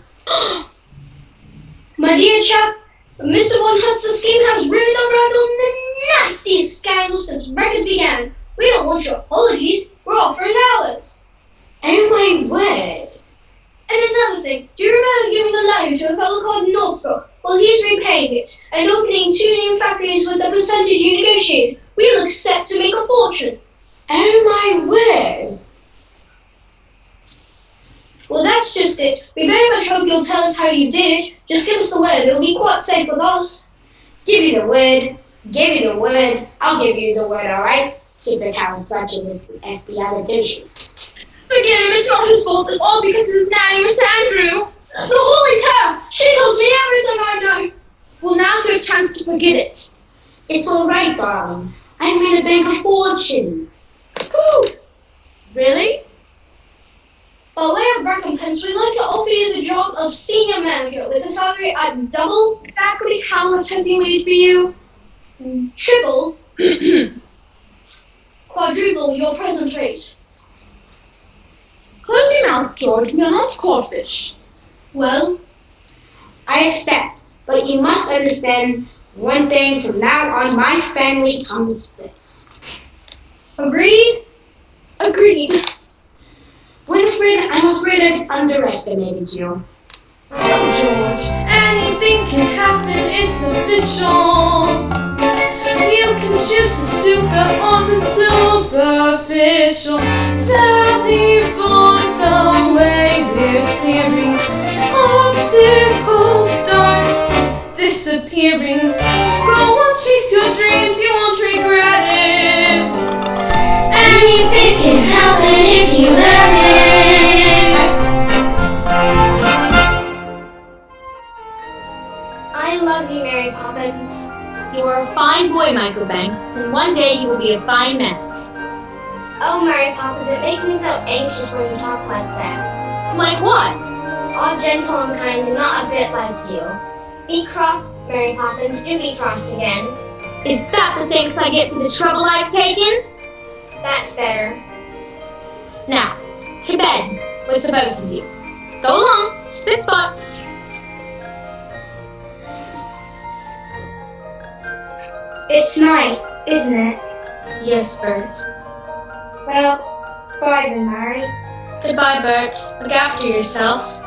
My dear chap, Mr. Von Hustler's scheme has really unraveled the nastiest scandal since records began. We don't want your apologies, we're offering ours. Oh my word! And another thing, do you remember giving a loan to a fellow called Northbrook? Well, he's repaying it and opening 2 new factories with the percentage you negotiated. We look set to make a fortune. Oh my word! Well, that's that's just it. We very much hope you'll tell us how you did it. Just give us the word. It'll be quite safe with us. Give you the word. Give you the word. I'll give you the word, alright? Supercalifragilisticexpialidocious. Forgive him, it's not his fault. It's all because of his nanny, Miss Andrew. The holy terror! She told me everything I know! Well, now's your chance to forget it. It's alright, darling. I've made a bank of fortune. Woo! Really? By way of recompense, we'd like to offer you the job of senior manager with a salary at double, Exactly how much has he made for you? triple, quadruple your present rate. Close your mouth, George. We are not crawfish. Well, I accept, but you must understand one thing. From now on, my family comes first. agreed? Agreed. Winifred, I'm afraid I've underestimated you. Oh, George, anything can happen, it's official. You can choose the super or the superficial. Sadly, for the way we're steering, obstacles start disappearing. Go on, chase your dreams, you won't regret it. Anything can happen if you let it. I love you, Mary Poppins. You are a fine boy, Michael Banks, and one day you will be a fine man. Oh, Mary Poppins, it makes me so anxious when you talk like that. Like what? All gentle and kind and not a bit like you. Be cross, Mary Poppins, do be cross again. Is that the thanks I get for the trouble I've taken? That's better. Now, to bed with the both of you. Go along, spit spot. It's tonight, isn't it? Yes, Bert. Well, bye then, Mary. Goodbye, Bert. Look after yourself.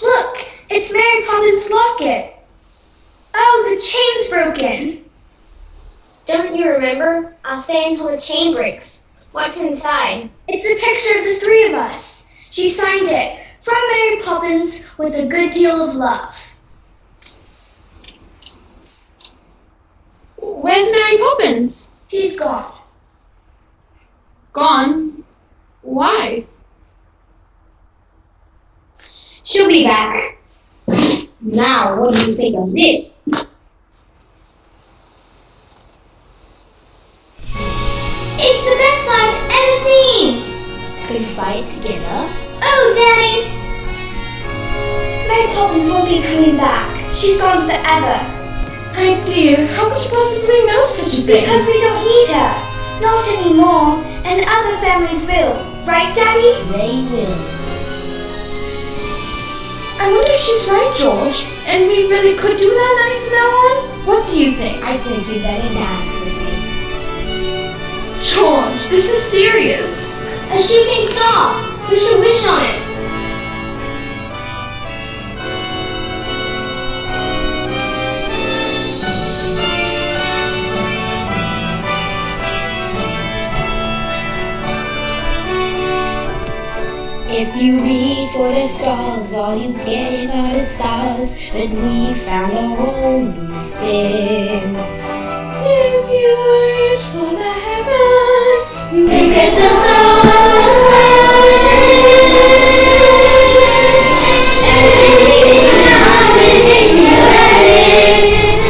Look, it's Mary Poppins' locket. Oh, the chain's broken. Don't you remember? I'll stay until the chain breaks. What's inside? It's a picture of the three of us. She signed it, from Mary Poppins, with a good deal of love. Where's Mary Poppins? He's gone. Gone? Why? She'll be back. Now, what do you think of this? It's the best I've ever seen. Could you fight it together? Oh, Daddy. Mary Poppins won't be coming back. She's gone forever. My dear, how could you possibly know such a thing? Because we don't need her. Not anymore. And other families will. Right, Daddy? They will. I wonder if she's right, George. And we really could do that nanny from now on? What do you think? I think you better dance with me. George, this is serious. A shooting star! We should wish on it. If you reach for the stars, all you get are the stars. But we found a whole new spin. If you reach for the heavens, you can Get the stars Everything can happen if you let it.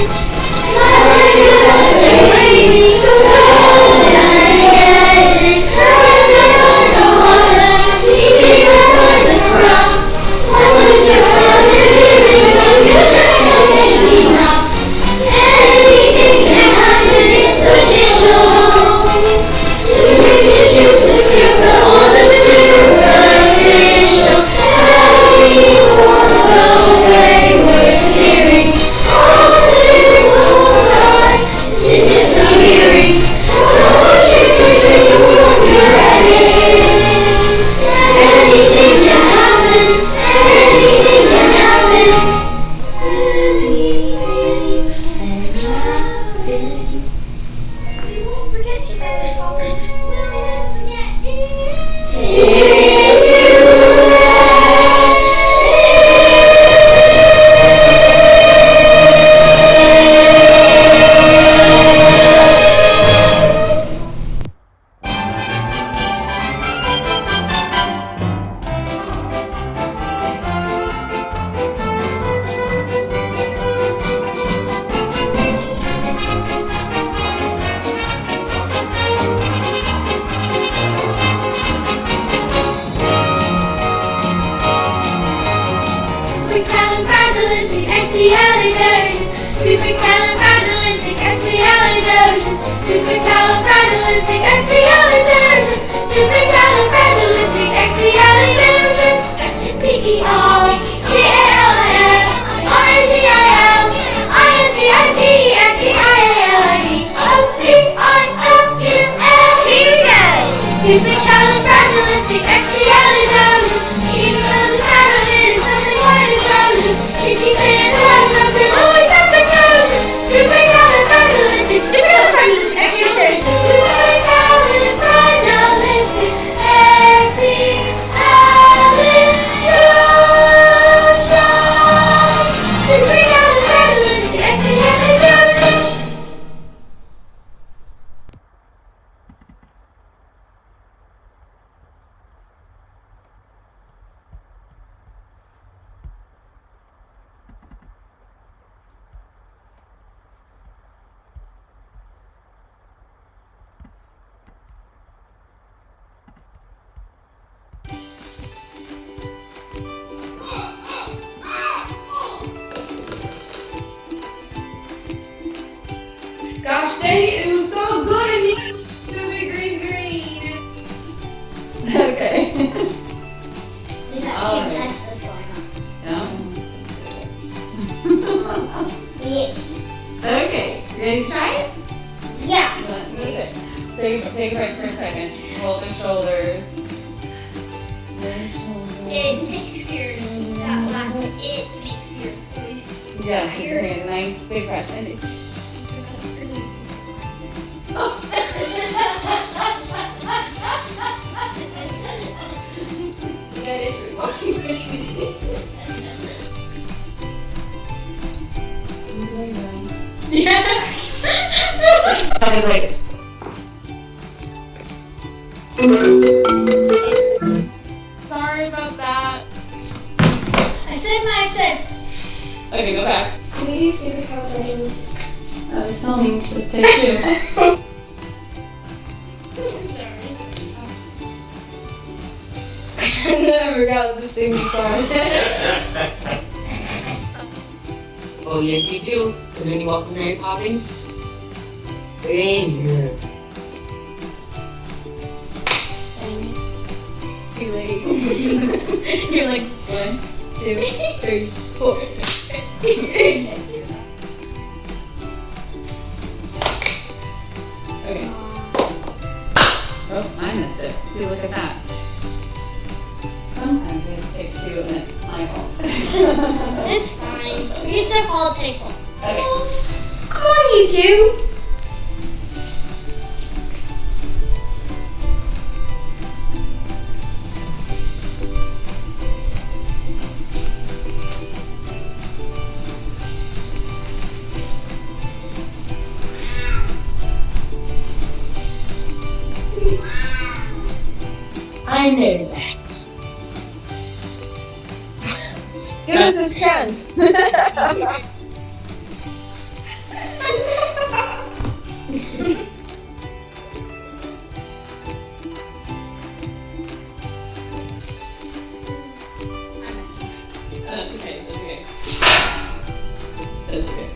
Life is like a raging storm, and I get it. I'm not the one. See the voices from. What was your soul living when you just can't get enough? Anything can happen, it's official. You can Supercalifragilisticexpialidocious. Even though the sound of it is something quite atrocious, if you say it loud enough, you'll always have to notice. Supercalifragilistic, supercalifragilisticexpialidocious. Supercalifragilisticexpialidocious. Gosh dang it, it was so good in here. Stupid green. Okay. Is that Oh, pink okay. touch that's going on? No? Yeah. Okay. Ready to try it? Yes. Okay. Take a break for a second. Hold the shoulders. It makes your, that last it makes your voice Yes, just higher. take a nice big breath. And That is Sorry about that. I said my said. okay, go back. Can we do supercalifragilistic? I was filming. Just take two. I'm sorry. I never got to sing the song. Oh, yes, you do. Because when you walk with Mary Poppins, yeah. Too late. You're like 1, 2, 3, 4. Okay. Oh, I missed it. See, look at that. Sometimes we have to take two and it's my fault. It's fine. We can still call it take one. Okay. Come on, you two. I know that. Give us this chance. That's okay. That's okay. That's okay.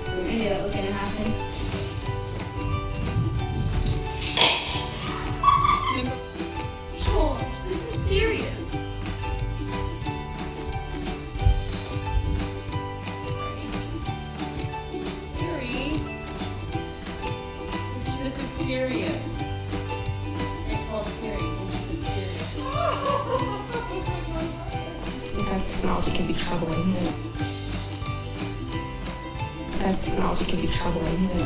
I knew that was gonna happen. George, this is serious. Harry, this is serious. They call it serious. This is serious. Sometimes technology can be troubling. Sometimes technology can be troubling.